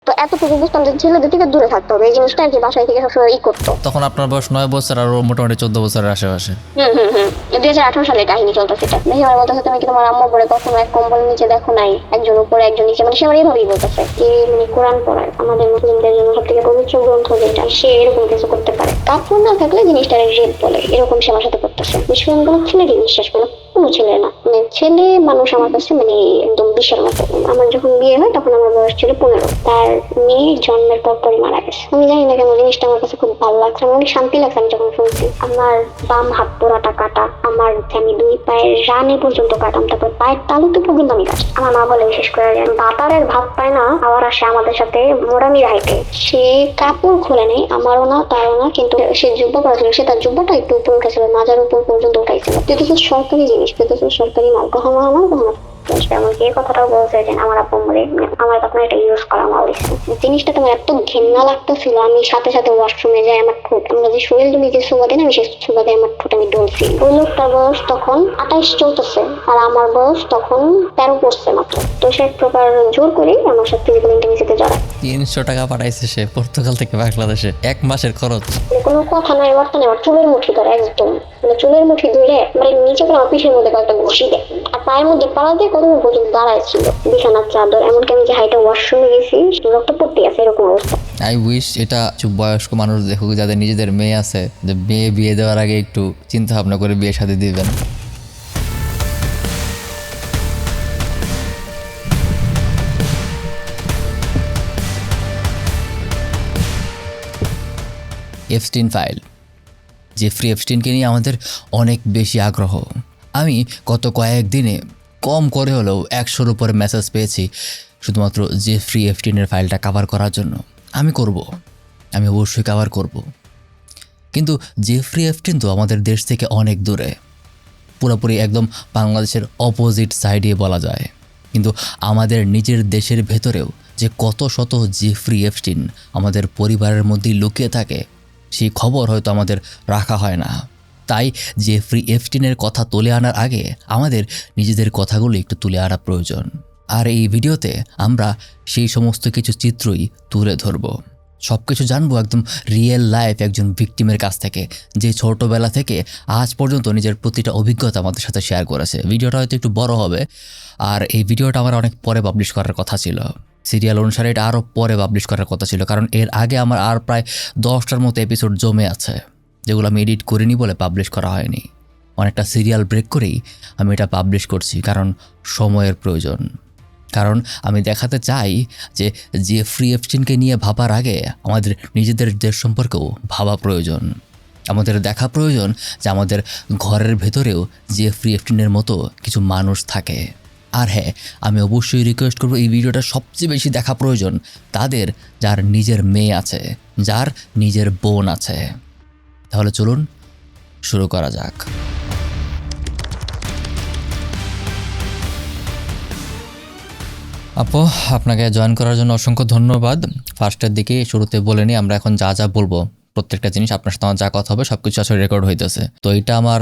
তো এতটুকু বুঝতাম যে ছেলেদের থেকে দূরে থাকতে হবে, এই জিনিসটা আর কি বাসায় থেকে সবসময় করতো। তখন আপনার বয়স 9 বছর আর ও মোটামুটি 14 বছরের আশেপাশে। 2018 সালের কাহিনী চলতেছে এটা। দেখি আমার বলতেছে তুমি কি তোমার আম্মু পরে কখনো এক কম্বল নিচে দেখো নাই, একজন উপরে একজন নিচে, মানে সে আমার এইভাবেই বলতেছে কি মানে কোরআন পড়ায় আমাদের মুসলিমদের জন্য সব থেকে পবিত্র গ্রন্থ যেটা, সে এরকম কিছু করতে পারে, কাপড় না থাকলে জিনিসটা রেপ বলে, এরকম সে আমার সাথে করতেছে। বিষয় কোনো ছেলেরই বিশ্বাস করে, কোনো ছেলে না, মানে ছেলে মানুষ আমার কাছে মানে একদম বিশাল মতো। আমার যখন বিয়ে হয় তখন আমার বয়স ছিল 15, তার মেয়ে জন্মের পর পরই মারা গেছে। আমি জানি না কেন জিনিসটা আমার কাছে খুব ভালো লাগছে, আমার অনেক শান্তি লাগছে আমি যখন শুনছি। আমার বাম হাত পোড়াটা কাটা, আমার আমি 2 পায়ের রানে পর্যন্ত কাটাম, তারপর পায়ের তালুতে পর্যন্ত আমি কাটছি। আমার মা বলে বিশেষ করে যে বাতারের ভাত পায় না, আবার আসে আমাদের সাথে মোড়ামি রাইতে। সে কাপড় খুলে নেই, আমারও না তারও না, কিন্তু সে জুব্বা পরা ছিল, সে তার জুব্বাটা একটু উপরে উঠেছিল, মাজার উপর পর্যন্ত উঠাইছিল। কিন্তু সরকারি জিনিস, কিন্তু সরকারি মাল, কখনো আমার কখনো এমনকি এই কথাটাও বলছে যে আমার আপু মরে আমার তখন এটা ইউজ করা আমার জিনিসটা তোমার এত ঘেন্না লাগতেছিল, আমি সাথে সাথে ওয়াশরুমে যাই, আমার ঠোঁট, আমরা যে শরীর তুমি যে সুবা দেন, আমি সেই সুবা দিয়ে আমার ঠোঁট আমি ডলছি। ওই লোকটার বয়স তখন 28 চলতেছে আর আমার বয়স তখন 13 পড়ছে মাত্র। তো সে এক প্রকার জোর করে আমার সাথে ফিজিক্যাল ইন্টিমেসিতে জড়ায়। 300 টাকা পাঠাইছে সে পর্তুগাল থেকে বাংলাদেশে, 1 মাসের খরচ। কোনো কথা নয় বার্তা নেই, আমার চুলের মুঠি ধরে একদম, মানে চুলের মুঠি ধরে মানে নিচে করে আমার পিঠের মধ্যে কয়েকটা ঘষি দেয়, আর পায়ের মধ্যে পাড়া দিয়ে কত পর্যন্ত দাঁড়ায় ছিল, বিছানার চাদর, এমনকি আমি যে হাইটা ওয়াশরুমে গেছি রক্ত পড়তে গেছে এরকম অবস্থা। আই উইশ এটা বয়স্ক মানুষ দেখুক যাদের নিজেদের মেয়ে আছে, যে মেয়ে বিয়ে দেওয়ার আগে একটু চিন্তা ভাবনা করে বিয়ে শাদী দিবেন। এপস্টিন ফাইল, জেফ্রি এপস্টিনকে নিয়ে আমাদের অনেক বেশি আগ্রহ। আমি গত কয়েকদিনে কম করে হলেও 100-র উপরে মেসেজ পেয়েছি শুধুমাত্র জেফ্রি এপস্টিনের ফাইলটা কভার করার জন্য। আমি অবশ্যই কভার করব। কিন্তু জেফ্রি এপস্টিন তো আমাদের দেশ থেকে অনেক দূরে, পুরোপুরি একদম বাংলাদেশের অপোজিট সাইডে বলা যায়। কিন্তু আমাদের নিজের দেশের ভেতরেও যে কত শত জেফ্রি এপস্টিন আমাদের পরিবারের মধ্যেই লুকিয়ে থাকে, সেই খবর হয়তো আমাদের রাখা হয় না। তাই জেফ্রি এপস্টিনের কথা তুলে আনার আগে আমাদের নিজেদের কথাগুলো একটু তুলে আনা প্রয়োজন। আর এই ভিডিওতে আমরা সেই সমস্ত কিছু চিত্রই তুলে ধরব, সব কিছু জানবো একদম রিয়েল লাইফ একজন ভিকটিমের কাছ থেকে, যে ছোটোবেলা থেকে আজ পর্যন্ত নিজের প্রতিটা অভিজ্ঞতা আমাদের সাথে শেয়ার করেছে। ভিডিওটা হয়তো একটু বড় হবে, আর এই ভিডিওটা আমার অনেক পরে পাবলিশ করার কথা ছিল। সিরিয়াল অনুসারে এটা আরও পরে পাবলিশ করার কথা ছিল, কারণ এর আগে আমার আর প্রায় 10টার মতো এপিসোড জমে আছে, যেগুলো আমি এডিট করিনি বলে পাবলিশ করা হয়নি। অনেকটা সিরিয়াল ব্রেক করেই আমি এটা পাবলিশ করছি, কারণ সময়ের প্রয়োজন। কারণ আমি দেখাতে চাই যে জেফ্রি এপস্টিনকে নিয়ে ভাবার আগে আমাদের নিজেদের দেশ সম্পর্কেও ভাবা প্রয়োজন। আমাদের দেখা প্রয়োজন যে আমাদের ঘরের ভেতরেও জেফ্রি এপস্টিনের মতো কিছু মানুষ থাকে। আর হ্যাঁ, আমি অবশ্যই রিকোয়েস্ট করবো এই ভিডিওটা সবচেয়ে বেশি দেখা প্রয়োজন তাদের যার নিজের মেয়ে আছে, যার নিজের বোন আছে। তাহলে চলুন শুরু করা যাক। আপু, আপনাকে জয়েন করার জন্য অসংখ্য ধন্যবাদ। ফার্স্টের দিকে শুরুতে বলে নিই, আমরা এখন যা যা বলবো প্রত্যেকটা জিনিস আপনার সাথে আমার যা কথা হবে সব কিছু আসলে রেকর্ড হইতেছে। তো এটা আমার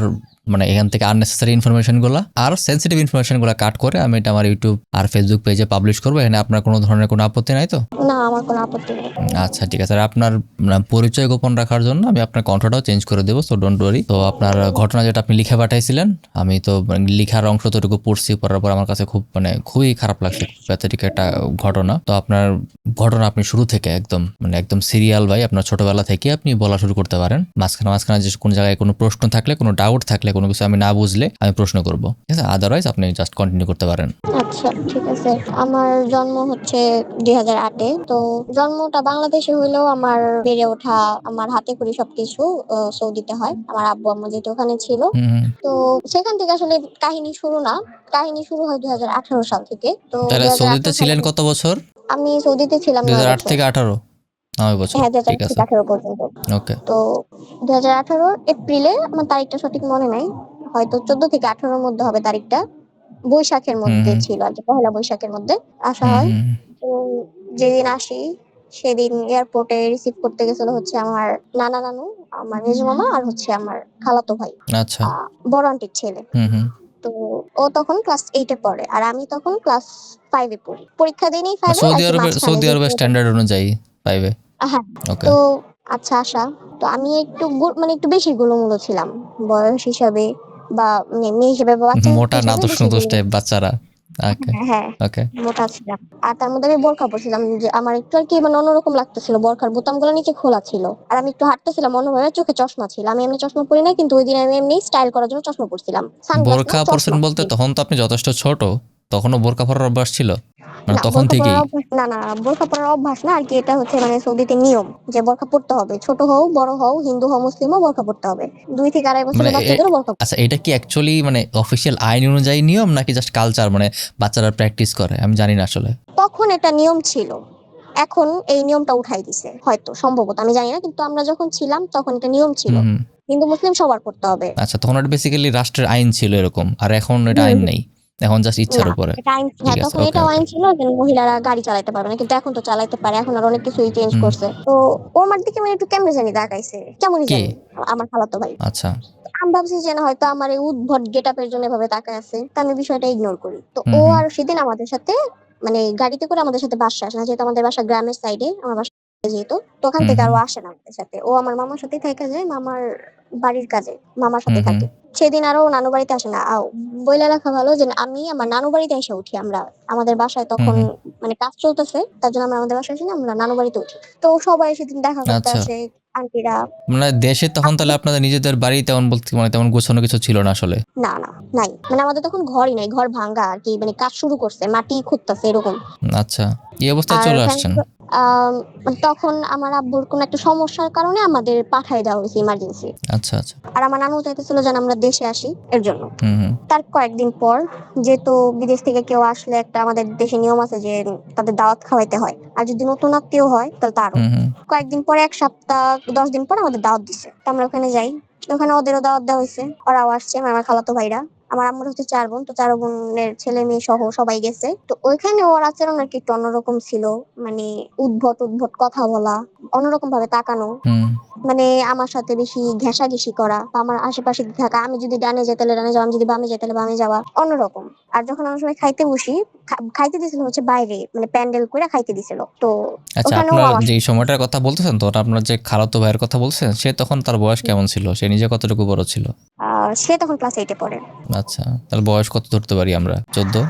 মানে এখান থেকে আননেসেসারি ইনফরমেশনগুলো আর সেন্সিটিভ ইনফরমেশনগুলো কাট করে আমি এটা আমার ইউটিউব আর ফেসবুক পেজে পাবলিশ করবো। এখানে আপনার কোনো ধরনের কোনো আপত্তি নাই তো? না, আমার কোনো আপত্তি নেই। আচ্ছা ঠিক আছে। আর আপনার পরিচয় গোপন রাখার জন্য আমি আপনার কণ্ঠটাও চেঞ্জ করে দেবো, সো ডোন্ট ওয়ারি। তো আপনার ঘটনা যেটা আপনি লিখে পাঠাইছিলেন, আমি তো লিখার অংশটুকু পড়ছি, পড়ার পর আমার কাছে খুবই খারাপ লাগছে, প্যাথেটিক একটা ঘটনা। তো আপনার ঘটনা আপনি শুরু থেকে একদম সিরিয়াল ভাই, আপনার ছোটবেলা থেকে আপনি বলা শুরু করতে পারেন। মাঝখানে যে কোনো জায়গায় কোনো প্রশ্ন থাকলে, কোনো ডাউট থাকলে, কোনো কিছু আমি না বুঝলে আমি প্রশ্ন করবো, ঠিক আছে? আদারওয়াইজ আপনি জাস্ট কন্টিনিউ করতে পারেন। আচ্ছা ঠিক আছে। আমার জন্ম হচ্ছে 2008-এ। তো জন্মটা বাংলাদেশে হইলেও আমার বেড়ে ওঠা, আমার হাতে খড়ি সবকিছু সৌদিতে হয়। আমার আব্বু আম্মু যেহেতু ওখানে ছিল, তো সেখান থেকে আসলে কাহিনী শুরু না, কাহিনী শুরু হয় 2018 সাল থেকে। তো তাহলে সৌদিতে 2018 সালে ছিলেন কত বছর? আমি সৌদিতে ছিলাম 9 2008 বছর। থেকে 18, 9 বছর, হ্যাঁ, ঠিক 2008 আছে। থেকে 18 পর্যন্ত। ওকে। তো 2018 এপ্রিলে, আমার তারিখটা সঠিক মনে নাই, হয়তো 14 থেকে 18-র মধ্যে হবে তারিখটা, বৈশাখের হুম মধ্যে হুম ছিল আর কি, পহেলা বৈশাখের মধ্যে আসা হুম হয়। হুম তো যেদিন আসি সেদিন এয়ারপোর্টে রিসিভ করতে গেছিল হচ্ছে আমার নানা নানু, আমার মেজো মামা আর হচ্ছে আমার খালাতো ভাই, আচ্ছা। বড় আন্টির ছেলে। হুম হুম তো তো ও তখন ক্লাস 8 এ পড়ে আর আমি তখন ক্লাস 5 এ পড়ি। পরীক্ষা দিইনি 5 এ আর কি মাঝখানে সৌদি যে আরবের স্ট্যান্ডার্ড অনুযায়ী 5-এ। হ্যাঁ। ওকে। তো আচ্ছা আশা, তো আমি একটু মানে একটু বেশি গোলুমুলু ছিলাম বয়স হিসাবে বা মেয়ে হিসেবে বা বাচ্চা মোটা হিসেবে নাদুস বেশি নুদুস গোলুমুলু। টাইপ বাচ্চারা। ওকে। হ্যাঁ, ওকে। মোটা ছিলাম। আর তার মধ্যে আমি বোরকা পরছিলাম যে আমার একটু আর কি মানে অন্যরকম লাগতেছিল। বোরখার বোতামগুলো নিচে খোলা ছিল। আর আমি একটু হাঁটতেছিলাম মনে হয় চোখে চশমা ছিল। আমি এমনি চশমা পরি না, কিন্তু ওই দিন আমি এমনি স্টাইল করার জন্য চশমা পরছিলাম। সানগ্লাস না, বোরখা পরছেন চশমা। বলতে তখন তো আপনি যথেষ্ট ছোট, তখনও বোরখা পরার অভ্যাস ছিল, মানে না তখন বোরখা পরার থেকেই? অভ্যাস না, না বোরখা পরার অভ্যাস না আরকি, এটা হচ্ছে মানে সৌদিতে নিয়ম যে বোরখা পরতে হবে। ছোট হও, বড় হও, হিন্দু হও, মুসলিম হও, বোরখা পরতে হবে। 2 থেকে 2.5 মানে বছরের বাচ্চাদেরও বোরখা। আচ্ছা, এটা কি অ্যাকচুয়ালি মানে অফিসিয়াল আইন অনুযায়ী নিয়ম নাকি জাস্ট কালচার, মানে বাচ্চারা প্র্যাকটিস করে? আমি জানি না আসলে। তখন এটা নিয়ম ছিল। এখন এই নিয়মটা উঠাই দিছে। হয়তো সম্ভবত আমি জানি না, কিন্তু আমরা যখন ছিলাম তখন এটা নিয়ম ছিল। হুম, হুম। হিন্দু মুসলিম সবার পড়তে হবে। আচ্ছা, তখন এটা বেসিক্যালি রাষ্ট্রের আইন ছিল এরকম, আর এখন এটা হুম, আইন হুম। নেই, এখন জাস্ট ইচ্ছার না, উপরে। এটা আইন, ঠিক হ্যাঁ আছে, তখন ওকে, এটাও ওকে। আইন ছিল যে মহিলারা গাড়ি চালাতে পারবে না, কিন্তু এখন তো চালাতে পারে। এখন আর অনেক কিছুই চেঞ্জ হুম। করছে। তো ও আমার দিকে মানে একটু কেমনে জানি তাকাইছে, কেমনই কে? জানি, আমার খালাতো ভাই। আচ্ছা। আমি ভাবছি যে না হয়তো আমার এই উদ্ভট গেটআপের জন্য এভাবে তাকায় আছে, তো আমি বিষয়টা ইগনোর করি। তো হুম, ও হুম। আর সেদিন আমাদের সাথে মানে গাড়িতে করে আমাদের সাথে বাসায় আসে না, যেহেতু আমাদের বাসা গ্রামের সাইডে, আমার বাসা যেহেতু, তো ওখান হুম, থেকে হুম। আরো আসে না আমাদের সাথে। ও আমার মামার সাথেই থেকে যায়, মামার বাড়ির কাজে মামার সাথে হুম, হুম। থাকে। সেদিন আরো নানু বাড়িতে আসে না। বইলা রাখা ভালো যে আমি আমার নানু বাড়িতে এসে উঠি। আমরা আমাদের বাসায় হুম, তখন হুম। মানে কাজ চলতেছে, তার জন্য আমরা আমাদের বাসায় আসি না, আমরা নানু বাড়িতে উঠি। তো সবাই সেদিন দেখা করতে আচ্ছা, আসে, আন্টিরা। মানে দেশে তখন তাহলে আপনাদের নিজেদের বাড়ি তেমন বলতে মানে তেমন গোছানো কিছু ছিল না আসলে? না, না, নাই। মানে আমাদের তখন ঘরই নাই। ঘর ভাঙ্গা আরকি। মানে কাজ শুরু করছে। মাটি খুঁড়তেছে এরকম। আচ্ছা, এই অবস্থায় আর চলে ওখানে আসছেন? আম তখন আমার আব্বুর কোনো একটা সমস্যার কারণে আমাদের পাঠায় দেওয়া হইছে ইমার্জেন্সি। আচ্ছা, আচ্ছা। আর আমার নানু চাইতেছিল যেন আমরা দেশে আসি এর জন্য। হুম, হুম। তার কয়েকদিন পর, যেহেতু বিদেশ থেকে কেউ আসলে একটা আমাদের দেশে নিয়ম আছে যে তাদের দাওয়াত খাওয়াইতে হয়। আর যদি নতুন আত্মীয় হয় তাহলে তো আরো। হুম, হুম। কয়েকদিন পরে ১ সপ্তাহ ১০ দিন পর আমাদের দাওয়াত দিছে। তো আমরা ওখানে যাই। ওখানে ওদেরও দাওয়াত দেওয়া হইছে। ওরাও আসছে, আমার খালাতো ভাইরা। আমার আম্মুর হচ্ছে ৪ বোন। তো ৪ বোনের ছেলে-মেয়ে সহ সবাই গেছে। তো ওইখানে ওর আচরণ আরকি একটু অন্যরকম ছিল। মানে উদ্ভট কথা বলা, অন্যরকম ভাবে তাকানো। হুম। মানে আমার সাথে বেশি ঘেঁষাঘেঁষি করা বা আমার আশেপাশে থাকা। আমি যদি ডানে যাই তাহলে ডানে যাওয়া, আমি যদি বামে যাই তাহলে বামে যাওয়া। অন্যরকম। আর যখন অনেক সময় খাইতে বসি, খাইতে দিছিল হচ্ছে বাইরে, মানে প্যান্ডেল কইরা খাইতে দিছিল। তো আচ্ছা, ওখানেও আপনার আমার যেই সময়টার কথা বলতেছেন, তো আপনার যে খালাতো ভাইয়ের কথা বলছেন, সে তখন তার বয়স কেমন ছিল? সে নিজে কতটুকু বড় ছিল? সে তখন ক্লাস 8 এ পড়ে। আচ্ছা, তাহলে বয়স কত ধরতে পারি আমরা? 14?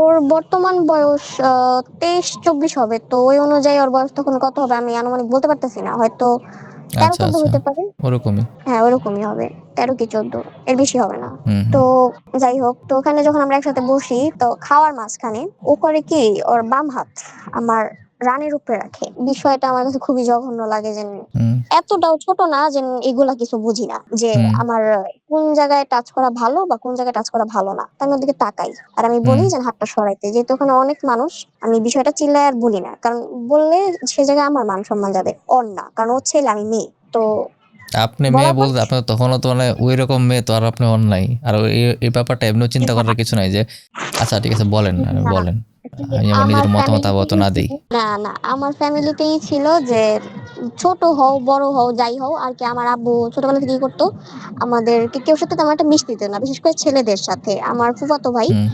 ওর বর্তমান বয়স 23-24 হবে। তো ওই অনুযায়ী ওর বয়স তখন কত হবে আমি আনুমানিক বলতে পারতেছি না। হয়তো আচ্ছা, 13-14 আচ্ছা। হইতে পারে। ওরকমই। হ্যাঁ, ওরকমই হবে। 13 কি 14, এর বেশি হবে না। হুম, হুম। তো যাই হোক, তো ওখানে যখন আমরা একসাথে বসি, তো খাওয়ার মাঝখানে ও করে কি ওর বাম হাত আমার রানের উপরে রাখে। বিষয়টা আমার কাছে খুবই জঘন্য লাগে যে হুম, এতটাও ছোট না যে এগুলা কিছু বুঝি না। যে হুম, আমার কোন জায়গায় টাচ করা ভালো বা কোন জায়গায় টাচ করা ভালো না। তো আমি ওদিকে তাকাই। আর আমি হুম। বলি যে হাতটা সরাইতে। যেহেতু ওখানে অনেক মানুষ, আমি বিষয়টা চিল্লায় আর বলি না। কারণ বললে সে জায়গায় আমার মান সম্মান যাবে। ওর না। কারণ ও ছেলে, আমি মেয়ে। তো আপনি মেয়ে বলার পর বলতে আপনার তখনও তো মানে ঐরকম মেয়ে তো আর আপনি হন নাই। আর এই ব্যাপারটা এমনিও চিন্তা করার কিছু নাই যে আচ্ছা ঠিক আছে, বলেন, না, বলেন। actually আমি আমার আমার নিজের মতামত আপাতত ফ্যামিলিতেই না ছিল, দেই। না, না আমার ফ্যামিলিতেই ছিল যে ছোট হও, বড় হও, যাই হও আরকি আমার আব্বু ছোটবেলা থেকে কি করতো, আমাদেরকে কেউ সাথে তেমন একটা মিশতে দিত না। বিশেষ করে ছেলেদের সাথে। আমার ফুফাতো ভাই, হুম,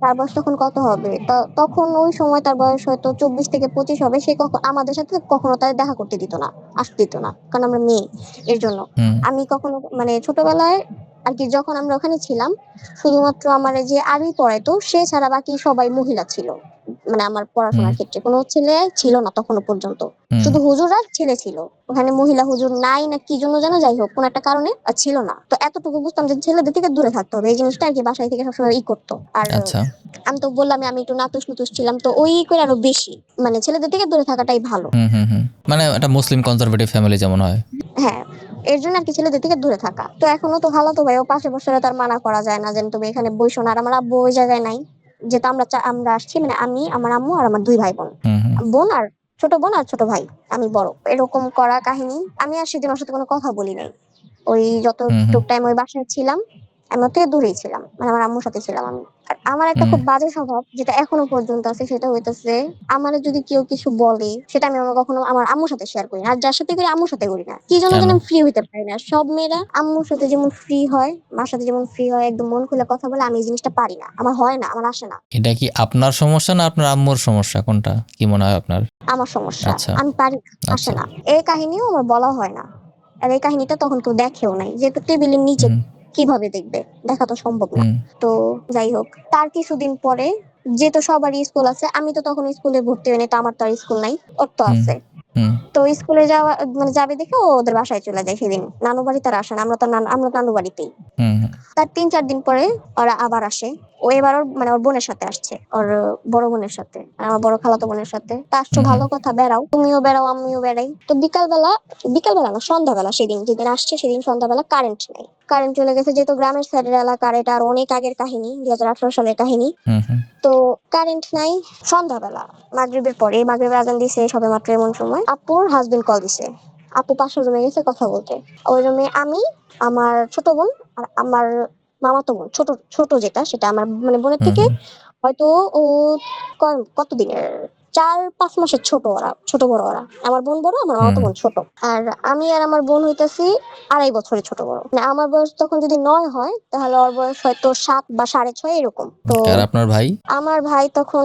তার বয়স তখন কত হবে? তখন ওই সময় তার বয়স হয়তো 24 থেকে 25 হবে। সে আমাদের সাথে কখনো তাদের দেখা করতে দিত না, আসতে দিত না। কারণ আমরা মেয়ে, এর জন্য। হুম, আমি কখনো মানে ছোটবেলায় আরকি যখন আমরা ওখানে ছিলাম, শুধুমাত্র আমার এই যে আরবি পড়াইতো সে ছাড়া বাকি সবাই মহিলা ছিল। মানে আমার হুম, পড়াশোনার ক্ষেত্রে কোনো ছেলে ছিল না তখনো পর্যন্ত। হুম। শুধু হুজুর আর ছেলে ছিল। ওখানে মহিলা হুজুর নাই না কি জন্য যেন, যাই হোক কোন একটা কারণে ছিল না। তো এতটুকু বুঝতাম যে ছেলেদের থেকে দূরে থাকতে হবে। এই জিনিসটা আরকি বাসায় থেকে সবসময় করতো। আর আচ্ছা। আমি তো বললামই আমি একটু নাতুস-নুতুস ছিলাম। তো ওই করে আরো বেশি। মানে ছেলেদের থেকে দূরে থাকাটাই ভালো। হুম, হুম, হুম। মানে একটা মুসলিম কনজারভেটিভ ফ্যামিলি যেমন হয়। হ্যাঁ, এর জন্য আরকি ছেলেদের থেকে দূরে থাকা। তো এখনো তো খালাতো ভাই ও পাশে বসলে তার মানা করা যায় না যে তুমি এখানে বইসো না। আর আমার আব্বু ওই জায়গায় নাই। যেহেতু আমরা আসছি মানে আমি, আমার আম্মু আর আমার 2 ভাই বোন। হুম, হুম, বোন আর ছোট বোন আর ছোট ভাই। আমি বড়। এরকম করা কাহিনী। আমি আর সেদিন ওর সাথে কোনো কথা বলি নাই। ওই হুম, হুম, যতটুক টাইম ওই বাসায় ছিলাম, আমি ওর থেকে দূরেই ছিলাম, মানে আমার আম্মুর সাথে ছিলাম আমি। আর আমার একটা হুম খুব বাজে স্বভাব যেটা এখনো পর্যন্ত আছে, সেটা হইতেছে আমার যদি কেউ কিছু বলে সেটা আমি আমার কখনো আমার আম্মুর সাথে শেয়ার করি না, আর যার সাথে করি আম্মুর সাথে করি না। কি জন্য কেন? যেন আমি ফ্রি হইতে পারি না। সব মেয়েরা আম্মুর সাথে যেমন ফ্রি হয়, মার সাথে যেমন ফ্রি হয়, একদম মন খুলে কথা বলে, আমি এই জিনিসটা পারি না, আমার হয় না, আমার আসে না। এটা কি আপনার সমস্যা না আপনার আম্মুর সমস্যা, কোনটা কি মনে হয় আপনার? আমার সমস্যা, আচ্ছা আমি পারি না, আসে আচ্ছা। না। এই কাহিনীও আমার বলা হয় না, আর এই কাহিনীটা তখন কেউ দেখেও নাই, যেহেতু টেবিলের নিচে হুম কিভাবে দেখবে, দেখা তো সম্ভব না। হুম তো যাই হোক, তার কিছুদিন পরে, যেহেতু সবারই স্কুল আছে, আমি তো তখন স্কুলে ভর্তি হইনি, তো আমার তো আর স্কুল নাই, ওর তো হুম আছে। হুম তো স্কুলে যাওয়া মানে যাবে দেখে ও ওদের বাসায় চলে যায় সেদিন। নানু বাড়ি তার আসে না, আমরা নানু বাড়িতেই। হুম হুম তার ৩-৪ দিন পরে ওরা আবার আসে। ও এবার ওর মানে ওর বোনের সাথে আসছে, ওর বড় বোনের সাথে, আর আমার বড় খালাতো বোনের সাথে। তা আসছো, হুম হুম ভালো কথা, বেড়াও, তুমিও বেড়াও আমিও বেড়াই। তো বিকালবেলা না, সন্ধ্যাবেলা, সেদিন যেদিন আসছে সেদিন সন্ধ্যাবেলা কারেন্ট নেই, কারেন্ট চলে গেছে। যেহেতু গ্রামের সাইডের এলাকার, এটা আর অনেক আগের কাহিনী, ২০১৮ সালের কাহিনী। হুম হুম তো কারেন্ট নাই সন্ধ্যাবেলা, মাগরিবের পরে, মাগরিবের আজান দিছে সবে মাত্র, এমন সময় আপুর হাজবেন্ড কল দিছে। আপু পাশের রুমে গেছে কথা বলতে। ওই রুমে আমি, আমার ছোট বোন, আর আমার মামাতো বোন, ছোট ছোট যেটা, সেটা আমার মানে বোনের হুম থেকে হুম হয়তো ও কত দিনের, ৪-৫ মাসের ছোট ওরা, ছোট বড় ওরা। আমার বোন বড়, আমার মামাতো হুম। বোন ছোট। আর আমি আর আমার বোন হইতেছি ২.৫ বছরের ছোট বড়। মানে আমার বয়স তখন যদি ৯ হয়, তাহলে ওর বয়স হয়তো ৭ বা ৬.৫ এরকম। তো আর আপনার ভাই? আমার ভাই তখন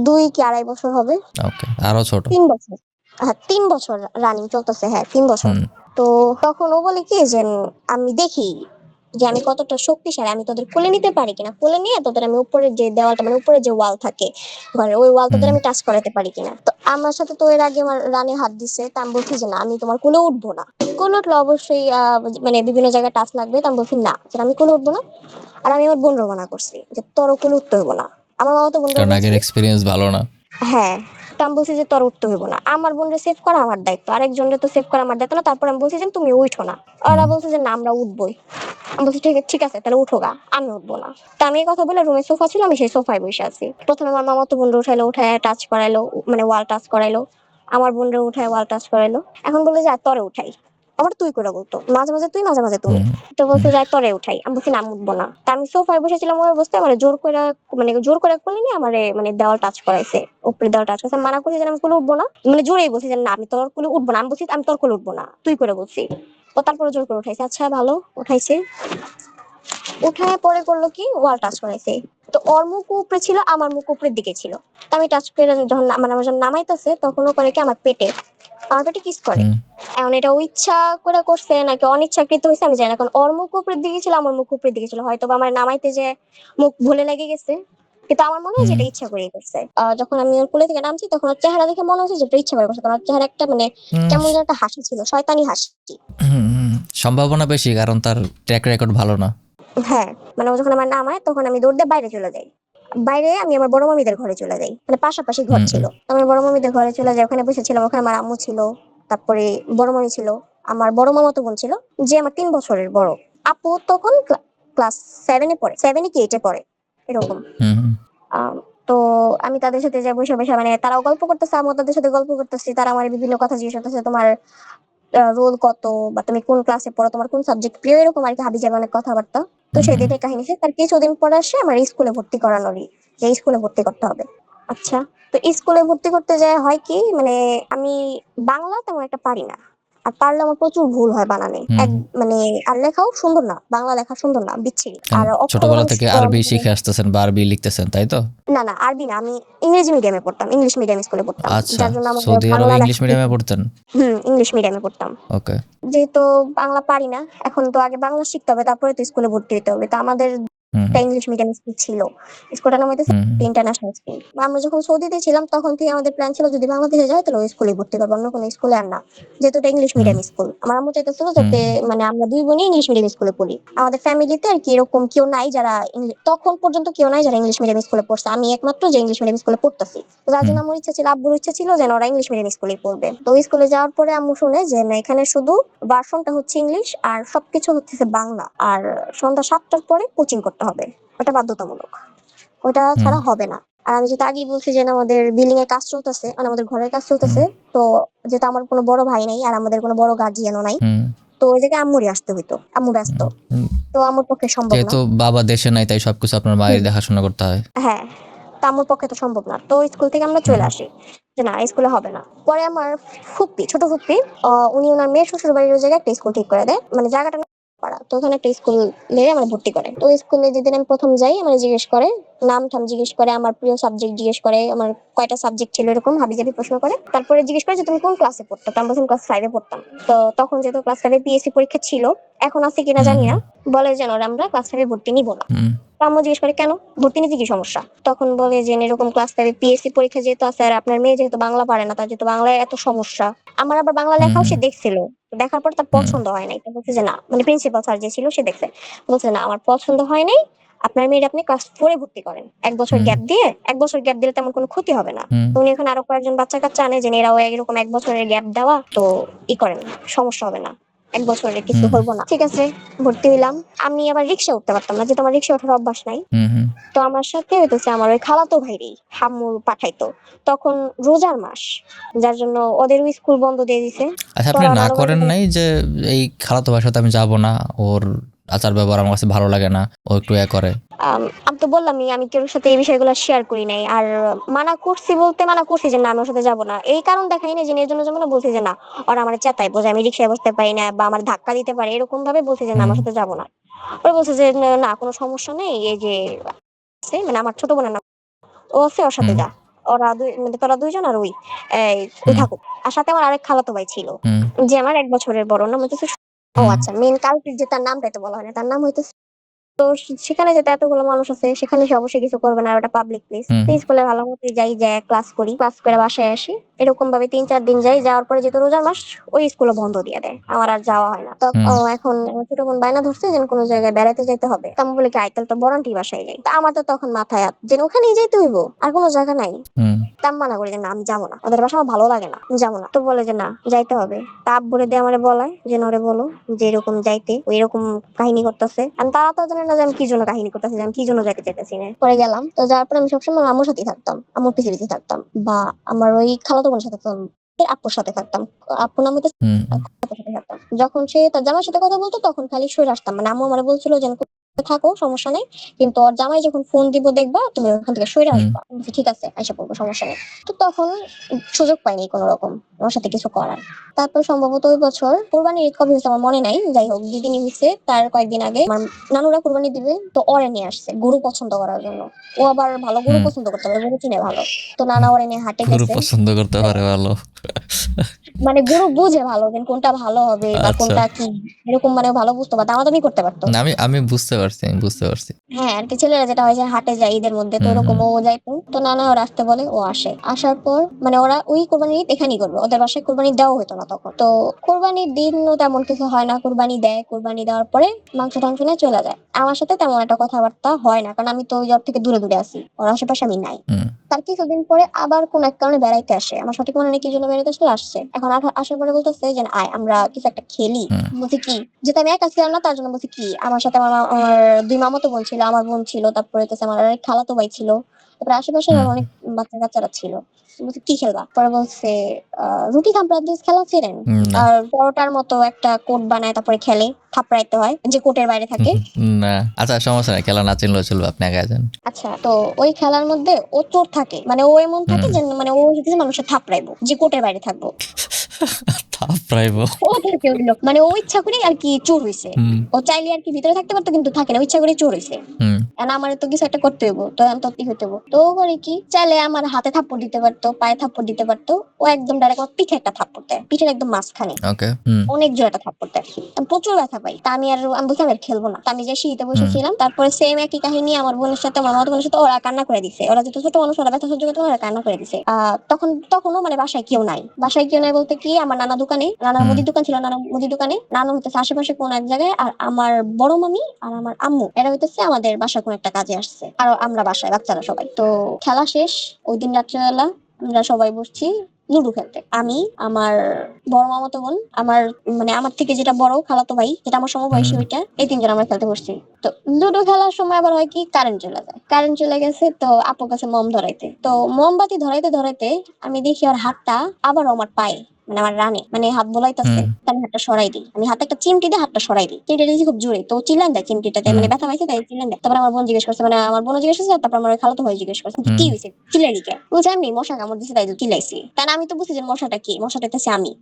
২ কি ২.৫ বছর হবে। ওকে, আরো ছোট। ৩ বছর, হ্যাঁ ৩ বছর রানিং চলতেছে, হ্যাঁ ৩ বছর। হুম তো তখন ও বলে কি যে আমি দেখি যে আমি কতটা শক্তিশালী, আমি তোদের কোলে নিতে পারি কিনা, কোলে নিয়ে তোদের আমি উপরের যে দেওয়ালটা, মানে উপরে যে ওয়াল থাকে ঘরে, ওই ওয়াল তোদের হুম আমি টাচ করাতে পারি কিনা। তো আমার সাথে তো এর আগে আমার রানে হাত দিছে, তা আমি বলছি যে না, আমি তোমার কোলে উঠবো না। কোলে উঠলে অবশ্যই মানে বিভিন্ন জায়গায় টাচ লাগবে, তা আমি বলছি না, যে আমি কোলে উঠবো না। আর আমি আমার বোন রবানা করছি যে তোর কোলে উঠতে হইব না। আমার মামা তো বোনরা কারণ বলছি, আগের এক্সপিরিয়েন্স ভালো না। হ্যাঁ। তো আমি বলছি যে তোর উঠতে হইব না, আমার বোনরে সেভ করা আমার দায়িত্ব, আরেকজনরে তো সেভ করা আমার দায়িত্ব না। তারপর আমি বলছি যে তুমি উঠো না। ওরা হুম বলছে যে না, আমরা উঠবোই। আমি বলছি ঠিক আছে তাহলে উঠো গা, আমি উঠবো না। তা আমি এই কথা বলে, রুমে সোফা ছিল, আমি সেই সোফায় বসে আছি। প্রথমে আমার মামা তো বোনরে উঠাইলো, উঠায় টাচ করাইলো, মানে ওয়াল টাচ করাইলো। আমার বোনরে উঠায় ওয়াল টাচ করাইলো। এখন বলে যে তরে উঠাই। আবার তুই করে বলতো, মাঝে মাঝে তুই, মাঝে মাঝে তুমি। হুম তো বলছে হুম যে তরে উঠাই। আমি বলছি না, আমি উঠবো না। তা আমি সোফায় বসেছিলাম ওই অবস্থায়, মানে জোর করে করলে নিয়ে আমার মানে দেওয়াল টাচ করাইছে, উপরে দেওয়াল টাচ করাইছে। আমি মানা করছি যে আমি কোলে উঠবো না, মানে জোরেই বলছি যে না, আমি তোর কোলে উঠবো না। আমি বলছি আমি তোর কোলে উঠবো না, তুই করে বলছি। ও তারপরে জোর করে উঠাইছে। আচ্ছা ভালো, উঠাইছে। উঠায় পরে করলো কি, ওয়াল টাচ করাইছে। তো ওর মুখ উপরে ছিল, আমার মুখ উপরের দিকে ছিল। তো আমি টাচ করে যখন মানে আমার যখন নামাইতেছে, তখন ও করে কি আমার পেটে কিস করে। হুম এখন এটা ও ইচ্ছা করে করছে নাকি অনিচ্ছাকৃত হয়েছে আমি জানি না, কারণ ওর মুখ উপরের দিকে ছিল, আমার মুখ উপরের দিকে ছিল, হয়তো বা আমার নামাইতে যে মুখ ভুলে লেগে গেছে। কিন্তু আমার মনে হয় হুম যেটা ইচ্ছা করেই করছে। যখন আমি ওর কোলে থেকে নামছি, তখন ওর চেহারা দেখে মনে হচ্ছে যেটা ইচ্ছা করে করছে, কারণ ওর চেহারা একটা মানে হুম কেমন যেন একটা হাসি ছিল, শয়তানি হাসি। হুম, হুম। সম্ভাবনা বেশি কারণ তার ট্র্যাক রেকর্ড ভালো না। হ্যাঁ, মানে ও যখন আমার নামায়, তখন আমি দৌড় দিয়ে বাইরে চলে যাই। বাইরে আমি আমার বড় মামিদের ঘরে চলে যাই, মানে পাশাপাশি ঘর হুম ছিল। আমার বড় মামিদের ঘরে চলে যাই, ওখানে বসেছিলাম, ওখানে আমার আম্মু ছিল, তারপরে বড় মামি ছিল, আমার বড় মামাতো বোন ছিল, যে আমার 3 বছরের বড়। আপু তখন ক্লাস 7-এ পড়ে, 7-এ কি 8-এ পড়ে, এরকম। হুম হুম আম, তো আমি তাদের সাথে যাই, বসে বসে মানে তারাও গল্প করতেছে, আমিও তাদের সাথে গল্প করতেছি। তারা আমার বিভিন্ন কথা জিজ্ঞেস করতেছে, তোমার রোল কত, বা তুমি কোন ক্লাসে পড়ো, তোমার কোন সাবজেক্ট প্রিয়, এরকম আর কি, হাবিজাবি অনেক কথাবার্তা। তো হুম সেই হুম দিনের কাহিনী শেষ। তার কিছুদিন পরে আসে আমার স্কুলে ভর্তি করানোরই, যে স্কুলে ভর্তি করতে হবে। আচ্ছা, তো স্কুলে ভর্তি করতে যায় হয় কি, মানে আমি বাংলা তেমন একটা পারি না, আর পারলে আমার প্রচুর ভুল হয় বানানে, হুম। মানে আর লেখাও সুন্দর না, বাংলা লেখা সুন্দর না, বিচ্ছিরি। কেন, আর অক্ষরও ছোটবেলা মানে থেকে আরবি শিখে আসতেছেন বা আরবি লিখতেছেন তাই তো? না না, আরবি না, আমি ইংরেজি মিডিয়ামে পড়তাম, ইংলিশ মিডিয়াম স্কুলে পড়তাম, আচ্ছা, যার জন্য আমার সৌদি বাংলা আরবে ইংলিশ লেখা মিডিয়ামে পড়তেন? ইংলিশ মিডিয়ামে পড়তাম। ওকে। যেহেতু বাংলা পারি না, এখন তো আগে বাংলা শিখতে হবে, তারপরে তো স্কুলে ভর্তি হতে হবে। তো আমাদের হুম একটা ইংলিশ মিডিয়াম স্কুল ছিল, স্কুলটার নাম হইতেছে হুম ইন্টারন্যাশনাল স্কুল। আমরা যখন সৌদিতে ছিলাম, তখন থেকে আমাদের প্ল্যান ছিল যদি বাংলাদেশে যায় তাহলে ওই স্কুলে ভর্তি করবো, অন্য কোনো স্কুলে আর না। যেহেতু এটা ইংলিশ হুম মিডিয়াম স্কুল, আমার আম্মু চাইতেছিল হুম যাতে মানে আমরা দুই বোনই ইংলিশ মিডিয়াম স্কুলে পড়ি। আমাদের ফ্যামিলিতে আর কি এরকম কেউ নাই যারা তখন পর্যন্ত কেউ নাই যারা ইংলিশ মিডিয়াম স্কুলে পড়ছে, আমি একমাত্র যে ইংলিশ মিডিয়াম স্কুলে পড়তেছি। তো যার হুম জন্য আমার ইচ্ছা ছিল, আব্বুর ইচ্ছা ছিল যেন ওরা ইংলিশ মিডিয়াম স্কুলে পড়বে। তো ওই স্কুলে যাওয়ার পরে আম্মু শুনে যে না, এখানে শুধু ভার্সনটা হচ্ছে ইংলিশ, আর সবকিছু হচ্ছে বাংলা, আর সন্ধ্যা 7টার পরে কোচিং করতে হবে, ওটা বাধ্যতামূলক, ওটা হুম ছাড়া হবে না। আর আমি যেটা আগেই বলছি যে না, আমাদের বিল্ডিং এর কাজ চলতেছে, মানে আমাদের ঘরের কাজ হুম চলতেছে। তো যেহেতু আমার কোনো বড় ভাই নাই, আর আমাদের কোনো বড় গার্জিয়ানও নাই, হুম তো ওই জায়গায় আম্মুরই আসতে হইতো, আম্মু ব্যস্ত, হুম, তো আম্মুর পক্ষে সম্ভব না। যেহেতু বাবা দেশে নাই তাই সবকিছু আপনার মায়ের দেখাশোনা করতে হয়। হ্যাঁ, তা আম্মুর পক্ষে তো সম্ভব না, তো স্কুল থেকে আমরা চলে আসি যে না স্কুলে হবে না। পরে আমার ফুপ্পি, ছোট ফুপ্পি, উনি ওনার মেয়ের শ্বশুর বাড়ির ওই জায়গায় একটা স্কুল ঠিক করে দেয়, মানে জায়গাটা না পাড়া, তো ওখানে একটা স্কুল নিয়ে আমার ভর্তি করে। তো স্কুলে যেদিন আমি প্রথম যাই আমার জিজ্ঞেস করে, নাম ঠাম জিজ্ঞেস করে, আমার প্রিয় সাবজেক্ট জিজ্ঞেস করে, আমার কয়টা সাবজেক্ট ছিল এরকম হাবিজাবি প্রশ্ন করে। তারপরে জিজ্ঞেস করে যে তুমি কোন ক্লাসে পড়তো, তো আমি বললাম ক্লাস 5-এ পড়তাম। তো তখন যেহেতু ক্লাস 5-এ পিএসসি পরীক্ষা ছিল, এখন আছে কিনা হুম, জানি না, বলে যেন আমরা ক্লাস 5-এ ভর্তি নিব না। হুম, তো আম্মু জিজ্ঞেস করে কেন, ভর্তি নিতে কি সমস্যা? তখন বলে যে এরকম ক্লাস 5-এ পিএসসি পরীক্ষা যেহেতু আছে, আর আপনার মেয়ে যেহেতু বাংলা পারে না, তার যেহেতু বাংলায় এত সমস্যা। আমার আবার বাংলা হুম, লেখাও হুম, সে দেখছিল, দেখার পর তার হুম, পছন্দ হয় নাই, তো বলছে যে না, মানে প্রিন্সিপাল স্যার যে ছিল সে দেখছে, বলছে না আমার পছন্দ হয় নাই, আপনার মেয়ের আপনি ক্লাস 4-এ ভর্তি করেন, 1 বছর হুম, গ্যাপ দিয়ে, 1 বছর গ্যাপ দিলে তেমন কোনো ক্ষতি হবে না। হুম, তো উনি এখন আরো কয়েকজন বাচ্চা কাচ্চা আনে যে এরাও এরকম 1 বছরের গ্যাপ দেওয়া, তো করেন, সমস্যা হবে না, 1 বছরে কিছু হুম, হইব না, ঠিক আছে। ভর্তি হইলাম। আমি আবার রিক্সা উঠতে পারতাম না, যেহেতু আমার রিক্সা ওঠার অভ্যাস নাই। হুম, হুম। তো আমার সাথে হইতেছে আমার ওই খালাতো ভাইরে হাম্মু পাঠাইতো। তখন রোজার মাস, যার জন্য ওদেরও স্কুল বন্ধ দিয়ে দিছে। আচ্ছা, তো আপনি ওরা না নানু করেন বাড়িতে, নাই যে এই খালাতো ভাইয়ের সাথে আমি যাব না, ওর আচার ব্যবহার আমার কাছে ভালো লাগে না, ও একটু করে। আমি তো বললামই আমি কেউর সাথে এই বিষয়গুলো শেয়ার করি নাই। আর মানা করছি বলতে মানা করছি যে না আমি ওর সাথে যাবো না, এই কারণ দেখাই না যে এর জন্য যাবো না, বলছি যে না ওরা আমার চেতাই বোঝে, আমি রিক্সায় বসতে পারি না বা আমার ধাক্কা দিতে পারে, এরকম ভাবে বলছি যে না হুম, আমার সাথে যাবো না। ওরা বলছে যে না কোনো সমস্যা নেই, এই যে আছে, মানে আমার ছোট বোনের নাম, ও আছে, ওর সাথে হুম, যা, ওরা দুই মানে তোরা দুইজন আর ওই ওই হুম, থাকুক। আর সাথে আমার আরেক খালাতো ভাই ছিল, হুম, যে আমার 1 বছরের বড়, নাম হইতেছে ও হুম, আচ্ছা, মেন কালপ্রিট যে তার নামটা তো বলা হয় না, তার নাম হইতেছে। তো সেখানে যেতে এতগুলো মানুষ আছে, সেখানে সে অবশ্যই কিছু করবে না, আর ওটা পাবলিক প্লেস। হুম, স্কুলে ভালো মতো যাই, যায় ক্লাস করি, ক্লাস করে বাসায় আসি, এরকম ভাবে 3-4 দিন যাই, যাওয়ার পরে যেহেতু রোজার মাস, ওই স্কুলে বন্ধ দিয়ে দেয়, আমার আর যাওয়া হয় না। তো হুম, এখন আমার ছোট বোন বায়না ধরছে যে কোনো জায়গায় বেড়াতে যেতে হবে, তো আমি বলি কি আইতাল তো বরান্টি বাসায় যাই, তা আমার তো তখন মাথায় হাত যে ওখানেই যাইতে হইব, আর কোনো জায়গা নাই। হুম, তা আমি মানা করি যে না আমি যাবো না, ওদের বাসা আমার ভালো লাগে না, আমি যাবো না। তো বলে যে না যাইতে হবে। তা আব্বুরে দিয়ে আমারে বলায় যে নরে বলো যে এরকম যাইতে, ওই এরকম কাহিনী করতেছে। আমি তারা তো জানে না যে আমি কি জন্য কাহিনী করতেছি, যে আমি কি জন্য যাইতে চাইতেছি না। পরে গেলাম, তো যাওয়ার পরে আমি সবসময় আমার আম্মুর সাথেই থাকতাম, আম্মুর পিছে পিছে থাকতাম, বা আমার ওই খালাতো বোনের সাথে থাকতাম, আপুর সাথে থাকতাম। আপু নাম হইতেছে, হুম, সাথে থাকতাম। যখন সে তার জামাইয়ের সাথে কথা বলতো তখন খালি সরে আসতাম, মানে আম্মু আমারে বলছিল যে থাকো সমস্যা নেই, কিন্তু ওর জামাই যখন ফোন দিব দেখবা তুমি ওখান থেকে সরে হুম, আসবা। আমি বলছি, ঠিক আছে আইসা পড়বো, সমস্যা নেই। তো তখন সুযোগ পাইনি কোনো রকম ওর সাথে কিছু করার। তারপর সম্ভবত ওই বছর কোরবানির ঈদ কবে হয়েছে আমার মনে নাই, যাই হোক যেদিনই হয়েছে তার কয়েকদিন আগে আমার নানুরা কোরবানি দিবে, তো ওরে নিয়ে আসছে গরু পছন্দ করার জন্য। ও আবার ভালো গরু হুম। পছন্দ করতে পারে, গরু চিনে ভালো। তো নানা ওরে নিয়ে হাটে গরু গেছে, পছন্দ করতে পারে ভালো। মানে গরু বুঝে ভালো যে কোনটা ভালো হবে বা আচ্ছা, কোনটা কি, এরকম মানে ও ভালো বুঝতে পারতো, দামাদামি করতে পারতো। না, আমি আমি বুঝতে পারছি, আমি বুঝতে পারছি। হ্যাঁ আর কি, ছেলেরা যেটা হয় যে হাটে যায় ঈদের মধ্যে, তো হুম, ওরকম হুম, ও যাইতো। তো নানা ওরা আসতে বলে, ও আসে, আসার পর মানে ওরা ওই কোরবানির ঈদ এখানেই করবে, ওদের বাসায় কোরবানি দেওয়া হতো না তখন। তো কোরবানির দিনও তেমন কিছু হয় না, কোরবানি দেয়, কোরবানি দেওয়ার পরে মাংস টাংস নিয়ে চলে যায়, আমার সাথে তেমন একটা কথাবার্তা হয় না, কারণ আমি তো ওই ওর থেকে দূরে দূরে আছি, ওর আশেপাশে আমি নাই। হুম, তার কিছুদিন পরে আবার কোন এক কারণে বেড়াইতে আসে, আমার সঠিক মনে নেই কি জন্য বেড়াইতে আসলে, আসছে। এখন আসার পরে বলতেছে যে আয় আমরা কিছু একটা খেলি। হুম, বলছি কি, যেটা আমি একা ছিলাম না তার জন্য বলছি কি, আমার সাথে আমার 2 মামাতো বোন ছিল, আমার বোন ছিল, তারপরে হচ্ছে আমার আরেক খালাতো ভাই ছিল, তারপরে আশেপাশে হুম, আরো অনেক বাচ্চা কাচ্চারা ছিল। বলছি কি খেলবা, পরে বলছে রুটি থাপড়া দিয়ে খেলা ছিলেন, না, আর পরোটার মতো একটা কোট বানায় তারপরে খেলে, থাপড়াইতে হয় যে কোটের বাইরে থাকে। না। আচ্ছা, সমস্যা নাই, খেলা না চিনলেও চলবে, আপনি আগে যান। আচ্ছা, তো ওই খেলার মধ্যে ও চোর থাকে, মানে ও এমন থাকে হুম। যে মানে ও হচ্ছে মানুষের থাপড়াইবো, যে কোটের বাইরে থাকবো। থাপড়াইবো। ও থাকে ওই লোক, মানে ও ইচ্ছা করে আর কি চোর হইছে। হুম, ও চাইলে আর কি ভিতরে থাকতে পারতো কিন্তু থাকে না, ও ইচ্ছা করে চোর হইছে। হুম, আমার তো কিছু একটা করতে হইব, তো আমি তত্ত্ব হইতে হইব, তো ও করে কি চাইলে আমার হাতে থাপ্পড় দিতে পারতো, পায়ে থাপ্পড় দিতে পারতো। ও একদম ডাইরেক্ট আমার পিঠে একটা থাপ্পড় দেয়, পিঠের একদম মাঝখানে ওকে, হুম, অনেক জোরে একটা থাপ্পড় দেয়। আমি প্রচুর ব্যথা পাই, তা আমি বলছি আমি আর খেলবো না, তা আমি যে শীতে হুম, বসেছিলাম। তারপরে সেম একই কাহিনী আমার বোনের সাথে, আমার মামাতো বোনের সাথে, ওরা কান্না করে দিছে, ওরা যেহেতু ছোট মানুষ ওরা ব্যথা সহ্য করতে পারে না, ওরা কান্না করে দিছে। তখনও মানে বাসায় কেউ নাই, বাসায় কেউ নাই বলতে কি আমার নানা দোকানে, নানার হুম, মুদির দোকান ছিল, নানা মুদির দোকানে, নানু হইতেছে আশেপাশে কোন এক জায়গায়, আর আমার বড় মামি আর আমার আম্মু এরা হইতেছে আমাদের বাসায় কোন একটা কাজে আসছে, আর আমরা বাসায় বাচ্চারা সবাই। তো খেলা শেষ, ওই দিন রাত্রেবেলা আমরা সবাই বসছি লুডো খেলতে, আমি, আমার বড় মামাতো বোন, আমার মানে আমার থেকে যেটা বড় খালাতো ভাই যেটা আমার সমবয়সী হুম, ওইটা, এই 3 জন আমরা খেলতে বসছি। তো লুডো খেলার সময় আবার হয় কি কারেন্ট চলে যায়, কারেন্ট চলে গেছে, তো আপুর কাছে মোম ধরাইতে, তো মোমবাতি ধরাইতে ধরাইতে আমি দেখি ওর হাতটা আবার আমার পায়ে, মানে আমার রানে মানে হাত বোলাইতেছে, তার আমি হাতটা সরাই দিই, আমি হাতে একটা চিমটি দিয়ে হাতটা সরাই দিই, চিমটিটা দিয়েছি খুব জোরে, তো চিল্লান দেয় চিমটিটাতে, মানে ব্যথা পাইছে তাই চিল্লান দেয়। তারপর আমার বোন জিজ্ঞেস করছে, মানে আমার বোন জিজ্ঞেস করছে, তারপর আমার খালাতো ভাই জিজ্ঞেস করছে কি হয়েছে চিল্লাইলি কে, বলছে আমি মশা কামড় দিছে তাই তো চিল্লাইছি। তাই না, আমি তো বুঝছি যে মশাটা কি, মশাটা হচ্ছে আমি,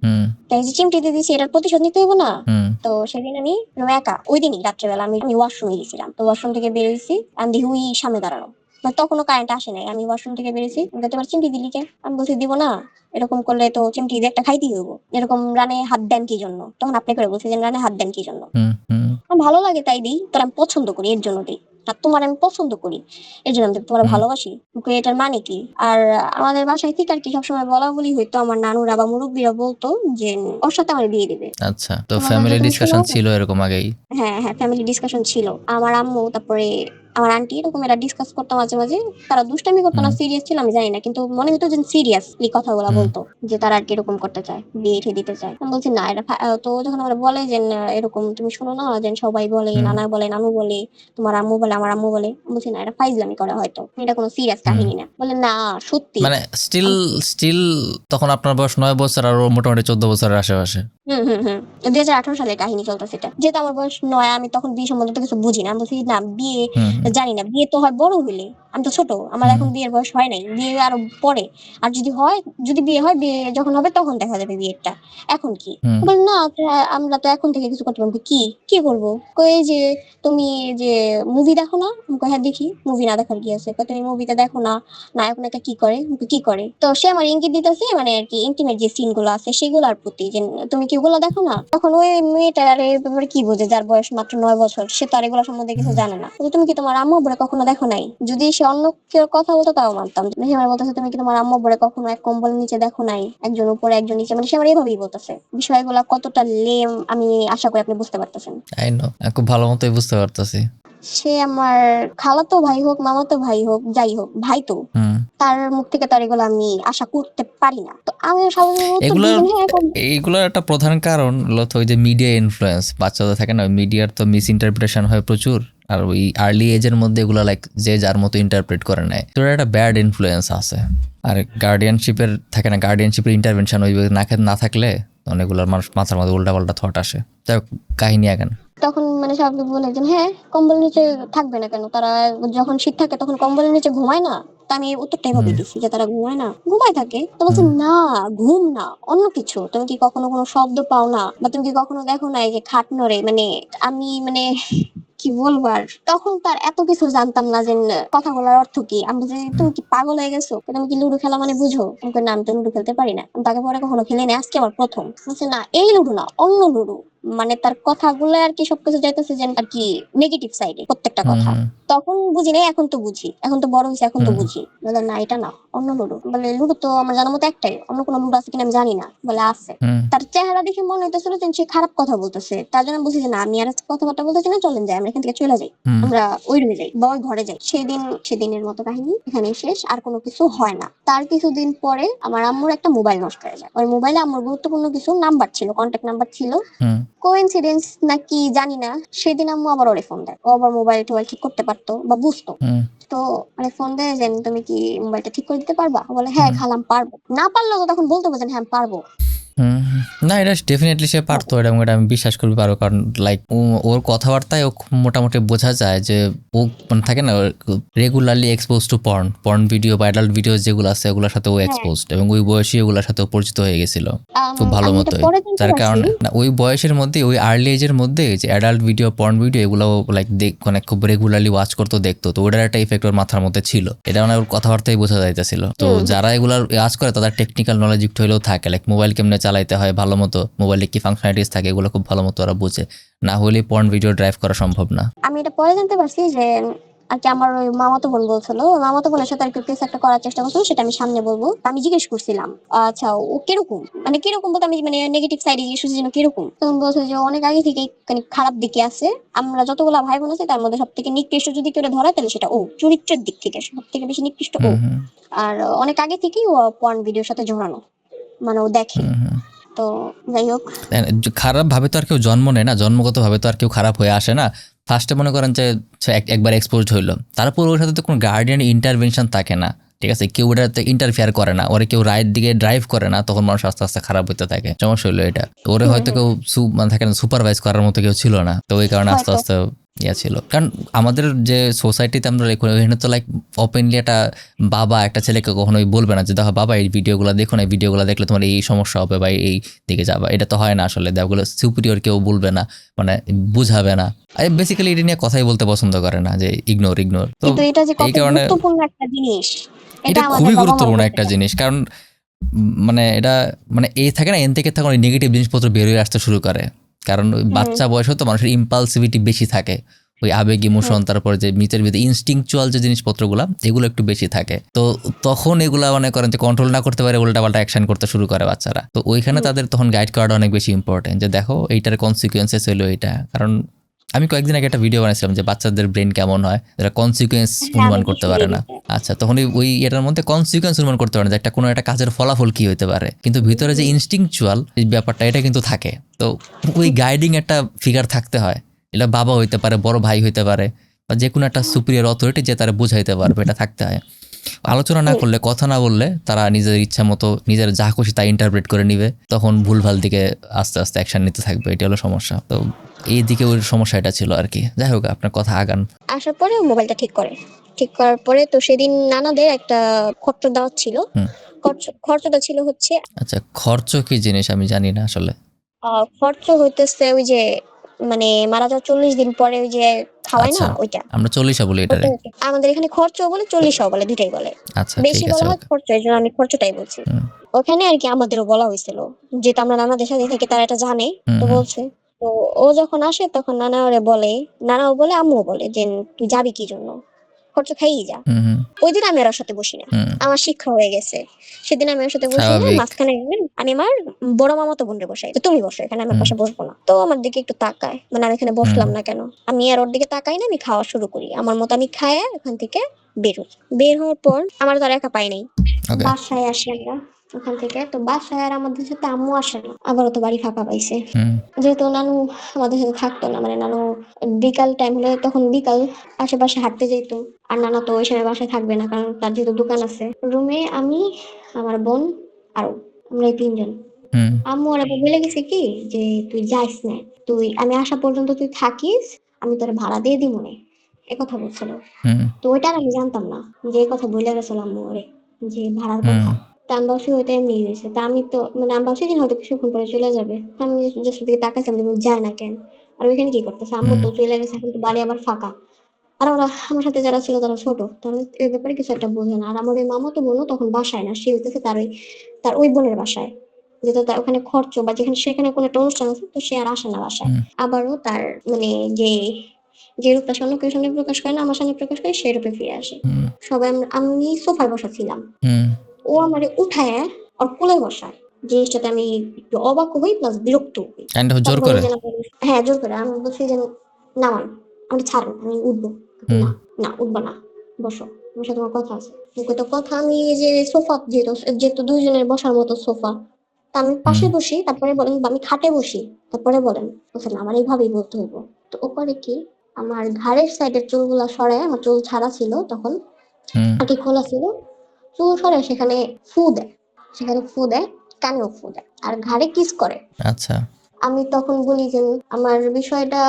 তাই যে চিমটি দিয়ে দিয়েছি এটার প্রতিশোধ নিতে হইব না। তো সেদিন আমি একা ওই দিনই রাত্রেবেলা আমি ওয়াশরুমে গেছিলাম, তো ওয়াশরুম থেকে বেরোইছি, আমি দেখি ওই সামনে দাঁড়ানো, মানে তখনও কারেন্ট আসে নাই, আমি ওয়াশরুম থেকে বেরিয়েছি, তোমার চিমটি দিলি কে, আমি বলছি দিব না, এরকম করলে তো চিমটি দিয়ে একটা খাইতেই হইব, এরকম রানে হাত দেন কি জন্য, তখন আপনি করে বলছি যে রানে হাত দেন কি জন্য, আমার ভালো লাগে তাই দিই, তোর আমি পছন্দ করি এর জন্য দিই, আর তোমার আমি পছন্দ করি এর জন্য আমি তোমার ভালোবাসি, এটার মানে কি। আর আমাদের বাসায় থেকে আর কি সবসময় বলা বলি হইতো, আমার নানুরা বা মুরব্বীরা বলতো যে ওর সাথে আমার বিয়ে দিবে। আচ্ছা, তো তোমার ফ্যামিলি তুমি ডিসকাশন শোনো? ছিল এরকম আগেই? হ্যাঁ হ্যাঁ, ফ্যামিলি ডিসকাশন ছিল, আমার আম্মু তারপরে আমার আন্টি এরকম এরা ডিসকাস করতো মাঝে মাঝে, তারা দুষ্টামি করতো না সিরিয়াস ছিল আমি জানি না, কিন্তু মনে হতো যে সিরিয়াসলি কথাগুলো বলতো, যে তারা আর কি এরকম করতে চায়, বিয়ে ঠিয়ে দিতে চায়। আমি বলছি না এটা তো যখন আমরা বলে যে না, এরকম তুমি শোনো না যে সবাই বলে, নানা বলে, নানু বলে, তোমার আম্মু বলে, আমার আম্মু বলে, আমি বলছি না এটা ফাইজলামি করা হয়তো, এটা কোনো সিরিয়াস কাহিনী না, বলে না সত্যি। মানে স্টিল স্টিল তখন আপনার বয়স 9 বছর আর ও মোটামুটি 14 বছরের আশেপাশে। হম হম হম 2018 সালের কাহিনী চলতেছে এটা, যেহেতু আমার বয়স 9, আমি তখন বিয়ে সম্বন্ধে তো কিছু বুঝি না, আমি বলছি না বিয়ে জানি না, বিয়ে তো হয় বড় হইলে, আমি তো ছোট, আমার এখন বিয়ের বয়স হয় নাই, বিয়ে আরো পরে, আর যদি হয়, যদি বিয়ে হয়, বিয়ে যখন হবে তখন দেখা যাবে বিয়েটা, এখন কি। বল না আমরা তো এখন থেকে কিছু করতে পারবো, কি কি করবো, কই যে তুমি যে মুভি দেখো না, আমি কই হ্যাঁ দেখি, মুভি না দেখার কি আছে, কই তুমি মুভিতে দেখো না, নায়ক নায়িকা কি করে, আমি কই কি করে, তো সে আমার ইঙ্গিত দিতেছে মানে আর কি ইন্টিমেট যে সিন গুলো আছে সেগুলোর প্রতি, যে তুমি কি ওগুলো দেখো না, তখন ওই মেয়েটার আর এই ব্যাপারে কি বোঝে, যার বয়স মাত্র 9 বছর, সে তো আর এগুলো সম্বন্ধে কিছু জানে না, তো তুমি কি তোমার আম্মু বলে কখনো দেখো নাই, যদি সে অন্য কেউ কথা বলতো তাও মানতাম, মেহেমার বলতেছে তুমি কি তোমার আম্মু বলে কখনো এক কম্বলের নিচে দেখো নাই, একজন উপরে একজন নিচে, মানে সে আমার এইভাবেই বলতেছে, বিষয়গুলো কতটা লেম আমি আশা করি আপনি বুঝতে পারতেছেন। আই নো, খুব ভালো মতোই বুঝতে পারতেছি। সে আমার খালাতো ভাই হোক, মামাতো ভাই হোক, যাই হোক, ভাই তো, তার মুখ থেকে তার এগুলো আমি আশা করতে পারি না, তো আমি স্বাভাবিক উত্তর দিই এগুলোর যে হ্যাঁ এইগুলোর একটা প্রধান কারণ হলো তো ওই যে মিডিয়া ইনফ্লুয়েন্স, বাচ্চাদের থাকে না, মিডিয়ার তো মিস ইন্টারপ্রিটেশন হয় প্রচুর, আর ওই আর্লি এজের মধ্যে এগুলো লাইক যে যার মতো ইন্টারপ্রেট করে নেয়, তো একটা ব্যাড ইনফ্লুয়েন্স আছে। আর গার্ডিয়ানশিপের থাকে না, গার্ডিয়ানশিপের ইন্টারভেনশন ওই না থাকলে অনেকগুলোর মানুষ মাথার মধ্যে উল্টাপাল্টা থট আসে। তাই কাহিনী এখন তখন মানে স্বাভাবিক বলে যে হ্যাঁ কম্বল নিচে থাকবে না কেন, তারা যখন শীত থাকে তখন কম্বলের নিচে ঘুমায় না, তা আমি উত্তরটাই ভাবে দিচ্ছি যে তারা ঘুমায় না, ঘুমায় থাকে, তো বলছে না ঘুম না অন্য কিছু, তুমি কি কখনো কোনো শব্দ পাও না, বা তুমি কি কখনো দেখো না এই যে খাট নড়ে, মানে আমি মানে কি বলবো আর, তখন তার এত কিছু জানতাম না যে কথা বলার অর্থ কি, আমি বলছি তুমি কি পাগল হয়ে গেছো, তুমি কি লুডো খেলা মানে বুঝো, আমি বলি, না আমি তো লুডো খেলতে পারি না, আমি তাকে পরে কখনো খেলে নেই, আজকে আমার প্রথম, বলছে না এই লুডো না অন্য লুডো, মানে তার কথাগুলো আর কি সবকিছু যাইতেছে যে আর কি নেগেটিভ সাইডে প্রত্যেকটা কথা, তখন বুঝি নাই, এখন তো বুঝি, এখন তো বড় হয়েছে, এখন তো বুঝি, বলে না এটা না অন্য লুডো, বলে লুডো তো আমার জানার মতো একটাই, অন্য কোনো লুডো আছে কিনা আমি জানি না, বলে আছে, তার চেহারা দেখে মনে হইতেছিল যে সে খারাপ কথা বলতেছে, তার জন্য বুঝি যে না আমি আর আজকে কথাবার্তা বলতেছি না, চলেন যাই আমরা এখান থেকে চলে যাই, আমরা ওই রুমে যাই বা ওই ঘরে যাই, সেদিনের মতো কাহিনী এখানে শেষ, আর কোনো কিছু হয় না। তার কিছুদিন পরে আমার আম্মুর একটা মোবাইল নষ্ট হয়ে যায়, ওই মোবাইলে আম্মুর গুরুত্বপূর্ণ কিছু নাম্বার ছিল, কন্ট্যাক্ট নাম্বার ছিল, কোইন্সিডেন্স নাকি জানি না, সেদিন আম্মু আবার ওরে ফোন দেয়, ও আবার মোবাইল টোবাইল ঠিক করতে পারতো বা বুঝতো, তো মানে ফোন দেয় যে তুমি কি মোবাইলটা ঠিক করে দিতে পারবা, বলে হ্যাঁ খালাম পারবো, না পারলেও তো তখন বলতে পারছেন হ্যাঁ পারবো। না, এটা ডেফিনেটলি সে পারতো, এটা আমি বিশ্বাস করতে পারবো, কারণ লাইক ওর কথাবার্তায় ও মোটামুটি বোঝা যায় যে ও মানে থাকে না regularly expose to porn video বা অ্যাডাল্ট ভিডিও যেগুলো আছে ওগুলোর সাথে ও এক্সপোজড, এবং ওই বয়সী ওগুলোর সাথে পরিচিত হয়ে গেছিল খুব ভালো মতোই, যার কারণে ওই বয়সের মধ্যে ওই আর্লি এজের মধ্যে যে অ্যাডাল্ট ভিডিও পর্ন ভিডিও এগুলো লাইক মানে খুব রেগুলারলি ওয়াচ করতো, দেখতো, তো ওটার একটা ইফেক্ট ওর মাথার মধ্যে ছিল, এটা মানে ওর কথাবার্তায় বোঝা যাইতেছিল। তো যারা এগুলার ওয়াচ করে তাদের টেকনিক্যাল নলেজ একটু হলেও থাকে, লাইক মোবাইল কেমনে চালাইতে হয় ভালো মতো, মোবাইলে কি ফাংশনালিটিস থাকে এগুলো খুব ভালো মতো ওরা বুঝে, না হলে পর্ন ভিডিও ড্রাইভ করা সম্ভব না। আমি এটা পরে জানতে পারছি যে আর কি আমার ওই মামাতো বোন বলছিল, ওই মামাতো বোনের সাথে আর কি কেস একটা করার চেষ্টা করছিল, সেটা আমি সামনে বলবো, আমি জিজ্ঞেস করছিলাম আচ্ছা ও কিরকম, মানে কিরকম বলতে আমি মানে নেগেটিভ সাইডে জিজ্ঞেস করছি কিরকম, তখন বলছে যে অনেক আগে থেকে খারাপ দিকে আছে, আমরা যতগুলা ভাই বোন আছে তার মধ্যে সব থেকে নিকৃষ্ট যদি কেউ ধরে তাহলে সেটা ও, চরিত্রের দিক থেকে সব থেকে বেশি নিকৃষ্ট ও, আর অনেক আগে থেকেই ও পর্ন ভিডিওর সাথে জড়ানো, মানে ও দেখে। তো যাই হোক, খারাপ ভাবে তো আর কেউ জন্ম নেয় না, জন্মগত ভাবে তো আর কেউ খারাপ হয়ে আসে না, ফার্স্টে মনে করেন যে একবার এক্সপোজড হইলো, তারপর ওর সাথে তো কোনো গার্ডিয়ান ইন্টারভেনশন থাকে না, ঠিক আছে, কেউ এটাতে ইন্টারফেয়ার করে না, ওরে কেউ রাইট দিকে ড্রাইভ করে না, তখন মানুষ আস্তে আস্তে খারাপ হতে থাকে। সমস্যা হলো এটা, তো ওরে হয়তো কেউ মানে থাকে না সুপারভাইজ করার মতো কেউ ছিল না, তো ওই কারণে আস্তে হয়তো। আস্তে ইয়া ছিল। কারণ আমাদের যে সোসাইটিতে আমরা এখানে তো লাইক ওপেনলি একটা বাবা একটা ছেলেকে কখনোই বলবে না যে দেখো বাবা এই ভিডিওগুলো দেখো না, এই ভিডিওগুলো দেখলে তোমার এই সমস্যা হবে বা এই দিকে যাবা, এটা তো হয় না আসলে। ওগুলো সুপিরিয়র কেউ বলবে না, মানে বুঝাবে না, বেসিক্যালি এটা নিয়ে কথাই বলতে পছন্দ করে না, যে ইগনোর তো কিন্তু এটা যে এই কত কারণে গুরুত্বপূর্ণ একটা জিনিস, এটা এটা আমাদের খুবই বাবা মারা গুরুত্বপূর্ণ বলতে একটা পারে। জিনিস। কারণ মানে এটা মানে এই থাকে না, এন থেকে তখন ওই নেগেটিভ জিনিসপত্র বেরোয় আসতে শুরু করে। কারণ ওই বাচ্চা বয়সে তো মানুষের ইম্পালসিভিটি বেশি থাকে, ওই আবেগ ইমোশন, তারপরে যে নিচের ভিতরে ইনস্টিংচুয়াল যে জিনিসপত্রগুলো এগুলো একটু বেশি থাকে। তো তখন এগুলা মনে করেন যে কন্ট্রোল না করতে পারে, উল্টাপাল্টা অ্যাকশন করতে শুরু করে বাচ্চারা। তো ওইখানে তাদের তখন গাইড করাটা অনেক বেশি ইম্পর্টেন্ট, যে দেখো এইটার কনসিকুয়েন্সেস হলো এটা। কারণ আমি কয়েকদিন আগে একটা ভিডিও বানাইছিলাম যে বাচ্চাদের ব্রেন কেমন হয়, যারা কনসিকুয়েন্স হ্যাঁ, অনুমান আমি করতে দেখছি পারে না। ভিডিওতে। আচ্ছা, তখন ওই এটার মধ্যে কনসিকুয়েন্স অনুমান করতে পারে না যে একটা কোনো একটা কাজের ফলাফল কি হতে পারে, কিন্তু ভিতরে যে ইনস্টিংচুয়াল এই ব্যাপারটা এটা কিন্তু থাকে। তো ওই গাইডিং একটা ফিগার থাকতে হয়, এটা বাবা হইতে পারে, বড় ভাই হইতে পারে, বা যে কোনো একটা সুপিরিয়র অথরিটি যে তারা বুঝাইতে পারবে, এটা থাকতে হয়। আলোচনা না করলে, কথা না বললে তারা নিজের ইচ্ছা মতো নিজের যা খুশি তা ইন্টারপ্রেট করে নিবে, তখন ভুলভাল দিকে আস্তে আস্তে অ্যাকশন নিতে থাকবে, এটা হলো সমস্যা। তো এই দিকে ওই সমস্যা এটা ছিল আর কি। যাই হোক, আপনার কথা আগান। আসার পরে মোবাইলটা ঠিক করে, ঠিক করার পরে তো সেদিন নানাদের একটা খরচ দাওয়াত ছিল। খরচটা ছিল হচ্ছে আচ্ছা, খরচ কি জিনিস আমি জানি না আসলে। খরচ হইতেছে ওই যে মানে মারা যাওয়ার 40 দিন পরে ওই যে খাওয়ায় না আচ্ছা, ওইটা। আমরা 40 বলি এটারে। আমাদের এখানে খরচও বলে 40ও বলে, দুটাই বলে। আচ্ছা, বেশি ঠিক আছে, বলা হয় ওকে। খরচ, এই জন্য আমি খরচটাই বলছি। হুম ওখানে আর কি আমাদেরও বলা হয়েছিল, যেহেতু আমরা নানাদের সাথে থেকে তারা এটা জানে, হুম তো হুম বলছে। তো ও যখন আসে তখন নানা ওরে বলে, নানাও বলে আম্মুও বলে যে তুই যাবি কি জন্য, খরচ খাইয়ে যা। হুম হুম ওই দিন আমি আর ওর সাথে বসি না, হুম, আমার শিক্ষা হয়ে গেছে। সেদিন আমি ওর সাথে বসি না, স্বাভাবিক। মাঝখানে আমি আমার বড় মামাতো বোনরে বসাই, তো তুমি বসো এখানে, আমার হুম পাশে বসবো না। তো আমার দিকে একটু তাকায়, মানে আমি এখানে হুম বসলাম না কেন। আমি আর ওর দিকে তাকাই না, আমি খাওয়া শুরু করি আমার মতো, আমি খায় ওখান থেকে বের হই। বের হওয়ার পর আমার তো আর একা পাই নাই, ওকে। বাসায় আসি আমরা ওখান থেকে। তো বাসায় আর আমাদের সাথে আম্মু আসে না, আবারও তো বাড়ি ফাঁকা পাইছে। হুম যেহেতু নানু আমাদের সাথে থাকতো না, মানে নানু বিকাল টাইম হলে তখন বিকাল আশেপাশে হাঁটতে যেত। আর নানা তো ওই সময় বাসায় থাকবে না, কারণ তার যেহেতু দোকান আছে। রুমে আমি, আমার বোন, আর ও, আমরা এই তিনজন। হুম আম্মু আর আব্বু বলে গেছে কি যে তুই যাইস না, তুই আমি আসা পর্যন্ত তুই থাকিস, আমি তোর ভাড়া দিয়ে দিব না, কথা বলছিল। হুম তো ওইটা আর আমি জানতাম না যে এই কথা বলে গেছিল আম্মু ওরে, যে ভাড়ার হুম কথা। তা আমি ভাবছি হয়তো এমনি গেছে, তা আমি তো মানে আমি ভাবছি যে হয়তো কিছুক্ষণ পরে চলে যাবে। আমি জাস্ট দিকে তাকাইছিলাম যে যায় না কেন, আর ওইখানে কি করতেছে, আম্মু হুম তো চলে গেছে, এখন তো বাড়ি আবার ফাঁকা। আর ওরা আমার সাথে যারা ছিল তারা ছোট, তাহলে এই ব্যাপারে কিছু একটা বোঝে না। আর আমার ওই মামা তো বোনও তখন বাসায় না, সে হইতেছে তার ওই বোনের বাসায়, যেহেতু তার ওখানে খরচ বা যেখানে সেখানে কোনো একটা অনুষ্ঠান আছে, তো সে আর আসে না বাসায়। হুম আবারও তার মানে যে যে রূপটা সে অন্য কেউ সামনে প্রকাশ করে না, আমার সামনে প্রকাশ করে, সেই রূপে ফিরে আসে। হুম সবাই আমি সোফায় বসা ছিলাম, হুম ও আমারে উঠায় ওর কোলে বসায়। জিনিসটাতে আমি একটু অবাক হই প্লাস বিরক্ত হই। কাইন্ড অফ জোর তারপর বলে করে। যে হ্যাঁ জোর করে, আমি বলছি যে নামান, আমি ছাড়েন, আমি উঠবো। হুম না, না উঠবো না, বসো, আমার সাথে তোমার কথা আছে। ওকে তো কথা, আমি এই যে সোফা, যেহেতু যেহেতু দুইজনের বসার মতো সোফা, তা আমি হুম পাশে বসি, তারপরে বলেন, বা আমি খাটে বসি, তারপরে বলেন। বলছেন আমার এইভাবেই বলতে হইব। তো ও করে কি, আমার ঘাড়ের সাইডের চুলগুলা সরায়, আমার চুল ছাড়া ছিল তখন, হুম আর কি খোলা ছিল, চুল সরায় সেখানে ফু দেয়, সেখানে ফু দেয়, কানেও ফু দেয়, আর ঘাড়ে কিস করে। আচ্ছা। আমি তখন বলি যে আমার বিষয়টা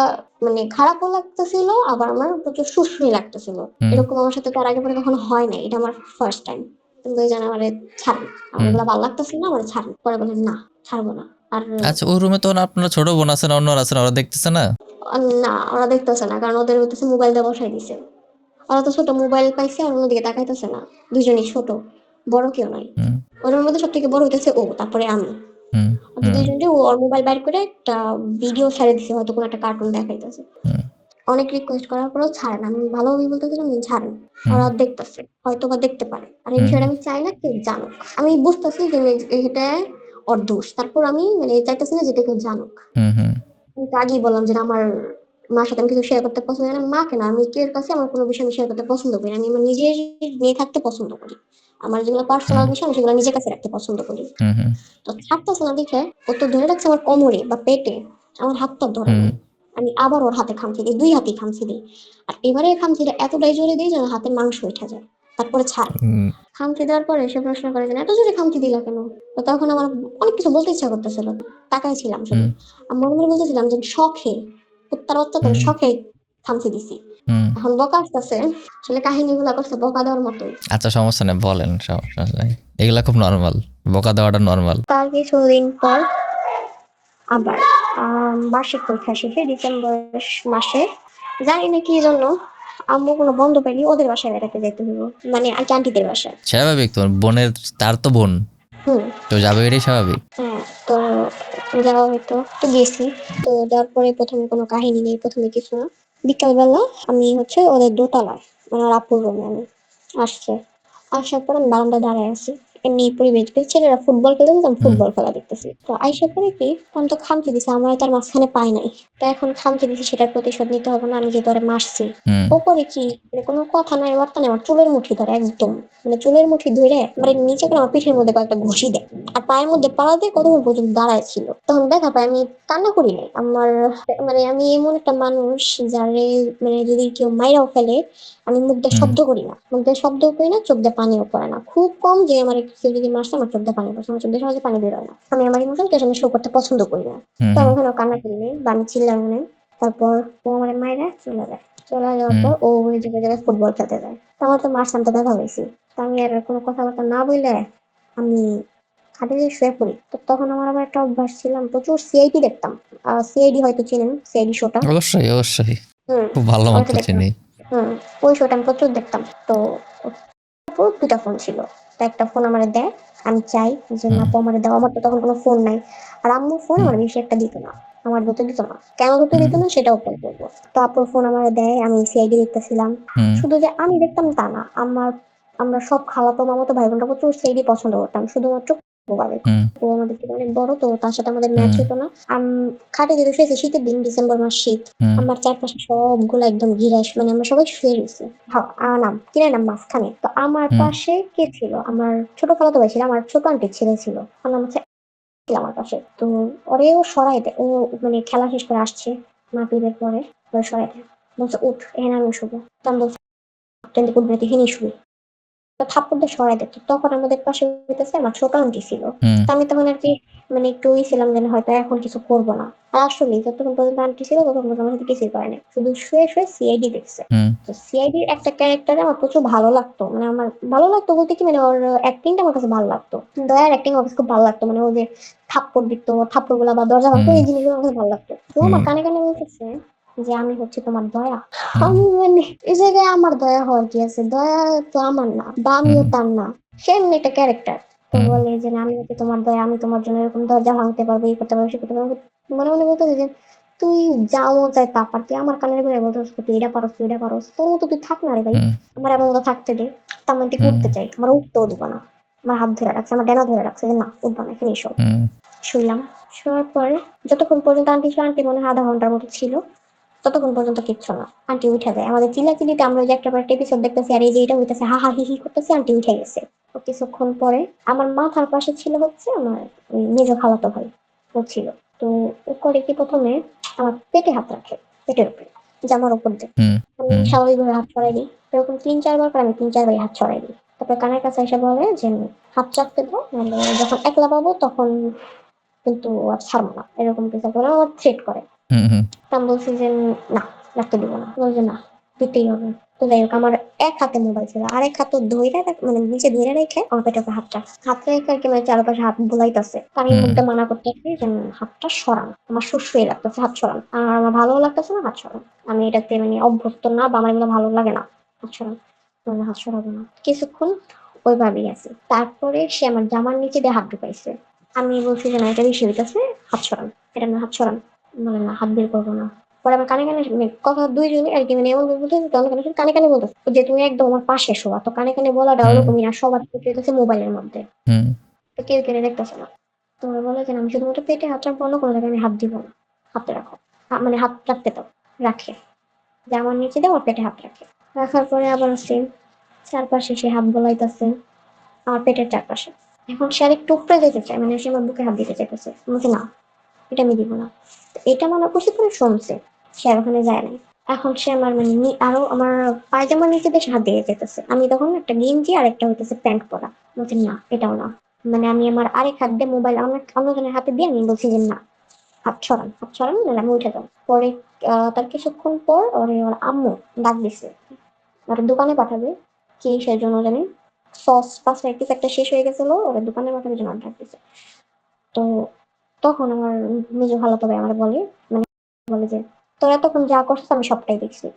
মানে খারাপও লাগতেছিল, আবার আমার প্রচুর সুশ্রী লাগতেছিল। হুম এরকম আমার সাথে তার আগে পরে কখনো হয় নাই, এটা আমার ফার্স্ট টাইম। কিন্তু এই জানা আমারে ছাড়েন, আমার হুম এগুলো ভালো লাগতেছিল না, আমার ছাড়েন। পরে বলেন না, ছাড়বো না। আর আচ্ছা, ওই রুমে তখন আপনার ছোট বোন আছে না, অন্যরা আছে না, ওরা দেখতেছে না? না, ওরা দেখতেছে না, কারণ ওদের হইতেছে মোবাইল দিয়ে বসাই দিছে। ওরা তো ছোট, মোবাইল পাইছে আর অন্যদিকে তাকাইতেছে না। দুজনেই ছোট, বড় কেউ নাই। হুম ওদের মধ্যে সব থেকে বড় হইতেছে ও, তারপরে আমি। হুম ওদের হুম দুইজনকে ও ওর মোবাইল বাইর করে একটা ভিডিও ছেড়ে দিছে, হয়তো কোনো একটা কার্টুন দেখাইতেছে। হুম অনেক রিকোয়েস্ট করার পরেও ছাড়ে না, আমি ভালোভাবে বলতেছিলাম যে ছাড়েন। হুম ওরা দেখতেছে, হয়তো বা দেখতে পারে, আর এই হুম বিষয়টা আমি চাই না কেউ জানুক। আমি বুঝতেছি যে এটা ওর দোষ, তারপর আমি মানে চাইতেছি না যেটা কেউ জানুক। হুম হুম আমি তো আগেই বললাম যে আমার মার সাথে আমি কিছু শেয়ার করতে পছন্দ করি না। মা কেন, আমি কেউ কাছে আমার কোনো বিষয় আমি শেয়ার করতে পছন্দ করি না। আমি আমার নিজের নিয়ে থাকতে পছন্দ করি। আমার যেগুলো পার্সোনাল বিষয় আমি সেগুলো নিজের কাছে রাখতে পছন্দ করি। হুম হুম তো ছাড়তেছে না দেখে ও তো ধরে রাখছে আমার কোমরে বা পেটে, আমার হাতটা ধরে হুম নাই। আমি আবার ওর হাতে খামচি দিই, দুই হাতেই খামচি দিই। আর এবারে খামচিটা এতটাই জোরে দিই যেন হাতের মাংস উঠে যায়। তারপরে ছাড়। হুম, খামতি দেওয়ার পরে সে প্রশ্ন করে যে এত জোরে খামতি দিলা কেন? তো তখন আমার অনেক কিছু বলতে ইচ্ছা করতেছিল, তাকাই ছিলাম শুধু, হুম, আমি মনে মনে বলতেছিলাম যে শখে, কুত্তার বাচ্চা তো, হুম, শখে খামতি দিছি। হুম। এখন বকা আসতেছে, আসলে কাহিনীগুলো করছে বকা দেওয়ার মতোই। আচ্ছা, সমস্যা নেই, বলেন, সমস্যা নেই, এগুলা খুব নর্মাল, বকা দেওয়াটা নর্মাল। তার কিছুদিন পর আবার বার্ষিক পরীক্ষা শেষে ডিসেম্বর মাসে, জানি না কি জন্য আম্মু কোনো বন্ধ পাইনি, ওদের বাসায় বেড়াতে যেতে হইব, মানে আর আন্টিদের বাসায়। স্বাভাবিক, তোমার বোনের, তার তো বোন, হুম। তো যাবে, এটাই স্বাভাবিক। হ্যাঁ, তো যাওয়া হয়তো, তো গেছি। তো যাওয়ার পরে প্রথমে কোনো কাহিনী নেই, প্রথমে কিছু না। বিকালবেলা আমি হচ্ছে ওদের দোতলায়, মানে ওর আপুর রুমে আমি আসছে, আসার পর আমি বারান্দায় দাঁড়ায় আছি, এমনি পরিবেশ দেখে ছেলেরা ফুটবল খেলতেছে, আমি হুম, ফুটবল খেলা দেখতেছি। তো আইসার পরে কি, আমি তো খামতি দিছি, আমার তার মাঝখানে পাই নাই, তো এখন খামতি দিছি সেটার প্রতিশোধ নিতে হবে না, আমি যে ধরে মারছি। হুম, ও করে কি, মানে কোনো কথা নাই বার্তা নাই, আমার চুলের মুঠি ধরে একদম, মানে চুলের মুঠি ধরে মানে নিচে করে আমার পিঠের মধ্যে কয়েকটা ঘুষি দেয়, আর পায়ের মধ্যে পাড়া দিয়ে কতক্ষণ পর্যন্ত দাঁড়ায় ছিল। তখন দেখা পাই আমি কান্না করি নাই, আমার মানে আমি এমন একটা মানুষ যারে, মানে যদি কেউ মাইরাও ফেলে আমি মুখ দিয়ে হুম, শব্দ করি না, মুখ দিয়ে শব্দও করি না, চোখ দিয়ে পানিও পড়ে না, খুব কম যে আমার কেউ যদি মারছে আমার চোখ দিয়ে পানি পড়ছে, আমার চোখ দিয়ে সহজে পানি বেরোয় না, আমি আমার ইমোশন কেউ সামনে শো করতে পছন্দ করি না। হুম, তো আমি হুম, ওখানে কান্না করি নাই বা আমি চিল্লানো নেই। তারপর ও আমার মায়েরা চলে যায়, চলে যাওয়ার হুম। পর ও ওই জায়গায় জায়গায় ফুটবল খেলতে যায়, তো আমার তো মার সামনে দেখা হয়েছে, তো আমি আর কোনো কথাবার্তা না বলে আমি খাটে শুয়ে পড়ি। তো তখন আমার আবার একটা অভ্যাস ছিল, আমি প্রচুর সিআইডি দেখতাম। সিআইডি হয়তো চেনেন, সিআইডি শোটা। অবশ্যই, অবশ্যই, হুম। খুব ভালো মতো ওইটা দেখতাম। চিনি। হুম। ওই শোটা আমি প্রচুর দেখতাম। তো আপুর দুটা ফোন ছিল, তো একটা ফোন আমার দেয়, আমি চাই যে না হুম, আপু আমার দাও, আমার তো তখন কোনো ফোন নাই, আর আম্মুর ফোন হুম, আমার বেশি একটা দিত না, আমার ধরতে দিত না, কেন ধরতে হুম, দিত না সেটাও পরে বলবো। তো আপুর ফোন আমার দেয়, আমি সিআইডি দেখতেছিলাম। হুম, শুধু যে আমি দেখতাম তা না, আমরা সব খালাতো মামাতো ভাই বোনরা প্রচুর সিআইডি পছন্দ করতাম, শুধুমাত্র মোবাইলে। হুম, ও আমাদের থেকে অনেক বড়, তো তার সাথে আমাদের ম্যাচ হুম, হতো না। খাটে যেতে শুয়েছে শীতের দিন, ডিসেম্বর মাস শীত, হুম, আমার চারপাশে সবগুলো একদম ঘিরে মানে আমরা সবাই শুয়ে রয়েছি। নাম কিনে নাম মাঝখানে, তো আমার হুম, পাশে কে ছিল, আমার ছোট খালাতো ভাই ছিল, আমার ছোট আন্টি ছেলে ছিল, ওর নাম হচ্ছে, ছিল আমার পাশে। তো ওরেও সরাই দেয়, ও মানে খেলা শেষ করে আসছে মাগরিবের পরে, ওরে সরাই দেয়, বলছে উঠ এখানে আমি শুবো। তো আমি বলছি উঠবে এখানেই শুবি, তো থাপ্পড় দিয়ে সরাই দিত। তখন আমাদের পাশে হইতেছে আমার ছোট আন্টি ছিল। হুম, তো আমি তখন আরকি মানে একটু ছিলাম যে হয়তো এখন কিছু করব না। আর আসলেই যতক্ষণ পর্যন্ত আন্টি ছিল ততক্ষণ পর্যন্ত আমার সাথে কিছুই করে নাই। শুধু শুয়ে, শুয়ে সিআইডি দেখছে। হুম, তো সিআইডির একটা ক্যারেক্টারে আমার প্রচুর ভালো লাগতো। মানে আমার ভালো লাগতো বলতে কি, মানে ওর অ্যাক্টিংটা আমার কাছে ভালো লাগতো। দয়ার অ্যাক্টিং আমার কাছে খুব ভালো লাগতো। মানে ও যে থাপ্পড় দিত, থাপ্পড়গুলা বা দরজা ভাঙতো, হুম, এই জিনিসগুলো আমার কাছে ভালো লাগতো। তো আমার হুম, কানে, কানে বলতেছে যে আমি হচ্ছি তোমার দয়া। হুম, আমি মানে এই জায়গায় আমার দয়া হওয়ার কি আছে? দয়া তো আমার না বা আমিও হুম, তার না। সে এমনি একটা ক্যারেক্টার। তো হুম, বলে যে না, আমি হচ্ছি তোমার দয়া, আমি তোমার জন্য এরকম দরজা ভাঙতে পারবো, এই করতে পারবো, সে করতে পারবো। মনে মনে বলতেছে যে তুই যা মন চায় তা পার, তুই আমার কানের ঘুরে বলতেছিস তুই এটা পারস, তুই এটা পারস, তোর মতো তুই থাক না রে ভাই, হুম, আমার এমন মতো থাকতে দে। তার মধ্যে হুম, উঠতে চাই, আমার উঠতেও দিব না, আমার হাত ধরে রাখছে, আমার ডেনা ধরে রাখছে যে না উঠবা না, এখানে এসো। হুম, শুইলাম। শোয়ার পরে যতক্ষণ পর্যন্ত আন্টি ছিল, আন্টি মনে হয় আধা ঘন্টার মতো ছিল, ততক্ষণ পর্যন্ত কিচ্ছু না, আন্টি উঠে যায়। আমাদের চিল্লাচিল্লিতে আমরা যে একটা এপিসোড দেখতেছি আর এই যে এটা হইতেছে হা হা হি হি করতেছে, আন্টি উঠে গেছে। তো কিছুক্ষণ পরে আমার মাথার পাশে ছিল হচ্ছে আমার ওই মেজ খালাতো ভাই, ও ছিল। তো ও করে কি, প্রথমে আমার পেটে হাত রাখে, পেটের উপরে, জামার উপর দিয়ে। হুম, আমি হুম, স্বাভাবিকভাবে হাত ছড়াই দিই, এরকম 3-4 বার করে আমি 3-4 বারই হাত ছড়াই দিই। তারপর কানের কাছে এসে বলে যে হাত চাপতে দাও, নাহলে যখন একলা পাবো তখন কিন্তু আর ছাড়বো না, এরকম কিছু করে আমার থ্রেট করে। হুম, হুম, তো আমি বলছি যে না, রাখতে দিব না। বলছে না, দিতেই হবে। তো যাই হোক, আমার এক হাতে মোবাইল ছিল, আরেক হাত ধইরা মানে নিচে ধইরা রেখে আমার পেটের উপর হাত রেখে আর কি, মানে চারপাশে হাত বুলাইতেছে, আমি হুম, মুখটা মানা করতেছি যে হাতটা সরান, আমার সুসুই লাগতেছে, হাত সরান, আর আমার ভালো লাগতেছে না, হাত সরান, আমি এটাতে মানে অভ্যস্ত না বা আমার এগুলো ভালো লাগে না, হাত সরান। মানে হাত সরাবো না। কিছুক্ষণ ওইভাবেই আছে, তারপরে সে আমার জামার নিচে দিয়ে হাত ঢুকাইছে। আমি বলছি যে না, এটা বেশি হইতেছে, হাত সরান, এটা না, হাত সরান। বলে না, হাত বের করবো না। পরে আমার কানে কানে মানে কথা দুইজনে আর কি, মানে এমন বলতেছে, তখন কানে কানে বলতেছে যে তুমি একদম আমার পাশে শোয়া। তো কানে কানে বলাটা হুম, ওরকমই না, সবার চলতেছে মোবাইলের মধ্যে, হুম, তো কেউ কেউ দেখতেছে না। তো ওরা বলে যে আমি শুধুমাত্র পেটে হাত রাখবো, অন্য কোনো জায়গায় আমি হাত দিব না, হাতে রাখো। মানে হাত রাখতে দাও, রাখে, যে আমার নিচে দিয়ে আমার পেটে হাত রাখে। রাখার পরে আবার সেম চারপাশে সে হাত বলাইতেছে আমার পেটের চারপাশে। এখন সে আরেকটু উপরে যেতে চায়, মানে সে আমার বুকে হাত দিতে চাইতেছে, আমাকে না, এটা আমি দিব না। তো এটা মনে করছি পরে শুনছে, সে আর ওখানে যায় নাই। এখন সে আমার মানে আরো আমার পায়জামার নিচে বেশ হাত দিয়ে যেতেছে। আমি তখন একটা গেঞ্জি আর একটা হইতেছে প্যান্ট পরা। বলছি না এটাও না। মানে আমি আমার আরেক হাত দিয়ে মোবাইল অন্যজনের হাতে দিয়ে আমি বলছি যে না, হাত ছড়ান নাহলে আমি উঠে যাবো। পরে তার কিছুক্ষণ পর ওর আম্মু ডাক দিছে, ওর দোকানে পাঠাবে কি সেই জন্য জানি সস পাস্তা কিছু একটা শেষ হয়ে গেছিল, ওরা দোকানে পাঠাবে জন্য ডাক দিছে। তো তখন আমার মেজো খালাতো ভাই আমার বলে, মানে বলে যে তোরা তখন যা করছিস আমি সবটাই দেখছি।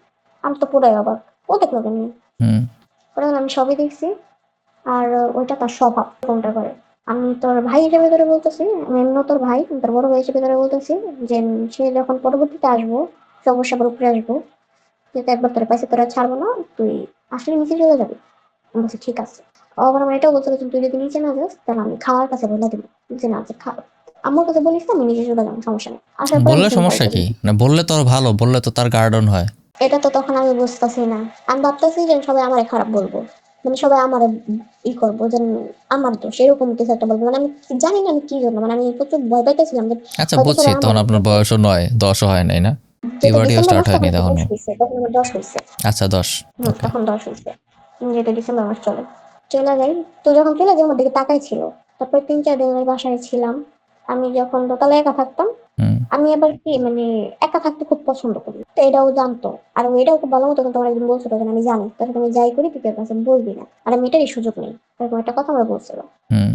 আমি তো পুরাই অবাক, ও দেখলো কেন? হুম। ওরা বলে, আমি সবই দেখছি। আর ওইটা তার স্বভাব কোনটা করে। আমি তোর ভাই হিসেবে ধরে বলতেছি, আমি এমনিও তোর ভাই, আমি তোর বড় ভাই হিসেবে ধরে বলতেছি যে সে যখন পরবর্তীতে আসবো, সমস্যা আবার উপরে আসবো, যেহেতু একবার তোরা পাইছে তোরা ছাড়বো না, তুই আসলে নিচে চলে যাবি। আমি বলছি ঠিক আছে। আবার আমার এটাও বলতে তুই যদি নিচে না যাস তাহলে আমি খাওয়ার কাছে বলে দিব যে না, যে আম্মুর কাছে বলিস না, আমি নিচে চলে যাবো, সমস্যা নেই। আসার পর আমি বললে সিম্পল সমস্যা করি। কি? না বললে তো আর ভালো, বললে তো তার গার্ডন হয়। এটা তো তখন আমি বুঝতেছি না। আমি ভাবতেছি যে সবাই আমারে খারাপ বলবো, মানে সবাই আমারে করবো যে আমার দোষ এরকম কিছু একটা বলবো। মানে আমি জানি না আমি কি জন্য, মানে আমি প্রচুর ভয় পাইতেছিলাম যে আচ্ছা হয়তো বুঝছি, সবাই আমার তখন আপনার বয়সও 9, 10ও হয় নাই না? যেহেতু পিউবার্টিও ডিসেম্বর স্টার্ট মাস তখন হয়নি আমার 10 তখনও। হয়েছে, তখন আমার 10 হয়েছে। আচ্ছা 10। ওকে। তখন 10 হয়েছে, যেহেতু ডিসেম্বর মাস চলে চলে যাই। তো যখন চলে যাই আমার দিকে তাকাই ছিল। তারপর 3-4 দিন আমি বাসায় ছিলাম। আমি যখন দোতলায় একা থাকতাম, হুম। আমি আবার কি মানে একা থাকতে খুব পছন্দ করি, তো এটাও জানতো। আর ও এটাও খুব ভালো মতো কিন্তু আমার একদিন বলছিল যে আমি জানি তাহলে আমি যাই করি তুই তোর কাছে বলবি না, আর আমি এটারই সুযোগ নেই, এরকম একটা কথা আমার বলছিল। হুম।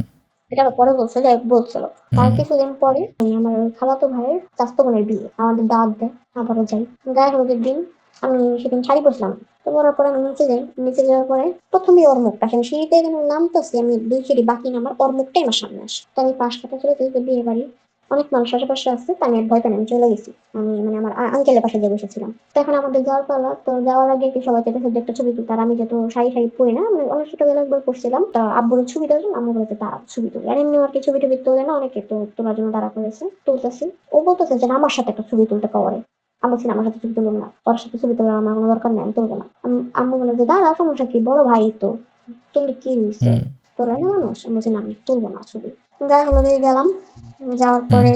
এটা আবার পরে বলছে, যাই হোক বলছিল। তার হুম। কিছুদিন পরে আমার ওই খালাতো ভাইয়ের চাচাতো বোনের বিয়ে, আমাদের দাওয়াত দেয়, আবারও যাই। গায়ে হলুদের দিন আমি সেদিন শাড়ি পরছিলাম। তো পরার পরে আমি নিচে যাই, নিচে যাওয়ার পরে প্রথমেই ওর মুখটা, আমি সিঁড়িতে যেন নামতেছি, আমি 2 সিঁড়ি বাকি নামার ওর মুখটাই আমার সামনে আসে। তো আমি পাশ কাটা চলে যেতে বিয়ে বাড়ি, অনেক মানুষ আশেপাশে আছে, তো আমি আর ভয় পাই না, আমি চলে গেছি। আমি মানে আমার আঙ্কেলের পাশে গিয়ে বসেছিলাম। তো এখন আমাদের যাওয়ার পালা, তো যাওয়ার আগে কি সবাই চেয়েছে যে একটা ছবি তুলতে, আর আমি যেহেতু শাড়ি শাড়ি পরি না, আমি অনেক ছোটবেলা একবার পড়ছিলাম, তা আব্বুর ছবি দেওয়ার আম্মু বলেছে তা ছবি তুলি, আর এমনি আর কি ছবি টবি তোলে না, অনেকে তো তোলার জন্য তারা করেছে, তুলতেছি। ও বলতেছে যে আমার সাথে একটা ছবি তুলতে পারে। আমি বলছি না, আমার সাথে ছবি তুলবো না, ওর সাথে ছবি তোলার আমার কোনো দরকার নেই, আমি তুলবো না। আম্মু বলে যে দাঁড়া, সমস্যা কি, বড় ভাই তো, তুললে কি হয়েছে, হুম। তোরা না মানুষ। আমি বলছি না, আমি তুলবো না ছবি। গায়ে হলুদে গেলাম, যাওয়ার হুম। পরে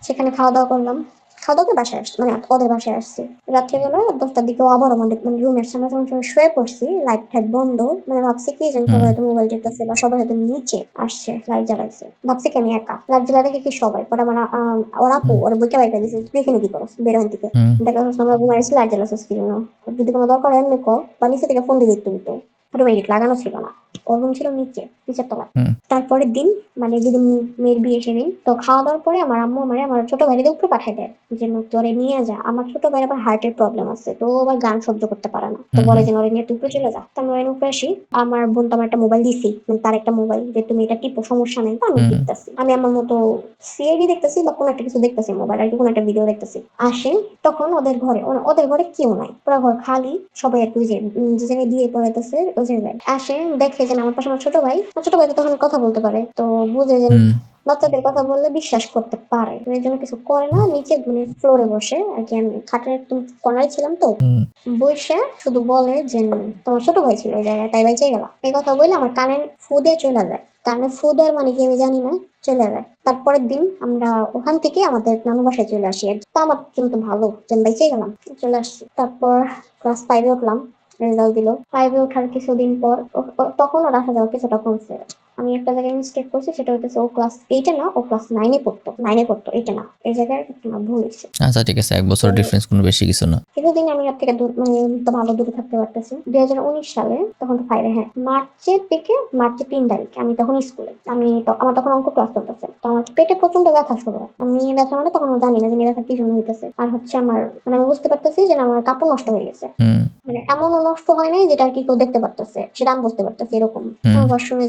সেখানে খাওয়া দাওয়া করলাম। খাওয়া দাওয়া করে বাসায় আসছি, মানে ওদের বাসায় আসছি। রাত্রিবেলা 10টার দিকে আবার আমাদের মানে রুমের সামনে যখন শুয়ে পড়ছি, লাইট টাইট বন্ধ, মানে ভাবছি কি যে হুম। সবাই হয়তো মোবাইল টিপতেছে বা সবাই হয়তো নিচে আসছে, লাইট জ্বালাইছে, ভাবছি কি আমি একা। লাইট জ্বালা দেখে কি সবাই, পরে আমার ওর আপু হুম। ওর বইটা বাইরে দিয়েছে, তুই এখানে কি করস, বের হইন থেকে। হুম। দেখা যাচ্ছে আমরা ঘুমাইছি, লাইট জ্বালাছিস কি জন্য, যদি কোনো দরকার হয় এমনি কো, বা নিচে থেকে ফোন দিবি তুমি তো, রুমে লাইট লাগানো ছিল না, ওর রুম ছিল নিচের তলা। হুম। তারপরের দিন মানে যেদিন মেয়ের বিয়ে সেদিন তো খাওয়া দাওয়ার পরে আমার আম্মু আমার ছোট ভাইকে উপরে পাঠায় দেয় যে তোরে নিয়ে যা। আমার ছোট ভাইয়ের আবার হার্টের প্রবলেম আছে, তো ও আবার গান সহ্য করতে পারে না, তো হুম। বলে হুম। যে ওরে নিয়ে তুই উপরে চলে যা। তো আমি ওর উপরে আসি, আমার বোন তো আমার একটা মোবাইল দিছি, মানে তার একটা মোবাইল, যে তুমি এটা টিপো সমস্যা নেই। তো আমি হুম। টিপতেছি, আমি আমার মতো সিআইডি দেখতেছি বা কোনো একটা কিছু দেখতেছি, মোবাইল আর কি কোনো একটা ভিডিও দেখতেছি। আসে তখন ওদের ঘরে কেউ নাই, পুরো ঘর খালি। সবাই একটু যে জায়গায় বিয়ে করাইতেছে ওই জায়গায় আসে, দেখে যে আমার পাশে আমার ছোট ভাই তো তখন কথা বলতে পারে, তো বুঝে যে হুম। বাচ্চাদের কথা বললে বিশ্বাস করতে পারে, তো এই জন্য কিছু করে না, নিচে মানে ফ্লোরে বসে আর কি, আমি খাটের একদম কর্নারে ছিলাম, তো হুম। বসে শুধু বলে যে তোমার ছোট ভাই ছিল ওই জায়গায়, তাই বাইচে গেল। এই কথা বলে আমার কানে ফু দিয়ে চলে যায়। কানে ফু দেওয়ার মানে কি আমি জানি না, চলে যায়। তারপরের দিন আমরা ওখান থেকে আমাদের নানু বাসায় চলে আসি, তো আমার কিন্তু ভালো যে আমি বাইচে গেলাম, চলে আসছি। তারপর ক্লাস 5-এ উঠলাম, রেজাল্ট দিল। 5-এ ওঠার কিছুদিন পর তখন ওর আসা যাওয়া কিছুটা কমছে। আমি একটা জায়গায় মিস্টেক করছি, সেটা হচ্ছে ও ক্লাস 8-এ না, ও ক্লাস 9-এ পড়তো, 8-এ না। এই জায়গায় একটু আমার ভুল হয়েছে। আচ্ছা ঠিক আছে, 1 বছর তো ডিফারেন্স, কোনো বেশি কিছু না। কিছুদিন আমি ওর থেকে মানে তো ভালো দূরে থাকতে পারতেছি। 2019 সালে, তখন তো 5-এ, হ্যাঁ মার্চের 3 তারিখ আমি তখন স্কুলে, আমার তখন অঙ্ক ক্লাস চলতেছে, তো আমার পেটে প্রচন্ড ব্যথা শুরু হয়। আমি ব্যথা মানে তখন আমি জানি না যে ব্যথা কি জন্য হইতেছে, আর হচ্ছে আমার মানে আমি বুঝতে পারতেছি যে আমার কাপড় নষ্ট হয়ে গেছে। হুম। মানে এমনও নষ্ট হয় নাই যেটা আর কি কেউ দেখতে পারতেছে, সেটা আমি বুঝতে পারতেছি এরকম। হুম। আমি ওয়াশরুমে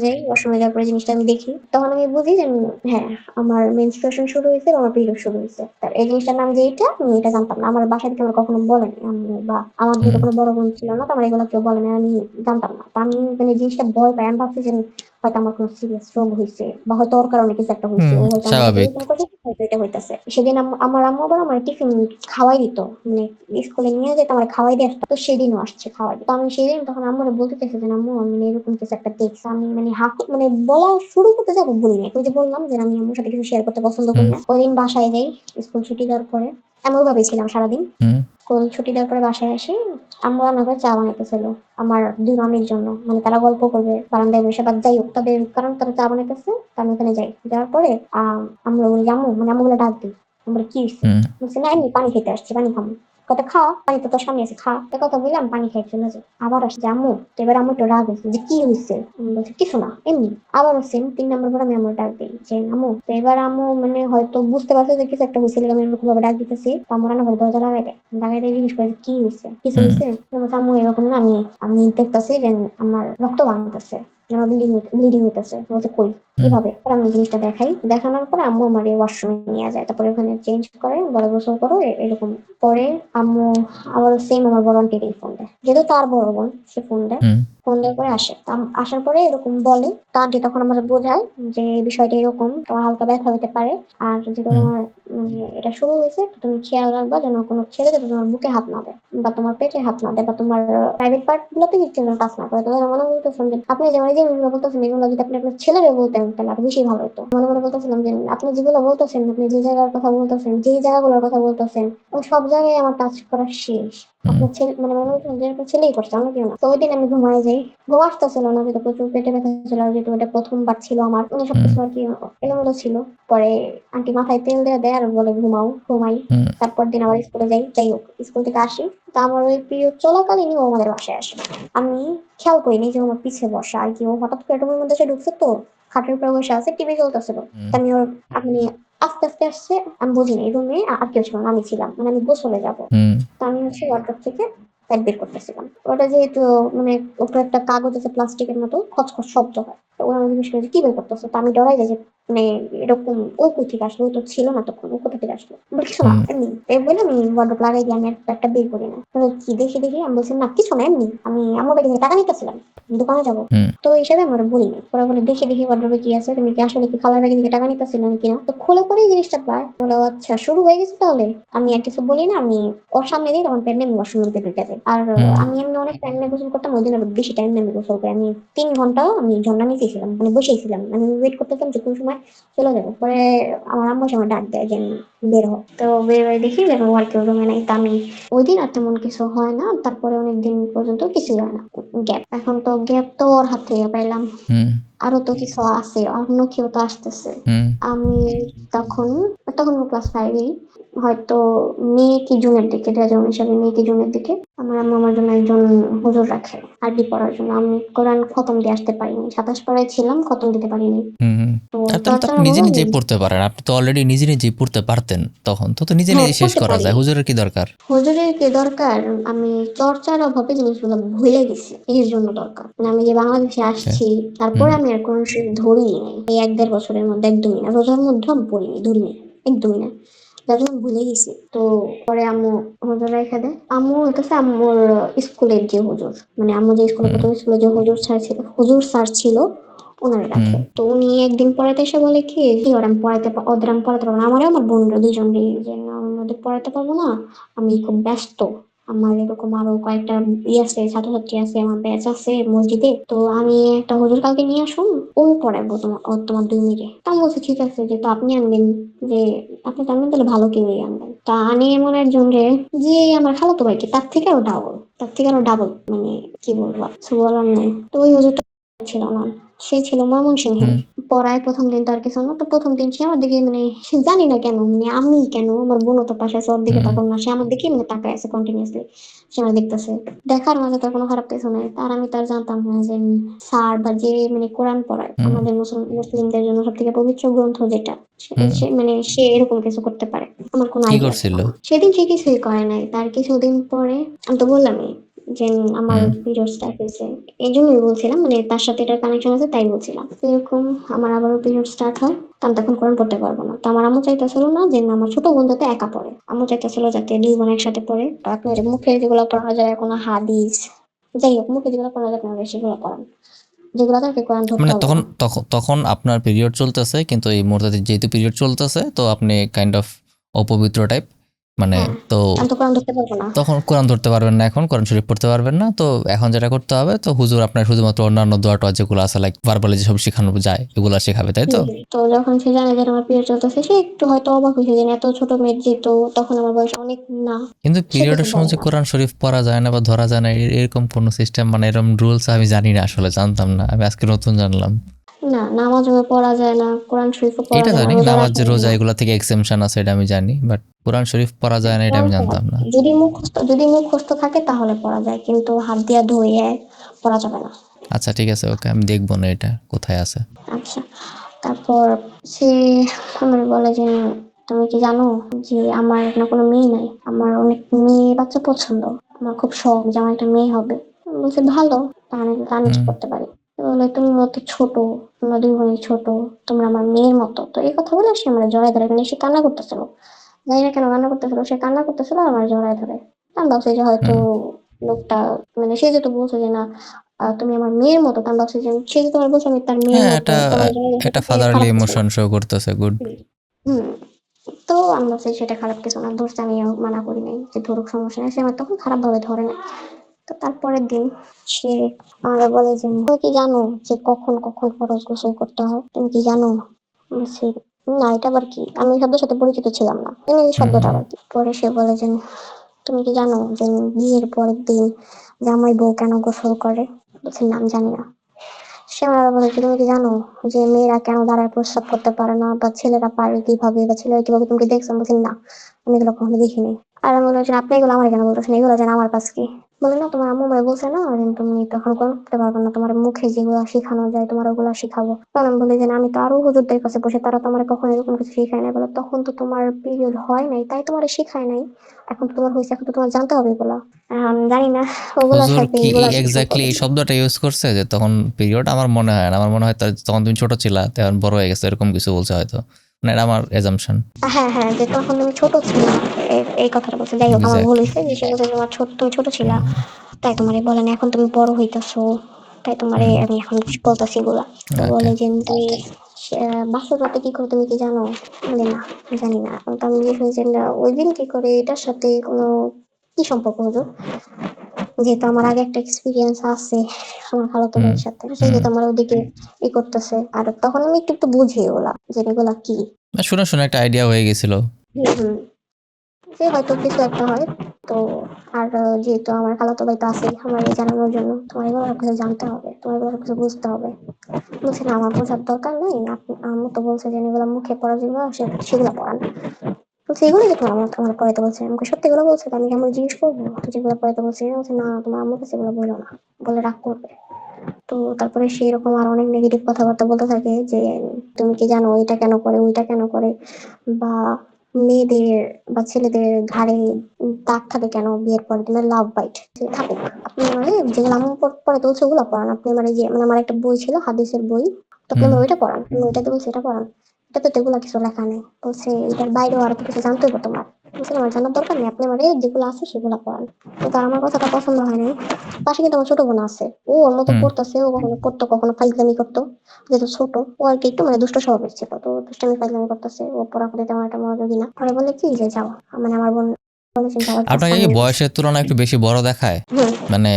যাওয়ার পরে জিনিসটা আমি দেখি, তখন আমি বুঝি যে হ্যাঁ, আমার মেনস্ট্রুয়েশন শুরু হয়েছে বা আমার পিরিয়ড শুরু হয়েছে। তার এই জিনিসটার নাম যে এটা, আমি এটা জানতাম না, আমার বাসা থেকে আমার কখনো বলেনি আম্মু, বা আমার যেহেতু হুম। কোনো বড় বোন ছিল না, তো আমার এগুলো কেউ বলে না, আমি জানতাম না। তো আমি মানে জিনিসটা ভয় পাই, আমি ভাবছি যে হয়তো আমার কোনো সিরিয়াস রোগ হয়েছে, বা হয়তো ওর কারণে কিছু একটা হয়েছে, হুম। ও হয়তো আমার সাথে স্বাভাবিক। এরকম করছে, হয়তো এটা হইতেছে। সেদিন আমার আম্মু আবার আমার টিফিন খাওয়াই দিত, মানে স্কুলে নিয়ে যেত আমার খাওয়াই দিয়ে আসতো, তো সেদিনও আসছে খাওয়াই। তো আমি সেদিন তখন আম্মুরে বলতে চাইছি যে আম্মু আমি মানে এরকম কিছু একটা দেখছি। আমি মানে মানে বলা শুরু করতে যাবো বলি না, ওই যে বললাম যে আমি আম্মুর সাথে কিছু শেয়ার করতে পছন্দ করি হুম। না। ওই দিন বাসায় যাই, স্কুল ছুটি দেওয়ার পরে আমি ওইভাবেই ছিলাম সারাদিন। হুম। স্কুল ছুটি দেওয়ার পরে বাসায় আসি, আমরা রান্না করে চা বানাইতেছিল আমার দুই মামির জন্য, মানে তারা গল্প করবে বারান্দায় বসে বা যাই হোক, তবে কারণ তারা চা বানাইতেছে, তো আমি ওখানে যাই। যাওয়ার পরে আমরা বলি আম্মু, মানে আম্মু বলে ডাক দিই, আমরা কি হয়েছে, হুম বলছি না এমনি পানি খেতে আসছি, পানি খাবো। কথা খাওয়া, পানি তো তোর সামনে আছে খা, তো কথা বললাম পানি খাই চলে যাই। আবার আসছে আম্মু, তো এবার আম্মু একটু রাগ হয়েছে যে কি হয়েছে, আমি বলছি কিছু না এমনি। আবার সেম 3 নম্বর পর আমি আম্মু ডাক দিই যে আম্মু, তো এবার আম্মু মানে হয়তো বুঝতে পারছে যে কিছু একটা হয়েছিল, আমি এরকম ভাবে ডাক দিতেছি, তো আমার রান্না ঘরে দরজা লাগাই দেয়, লাগাই দিয়ে জিজ্ঞেস করে কি হয়েছে, কিছু হুম হয়েছে। তো বলছে, আম্মু এরকম না, আমি আমি দেখতেছি যে আমার রক্ত বাড়তেছে, আমার ব্লিডিং হইতেছে। বলছে কই, হুম কিভাবে? পরে আমি জিনিসটা দেখাই, দেখানোর পরে আম্মু আমার ওয়াশরুমে নিয়ে যায়, তারপরে ওখানে চেঞ্জ করে, বলে গোসল করো এরকম। পরে আম্মু আবার সেম আমার বড় আন্টিকে ফোন দেয়, যেহেতু তার বড় বোন, সে ফোন দেয়। হুম ফোন দেওয়ার পরে আসে, তা আসার পরে এরকম বলে, তা আন্টি তখন আমার বোঝায় যে এই বিষয়টা এরকম, তোমার হালকা ব্যথা হতে পারে, আর যদি হুম তোমার এটা শুরু হয়েছে, তো তুমি খেয়াল রাখবা যেন কোনো ছেলে যাতে তোমার বুকে হাত না দেয়, বা তোমার পেটে হাত না দেয়, বা তোমার প্রাইভেট পার্ট গুলোতে কিছু যেন টাচ না করে। তো মনে বলতেছেন যে আপনি যেমন এই যে এগুলো বলতেছেন, এগুলো যদি আপনি আপনার ছেলেরে বলতেন তাহলে আরো বেশি ভালো হতো। মনে মনে বলতেছিলাম যে আপনি যেগুলো বলতেছেন, আপনি যে জায়গার কথা বলতেছেন, যে জায়গাগুলোর কথা বলতেছেন, ওই সব জায়গায় আমার টাচ করা শেষ। হুম আপনার ছেলে মানে মনে হচ্ছে যে আপনার ছেলেই করছে, আমি কেউ না। তো ওই দিন আমি ঘুমায় যাই, ঘুম আসতেছিল না, যেহেতু প্রচুর পেটে ব্যথা ছিল, আর যেহেতু এটা প্রথমবার ছিল আমার, মানে হুম সবকিছু আর কি এলোমেলো ছিল। পরে আন্টি মাথায় তেল দিয়ে দেয় আর বলে ঘুমাও, ঘুমাই। হুম তারপর দিন আবার স্কুলে যাই, যাই হোক স্কুল থেকে আসি, তা আমার ওই পিরিয়ড চলাকালীনই ও আমাদের বাসায় আসে। আমি খেয়াল করিনি যে ও আমার পিছে বসা, আর কি ও হঠাৎ করে রুমের মধ্যে এসে ঢুকছে, তো খাটের উপরে বসে আছে, টিভি চলতেছিল। হুম তা আমি ওর আপনি আস্তে আস্তে আসছে, আমি বুঝিনি রুমে আর কেউ ছিল না, আমি ছিলাম, মানে আমি গোসলে যাবো। হুম তো আমি হচ্ছে ওয়ার্ড্রপ থেকে প্যাড বের করতেছিলাম, ওটা যেহেতু মানে ওটা একটা কাগজ আছে প্লাস্টিকের মতো, খচখচ শব্দ হয়, তো ওরা আমাকে জিজ্ঞেস করে যে কি বের করতেছো, তো আমি ডরাই যাই যে মানে এরকম ওই কোথা থেকে আসলো, ও তো ছিল না তখন, ও কোথা থেকে আসলো, বলি কিছু না হুম এমনি। এই বলে আমি ওয়ার্ড্রপ লাগাই দিয়ে আমি একটা বের করি না, তো কি দেখি দেখি আমি বলছি না কিছু না এমনি, আমি আমার বাড়ি থেকে টাকা নিতেছিলাম, দোকানে যাবো। হুম তো এই হিসাবে আমার বলিনি, ওরা বলে দেখি দেখি ওয়ার্ড্রপে কি আছে, তুমি কি আসলে কি খালার ব্যাগে থেকে টাকা নিতেছিলাম কিনা। তো খোলা পরে এই জিনিসটা পায়, বলে ও আচ্ছা শুরু হয়ে গেছে তাহলে। আমি আর কিছু বলি না, আমি ওর সামনে দিয়ে তখন প্যান্ডে ওয়াশরুমের ভিতরে ঢুকে যাই। আর হুম আমি এমনি অনেক টাইম নিয়ে গোসল করতাম, ওই দিন আরো বেশি টাইম নিয়ে আমি গোসল করি। আমি 3 ঘন্টা আমি ঝর্ণা নিচে ছিলাম, মানে বসেই ছিলাম, আমি ওয়েট করতেছিলাম যে কোন সময় চলে যাবো। পরে আমার আম্মু এসে আমার ডাক দেয় যে আমি বের হও, তো বের হয়ে দেখি যে আমার ওয়ার্কের রুমে নাই। তা আমি ওই দিন আর তেমন কিছু হয় না, তারপরে অনেকদিন পর্যন্ত কিছুই হয় না। গ্যাপ, এখন তো গ্যাপ তো ওর হাত থেকে পাইলাম, হুম আরো তো কিছু আছে, অন্য কেউ তো আসতেছে। হুম আমি তখন তখন ক্লাস 5 হয়তো মে কি জুনের দিকে, 2019 সালে মে কি জুনের দিকে আমার আম্মু আমার জন্য একজন হুজুর রাখে আরবি পড়ার জন্য। আমি কোরআন খতম দিয়ে আসতে পারিনি, 27 পাড়ায় ছিলাম, খতম দিতে পারিনি। হুম তো আর তাহলে তার তো জন্য আপনি নিজে বললাম নিজেই পড়তে পারেন, আপনি তো অলরেডি নিজে নিজেই পড়তে পারতেন তখন, তো নিজে হ্যাঁ নিজে শেষ পড়তে করা পারি। যায়, হুজুরের কি দরকার। হুজুরের কি দরকার, আমি চর্চার অভাবে জিনিসগুলো ভুলে গেছি, এর জন্য দরকার। মানে আমি যে বাংলাদেশে আচ্ছা আসছি, তারপরে হুম আমি আর কোনো শীত ধরিই নাই এই 1-1.5 বছরের মধ্যে, একদমই না, রোজার মধ্যে আমি পড়িনি, ধরিনি, একদমই না। যার জন্য ভুলে গেছি। তো পরে আম্মু হুজুর রেখে দেয়। আম্মু হইতেছে আম্মুর স্কুলের যে হুজুর, মানে আম্মু যে স্কুলে হুম প্রথম স্কুলে যে হুজুর স্যার ছিল, ওনারে হুম রাখে। তো উনি একদিন পড়াতে এসে বলে কি ওর আমি পড়াতে ওদের আমি পড়াতে পারবো না, আমারও আমার বোনরা দুইজনকে, যে না আমি ওদের পড়াতে পারবো না, আমি খুব ব্যস্ত, আমার এরকম আরো কয়েকটা আছে, ছাত্রছাত্রী আছে, আমার ব্যাচ আছে মসজিদে, তো আমি একটা হুজুর কালকে নিয়ে আসুন, ওই পড়াবো তোমার 2 মিনিটে। তা আমি বলছি ঠিক আছে, যে তো আপনি আনবেন, যে আপনি তো আনবেন তাহলে ভালো কেউই আনবেন। তা আনি এমন একজন রে, যে আমার খালাতো ভাইকে তার থেকে আরো ডাবল, মানে কি বলবো কিছু বলার নেই। তো ওই হুজুরটা ছিল না, সে ছিল ময়মনসিংহের। হুম পড়ায় প্রথম দিন তো আর কিছু না, তো প্রথম দিন সে আমার দিকে মানে সে জানি না কেন, মানে আমি কেন, আমার বোনও তো পাশে আছে, ওর দিকে হুম তাকাবো না, সে আমার দিকে মানে তাকায় আছে কন্টিনিউসলি, সে আমার দেখতেছে। দেখার মাঝে তার কোনো খারাপ কিছু নাই, তার আমি তার জানতাম না যে স্যার বা যে মানে কোরআন পড়ায় হুম আমাদের মুসলিমদের জন্য সব থেকে পবিত্র গ্রন্থ যেটা, হুম মানে সে এরকম কিছু করতে পারে, আমার কোনো কি আইডিয়া ছিল করছিল। না। সেদিন সে কিছুই করে নাই, তার কিছুদিন পরে আমি তো বললামই যে আমার হুম পিরিয়ড স্টার্ট হয়েছে, এই জন্যই বলছিলাম, মানে তার সাথে এটার কানেকশন আছে তাই বলছিলাম। এরকম আমার আবারও পিরিয়ড স্টার্ট হয়, তো আমি তখন কোরআন পড়তে পারবো না। তো আমার আম্মু চাইতেছিল না যে না, আমার ছোট বোন যাতে একা পড়ে, আম্মু চাইতেছিল যাতে 2 বোন একসাথে পড়ে। তো আপনার মুখে যেগুলো পড়ানো যায়, কোনো হাদিস, যাই হোক মুখে যেগুলো পড়ানো যায় আপনারা সেগুলো পড়ান, যেগুলো তাকে কোরআন ধরতে মানে হবে তখন না। তখন তখন আপনার পিরিয়ড চলতেছে, কিন্তু এই মুহূর্তে যেহেতু পিরিয়ড চলতেছে তো আপনি কাইন্ড অফ অপবিত্র টাইপ, মানে হ্যাঁ। তো আমি তো কোরআন ধরতে পারবো না। তখন কোরআন ধরতে পারবেন না, এখন কোরআন শরীফ পড়তে পারবেন না। তো এখন যেটা করতে হবে, তো হুজুর আপনার শুধুমাত্র অন্যান্য দোয়া টোয়া যেগুলো আছে লাইক ভার্বালি যেসব শেখানো যায় এগুলো শেখাবে, তাই তো? তো যখন সে জানে যে আমার পিরিয়ড চলতেছে, সে একটু হয়তো অবাক হয়েছে যে এত ছোট মেয়ে, যেহেতু তখন আমার বয়স অনেক না, কিন্তু সে কিছু পিরিয়ডের সময় বলে যে না। কোরআন শরীফ পড়া যায় না বা ধরা যায় না এরকম কোনো সিস্টেম, মানে এরকম রুলস আমি জানি না, আসলে জানতাম না, আমি আজকে নতুন জানলাম। না, নামাজও পড়া যায় না, কোরআন শরীফও পড়া এটা যায় না, জানি রোজা নামাজ রাখা যে যায় রোজা না। এগুলো থেকে এক্সেমশন আছে এটা আমি জানি, বাট কোরআন শরীফ পড়া যায় না এটা আমি জানতাম না। যদি মুখস্থ থাকে তাহলে পড়া যায়, কিন্তু হাত দিয়া ধুয়ে পড়া যাবে না। আচ্ছা ঠিক আছে, ওকে, আমি দেখবো না এটা কোথায় আছে। আচ্ছা, তারপর সে আমার বলে যে তুমি কি জানো যে আমার না কোনো মেয়ে নাই, আমার অনেক মেয়ে বাচ্চা পছন্দ, আমার খুব শখ যে আমার একটা মেয়ে হবে। আমি বলছি ভালো, তাহলে রানিজ হুম করতে পারি। তো বলে তুমি মত ছোট, তোমরা দুই বোনই ছোট, তোমরা আমার মেয়ের মতো। তো এই কথা বলে সে আমার জড়ায় ধরে, মানে সে কান্না করতেছিল, জানি না কেন কান্না করতেছিল, সে কান্না করতেছিল আর আমার জড়ায় ধরে। আমি ভাবছি যে হয়তো হুম। লোকটা, মানে সে যেহেতু বলছে যে না তুমি আমার মেয়ের মতো, তো আমি ভাবছি যে সে যে তোমার বলছে আমি তার মেয়ের হ্যাঁ, মতো, এটা তোমার জন্য এটা সেটাকে ফাদারলি খারাপ কিছু না। ইমোশন শো করতেছে, গুড। হুম। তো আমি ভাবছি সেটা খারাপ কিছু না, ধরতে আমি মানা করি নাই যে ধরুক, সমস্যা নেই। সে আমার তখন খারাপ ভাবে ধরে না। তো তারপরের দিন সে আমাকে বলে যে তুমি কি জানো যে কখন কখন ফরজ গোসল করতে হয়, তুমি কি জানো? আমি বলছি না, এটা আবার কি? আমি এই শব্দের সাথে পরিচিত ছিলাম না, মানে এই হুম শব্দটা হুম। আবার কি। পরে সে বলে যে তুমি কি জানো যে বিয়ের পরের দিন জামাই বউ কেন গোসল করে? বলছি না, আমি জানি না। সে আমার বলে যে তুমি কি জানো যে মেয়েরা কেন দাঁড়ায় প্রস্রাব করতে পারে না, বা ছেলেরা পারে কিভাবে, বা ছেলেরা কিভাবে, তুমি কি দেখছো? আমি বলছি না, আমি এগুলো কখনো দেখিনি। আর আমি বলছি আপনি এগুলো আমার কেন বলতেছেন, এগুলো যেন আমার কাছে কি? বলে না, তোমার আম্মু ভাই বলছে না যে তুমি তখন করতে পারবে না, তোমার মুখে যেগুলো শেখানো যায় তোমার ওগুলো শিখাবো। তখন আমি বলি যে না, আমি তো আরো হুজুরদের কাছে বসে, তারা তোমার কখনো এরকম কিছু শিখায় নাই। বলে তখন তো তোমার পিরিয়ড হয় নাই, তাই তোমার শিখায় নাই, এখন তো তোমার হয়েছে, এখন তো তোমার জানতে হবে এগুলা। আমি জানি না ওগুলার হুজুর সাথে কি এগুলার কি এক্স্যাক্টলি সম্পর্ক এই ছিল। শব্দটা ইউজ করছে যে তখন পিরিয়ড? আমার মনে হয় না, আমার মনে হয় তখন তুমি ছোট ছিলা, তখন বড় হয়ে গেছে, এরকম কিছু বলছে হয়তো, মানে এটা আমার এজাম্পশন। হ্যাঁ, হ্যাঁ, যে তখন তুমি ছোট ছিলা, এই কথাটা বলছে। যাই হোক, আমার ভুল এক্স্যাক্টলি। হইছে যে সে বলছে যে তোমার তুমি ছোট ছিলা, তাই তোমারে বলে না, এখন তুমি বড় হইতাছো, তাই তোমারে আমি এখন বলতাছি এগুলা। তো ওকে। বলে যে তুমি বাসর রাতে কি করে, তুমি কি জানো? বলে না, আমি জানি না। তো আমি জিজ্ঞেস করি যে না, ওই দিন কি করে, এটার সাথে কোনো কি সম্পর্ক হলো? যেহেতু আমার আগে একটা এক্সপিরিয়েন্স আছে আমার খালাতো হুম ভাইয়ের সাথে, সে হুম। যেহেতু আমার ওদিকে ই করতেছে, আর তখন আমি একটু একটু বুঝি ওগুলা যে এগুলা কি। না, শুনে শুনে একটা আইডিয়া হয়ে গেছিল। হুম, হুম। যে হয়তো কিছু একটা হয়। তো আর যেহেতু আমার খালাতো ভাই তো আছেই আমার জানানোর জন্য, তোমার এগুলো কিছু জানতে হবে, তোমার এগুলো কিছু বুঝতে হবে। বলছে না, আমার বোঝার দরকার নেই, আম্মু তো বলছে যে এগুলো মুখে পড়া যেগুলো সেগুলো পড়ান। বলছে এগুলো কি তোমার আমার তোমার পড়াইতে বলছে? আমাকে সত্যি এগুলো বলছে? তো আমি কেমন জিজ্ঞেস করবো যেগুলো পড়াইতে বলছে? বলছে না, তোমার আম্মুর কাছে এগুলো বলো না, বলে রাগ করবে। তো তারপরে সে এরকম আর অনেক নেগেটিভ কথাবার্তা বলতে থাকে যে তুমি কি জানো এটা কেন করে, ওইটা কেন করে, বা মেয়েদের বা ছেলেদের ঘাড়ে দাগ থাকে কেন বিয়ের পরে, তোমার লাভ বাইট থাকুক, আপনি মানে যেগুলো আম্মু পরে তো ওগুলো পড়ান। আপনি মানে যে মানে আমার একটা বই ছিল হাদিসের বই, তো আপনি হুম। আমার ওইটা পড়ান, আমি ওইটাতে বলছি এটা পড়ান, এটাতে তো এগুলো কিছু লেখা নেই। বলছে এটার বাইরেও আরো কিছু জানতে হবে তোমার। বলছে আমার জানার দরকার নেই, আপনি আমার যেগুলো আছে সেগুলো পড়ান। তো তার আমার কথাটা পছন্দ হয়নি। পাশে কিন্তু আমার ছোট বোন আছে, ও ওর মতো হুম। পড়তেছে, ও কখনো পড়তো কখনো ফাইজলামি করতো, যেহেতু ছোট ও আর কি একটু মানে দুষ্ট স্বভাবের ছিল, তো দুষ্টামি ফাইজলামি করতেছে, ও পড়াশোনাতে তেমন একটা মনোযোগী না। পরে বলে কি যে যাও, মানে আমার বোন বলেছেন যাওয়ার আপনাকে প্রস্তাব কি নিয়ে আসে। বয়সের তুলনায় একটু বেশি বড় দেখায়? হুম, মানে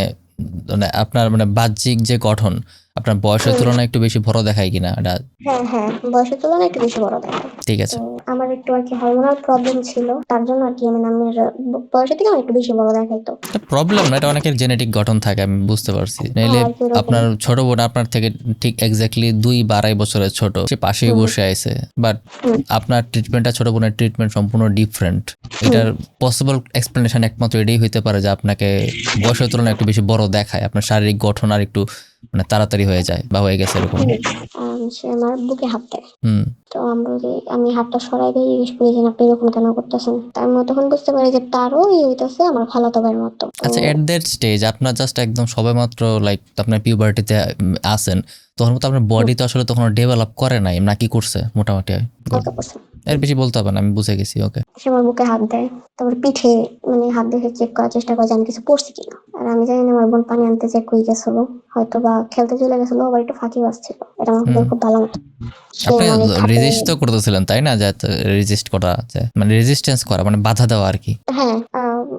মানে আপনার মানে বাহ্যিক যে গঠন আপনার বয়সের হুম। তুলনায় একটু বেশি বড় দেখায় কিনা এটা? হ্যাঁ, হ্যাঁ, বয়সের তুলনায় একটু বেশি বড় দেখায়। ঠিক তো আছে। আমার একটু আর কি হরমোনাল প্রবলেম ছিল, তার জন্য আর কি মানে আমার বয়সের থেকে আমার একটু বেশি বড় দেখাইতো। এটা প্রবলেম না, এটা অনেকের জেনেটিক গঠন থাকে, আমি বুঝতে পারছি। হ্যাঁ নাইলে আর কি ওরকম। আপনার ছোট বোন আপনার থেকে ঠিক এক্স্যাক্টলি 2 বা 2.5 বছরের ছোট, সে পাশেই হুম, বসে আছে, বাট হুম, আপনার ট্রিটমেন্টটা ছোট বোনের ট্রিটমেন্ট সম্পূর্ণ ডিফারেন্ট। হুম। এটার পসিবল এক্সপ্লেনেশন একমাত্র এটাই হইতে পারে যে আপনাকে বয়সের তুলনায় একটু বেশি বড় দেখায়, আপনার শারীরিক গঠন আর একটু মানে তাড়াতাড়ি হয়ে যায় বা হয়ে গেছে এরকম। সে আমার বুকে হাত দেয়। হুম। তো আমি হাতটা সরাই দিয়ে জিজ্ঞেস করি যে আপনি এরকম কেন করতেছেন? তাই আমি তখন বুঝতে পারি যে তারও হইতেছে আমার খালাতো ভাইয়ের মতো। তো আচ্ছা, এট দ্যাট স্টেজ আপনার জাস্ট একদম সবেমাত্র লাইক আপনার পিউবার্টিতে আসেন, তখন তো আপনার বডি তো আসলে তখন ডেভেলপ করে নাই, নাকি করছে মোটামুটি? গুড। হালকা করছে। এর বেশি বলতে হবে না, আমি বুঝে গেছি, ওকে। সে আমার বুকে হাত দেয়, তারপর পিঠে মানে হাত দিয়ে চেক করার চেষ্টা করে যে আমি কিছু পড়ছি কিনা। আর আমি জানি না আমার বোন পানি আনতে যে কই গেছিল, হয়তো বা খেলতে চলে গেছিল, আবার একটু ফাঁকি বাজছিল, এটা আমার খুব ভালো মতো। সে আপনি মানে খাটে, রেজিস্ট তো করতেছিলেন তাই না, যাতে রেজিস্ট করা যায়, মানে রেজিস্ট্যান্স করা মানে বাধা দেওয়া আর কি। হ্যাঁ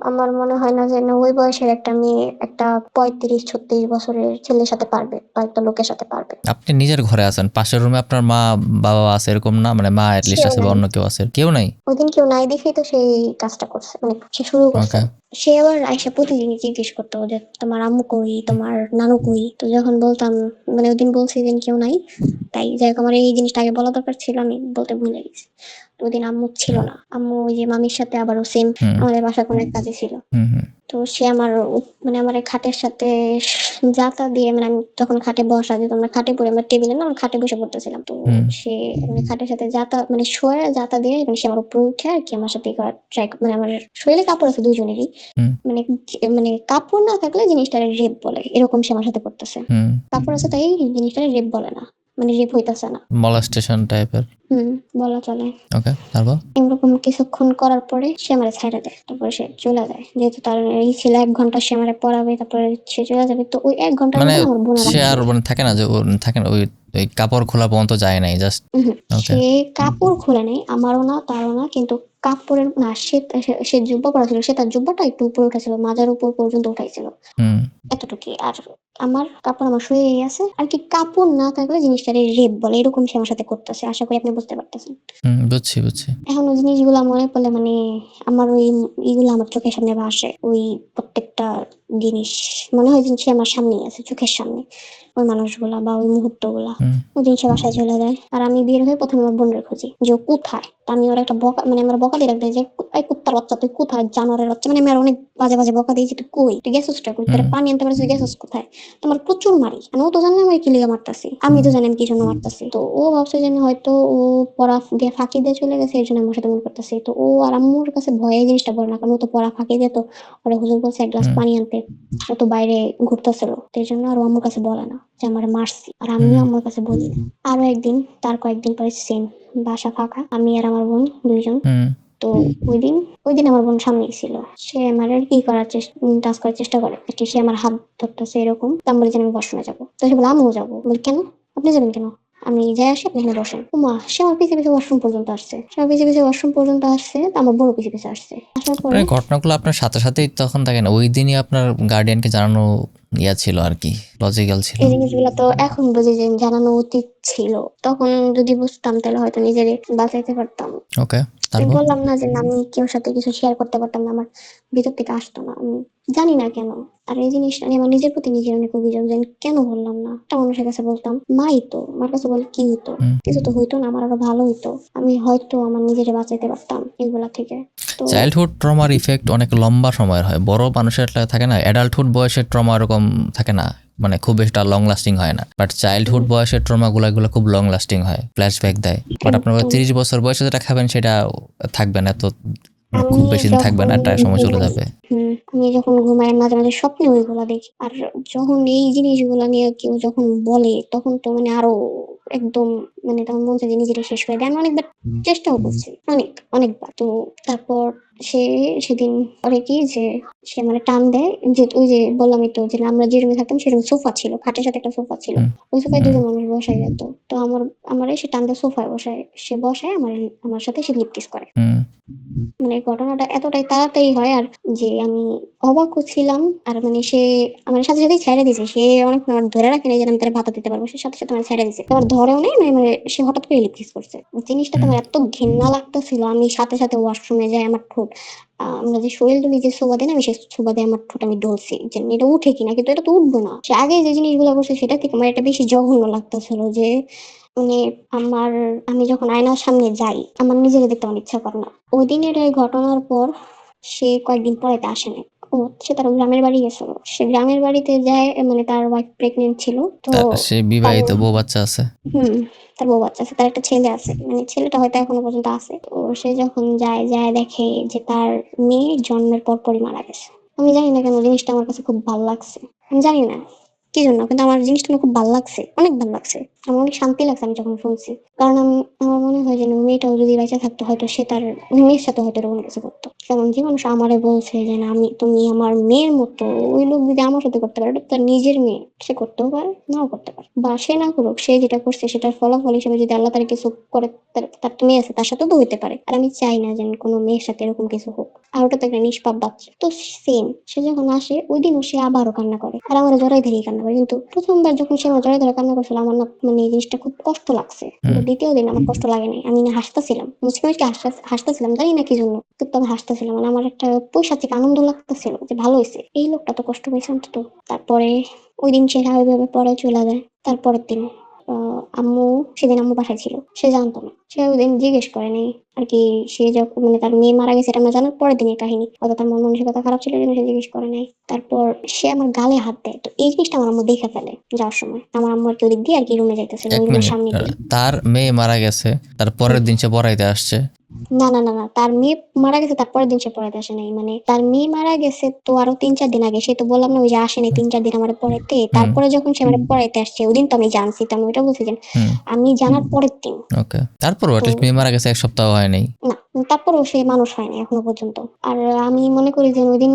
আমার মনে হয় না যে না ওই বয়সের একটা মেয়ে একটা 35-36 বছরের ছেলের সাথে পারবে বা একটা লোকের সাথে পারবে। আপনি নিজের ঘরে আছেন, পাশের রুমে আপনার মা বাবা আছে এরকম না, মানে মা লিস্ট সেও আছে বা নাই, অন্য কেউ আছে, কেউ নাই? ওই দিন কেউ নাই দেখেই তো সেই কাজটা করছে, মানে সে শুরু করছে। ওকে। সে আবার আয়সা প্রতিদিনই জিজ্ঞেস করতো যে তোমার আম্মু কই, তোমার নানু কই। তো যখন বলতাম, মানে ওই দিন বলছি যে কেউ নাই, তাই যাই হোক আমার এই জিনিসটা আগে বলা দরকার ছিল, আমি বলতে ভুলে গেছি। তো ওই দিন আম্মু ছিল না, আম্মু ওই যে মামির সাথে আবারও সেম হুম আমাদের বাসা কোনো এক কাজে ছিল। হুম হুম তো সে আমার মানে আমার এই খাটের সাথে জাতা দিয়ে, মানে আমি যখন খাটে বসা যেত, আমরা খাটে পড়ে, আমরা টেবিলে না আমরা খাটে বসে পড়তেছিলাম, তো হুম সে মানে খাটের সাথে জাতা মানে শোয়া জাতা দিয়ে, মানে সে আমার উপরে উঠে আর কি আমার সাথে করার ট্রাই, মানে আমার শরীরে কাপড় আছে দুইজনেরই, হুম মানে মানে কাপড় না থাকলে জিনিসটা রেপ বলে, এরকম সে আমার সাথে করতেছে। হুম। কাপড় আছে তাই জিনিসটা রেপ বলে না, মানে রেপ হইতাছে না। মলাস্টেশন টাইপের। হুম, বলা চলে। ওকে, তারপর? এরকম কিছুক্ষণ করার পরে সে আমারে ছাইড়া দেয়, তারপরে সে চলে যায়, যেহেতু তার এই ছিল 1 ঘন্টা সে আমারে পড়াবে, তারপরে সে চলে যাবে। তো ওই 1 ঘন্টার মানে মধ্যে আমার বোন আর সে আসে আর নাই। মানে থাকে না যে ও থাকে না ওই ওই কাপড় খোলা পর্যন্ত যায় নাই জাস্ট। উহুম, ওকে। সে কাপড় খুলে নেই, আমারও না তারও না, কিন্তু কাপড়ের না, সে জুব্বা পরা ছিল, সে তার জুব্বাটা একটু উপরে উঠাইছিল, মাজার উপর পর্যন্ত উঠাইছিল, হুম এতটুকুই। আর আমার কাপড় আমার শরীরেই আছে আর কি, কাপড় না থাকলে জিনিসটারে রেপ বলে, এরকম সে আমার সাথে করতেছে, আশা করি আপনি বুঝতে পারতেছেন। হুম, বুঝছি বুঝছি। এখন ওই জিনিসগুলো মনে পড়লে মানে আমার ওই ইগুলো আমার চোখের সামনে ভাসে, ওই প্রত্যেকটা জিনিস মনে হয় যে সে আমার সামনেই আছে, চোখের সামনে, ওই মানুষগুলা বা ওই মুহূর্তগুলা। হুম ওই দিন সে বাসায় চলে যায় আর আমি বের হয়ে প্রথমে আমার বোনের খুঁজি যে ও কোথায়। তা আমি ওর একটা বকা, মানে আমার বকা দিয়ে রাখতে যে এই কুত্তার বাচ্চা তুই কোথায়, জানোয়ারের বাচ্চা, মানে আমি আর অনেক বাজে বাজে বকা দিয়েছি, তুই কই, তুই গেছিস কই, তোর হুম পানি আনতে পারছিস, গেছিস কোথায়। তোমার প্রচুর মারি, মানে ও তো জানে না আমি কি লিগা মারতাছি, আমি তো জানি আমি কি জন্য মারতাছি। তো ও ভাবছে যে হয়তো ও পড়া দিয়ে ফাঁকি দিয়ে চলে গেছে, এই জন্য আমার সাথে মনে করতেছে। তো ও আর আম্মুর কাছে ভয়ে এই জিনিসটা বলে না, কারণ ও তো পড়া ফাঁকি দিত, ওরা হুজুর বলছে 1 গ্লাস হুম পানি আনতে, ও তো বাইরে ঘুরতেছিল, তো এই জন্য আর ও আম্মুর কাছে বলে না যে আমার মারছি, আর আমিও হুম আম্মুর কাছে বলি না। আরো একদিন, তার কয়েকদিন পরে সেম, বাসা ফাঁকা, আমি আর আমার বোন দুইজন। হুম তো ওই দিন আমার বোন সামনেই ছিল, সে আমার আর কি করার চেষ্টা, টাচ করার চেষ্টা করে আর কি, সে আমার হাত ধরতেছে এরকম, তো আমি বলি যে আমি ওয়াশরুমে যাবো, তো সে বলে আমিও যাবো, বলি কেন, আপনি যাবেন কেন, আমি যাই আসি আপনি এখানে বসেন। উমা, সে আমার পিছে পিছে ওয়াশরুম পর্যন্ত আসছে, সে আমার পিছে পিছে ওয়াশরুম পর্যন্ত আসছে, তো আমার বোনও পিছে পিছে আসছে, আসার আপনার পরে এই ঘটনাগুলো আপনার সাথে সাথেই তখন থাকে না, ওই দিনই আপনার গার্ডিয়ানকে জানানো ইয়া ছিল আর কি, লজিক্যাল ছিল। এই জিনিসগুলো তো এখন বুঝি যে জানানো উচিত ছিল, তখন যদি বুঝতাম তাহলে হয়তো নিজেরে বাঁচাইতে পারতাম। ওকে, আমি তারপর? বললাম না যে না, আমি কেউ সাথে কিছু শেয়ার করতে পারতাম না, আমার ভিতর থেকে আসতো না, আমি জানি না কেন। আর এই জিনিসটা নিয়ে আমার নিজের প্রতি নিজের অনেক অভিযোগ যে আমি কেন বললাম না, একটা মানুষের কাছে বলতাম, মাই তো আমার কাছে বলে কি হইতো, হুম। কিছু তো হইতো না, আমার আরো ভালো হইতো, আমি হয়তো আমার নিজেরে বাঁচাইতে পারতাম এগুলা থেকে। তো চাইল্ডহুড ট্রমার ইফেক্ট অনেক লম্বা সময়ের হয়, বড় মানুষের থাকে না, অ্যাডাল্টহুড বয়সের ট্রমা এরকম থাকে না, মানে খুব বেশি লং লাস্টিং হয় না, বাট চাইল্ডহুড বয়সের ট্রমাগুলো এগুলো খুব লং লাস্টিং হয়, ফ্ল্যাশব্যাক দেয়। বাট আপনার একদম 30 বছর বয়সে যেটা খাবেন সেটা থাকবে না, তো আমি খুব বেশি দিন থাকবে যখন না, একটা সময় চলে ঘুমাই, যাবে। আমি যখন ঘুমাই মাঝে মাঝে স্বপ্নে ওইগুলা দেখি, আর যখন এই জিনিসগুলা নিয়ে কেউ যখন বলে তখন তো মানে আরো একদম, মানে তখন মন চায় যে নিজেরা শেষ করে দেয়। আমি অনেকবার চেষ্টাও করছি, অনেকবার। তো তারপর সে সেদিন করে কি যে সে মানে টান দেয়, যে ওই যে বললামই তো যে আমরা যে রুমে থাকতাম সেরকম সোফা ছিল, খাটের সাথে একটা সোফা ছিল, হুম ওই সোফায় হুম দুজন মানুষ বসাই যেত। তো আমার সে টান দেয় সোফায় বসায়, সে বসায় আমার সাথে সে লিপ কিস করে। হুম মানে ঘটনাটা এতটাই তাড়াতাড়ি হয় আর যে আমি অবাকও ছিলাম, আর মানে সে আমার সাথে সাথেই ছেড়ে দিয়েছে, সে অনেকক্ষণ আমার ধরে রাখে নাই যে আমি তার ভাতা দিতে পারবো, সে সাথে সাথে আমার ছেড়ে দিয়েছে, আমার ধরেও নেই, মানে সে হঠাৎ করে লিপ কিস করছে। জিনিসটা তো হুম আমার এত ঘৃণা লাগতেছিল, আমি সাথে সাথে ওয়াশরুমে যাই, আমার ঠোঁট আমরা যে শরীর তুলি যে সোবা দেয় না, আমি সেই সোবা দিয়ে আমার ঠোঁট আমি ডলছি যে এটা উঠে কিনা, কিন্তু এটা তো উঠবো না। সে আগে যে জিনিসগুলো করছে সেটা থেকে আমার এটা বেশি জঘন্য লাগতেছিল যে মানে আমার, আমি যখন আয়নার সামনে যাই আমার নিজেকে দেখতে আমার ইচ্ছা করে না। ওই দিনের এই ঘটনার পর সে কয়েকদিন পড়াইতে আসে নাই। ও, সে তার গ্রামের বাড়ি গেছিল, সে গ্রামের বাড়িতে যায়, মানে তার ওয়াইফ প্রেগনেন্ট ছিল, তো তার সে তার বিবাহিত, বউ বাচ্চা আছে? হুম, তার বউ বাচ্চা আছে, তার একটা ছেলে আছে, মানে ছেলেটা হয়তো এখনো পর্যন্ত আছে। তো সে যখন যায় যায় দেখে যে তার মেয়ে জন্মের পর পরই মারা গেছে। আমি জানি না কেন জিনিসটা আমার কাছে খুব ভালো লাগছে, আমি জানি না, কি জন্য, কিন্তু আমার জিনিসটা না খুব ভালো লাগছে, অনেক ভালো লাগছে। আমার অনেক শান্তি লাগছে আমি যখন শুনছি। কারণ আমার মনে হয় যে মেয়েটাও যদি বেঁচে থাকতো হয়তো সে তার মেয়ের সাথে হয়তো এরকম কিছু করতো। কারণ যে মানুষ আমারে বলছে যে না তুমি আমার মেয়ের মতো, ওই লোক যদি আমার সাথে করতে পারে ওটা তার নিজের মেয়ে, সে করতেও পারে নাও করতে পারে, বা সে না করুক, সে যেটা করছে সেটার ফলাফল হিসেবে যদি আল্লাহ তার কিছু করে, তার তো মেয়ে আছে, তার সাথেও তো হইতে পারে। আর আমি চাই না যে কোনো মেয়ের সাথে এরকম কিছু হোক। আর ওটা তো একটা নিষ্পাপ বাচ্চা। তো সেম, সে যখন আসে ওই দিনও সে আবারও কান্না করে, আর আমার জড়াই ধরেই কান্না করে। কিন্তু প্রথমবার যখন সে আমার জড়াই ধরে কান্না করছিল আমার না এই জিনিসটা খুব কষ্ট লাগছে, কিন্তু দ্বিতীয় দিন আমার কষ্ট লাগে নাই। আমি না হাসতেছিলাম, মুচকি মুচকি হাসতেছিলাম, জানি না কি জন্য, কিন্তু আমি হাসতেছিলাম। মানে আমার একটা পৈশাচিক আনন্দ লাগতেছিল যে ভালো হয়েছে, এই লোকটা তো কষ্ট পেয়েছে অন্তত। তারপরে ওই দিন সে স্বাভাবিকভাবে পরে চলে যায়। তারপরের দিন আম্মু, সেদিন আম্মু বাসায় ছিল, সে জানতো না, সে ওদিন জিজ্ঞেস করে নাই আর কি। সে যখন তার মেয়ে মারা গেছে এটা আমরা জানার পরের দিনের কাহিনী, হয়তো তার মন মানসিকতা খারাপ ছিল এই জন্য সে জিজ্ঞেস করে নাই। তারপর সে আমার গালে হাত দেয়, তো এই জিনিসটা আমার আম্মু দেখে ফেলে যাওয়ার সময়। আমার আম্মু আর কি ওদিক দিয়ে আর কি রুমে যাইতেছিল, এক ওই রুমের মিনিট, সামনে দিয়ে। তার মেয়ে মারা গেছে, তার পরের দিন সে পড়াইতে আসছে? না না না না, তার মেয়ে মারা গেছে তারপরের দিন সে পড়াতে আসে নাই। মানে তার মেয়ে মারা গেছে তো আরো 3-4 দিন আগে, সে তো বললাম না ওই যে আসে নাই 3-4 দিন আমার পড়াইতে। হুম তারপরে যখন সে আমার পড়াইতে আসছে ওই দিন তো আমি জানছি, তো আমি ওইটা বলছি যে হুম আমি জানার পরের দিন। ওকে, তারপরও তো অ্যাটলিস্ট মেয়ে মারা গেছে 1 সপ্তাহ হয় নাই। না, তারপরেও সে মানুষ হয়নি এখনো পর্যন্ত। আর আমি মনে করি যে ওইদিন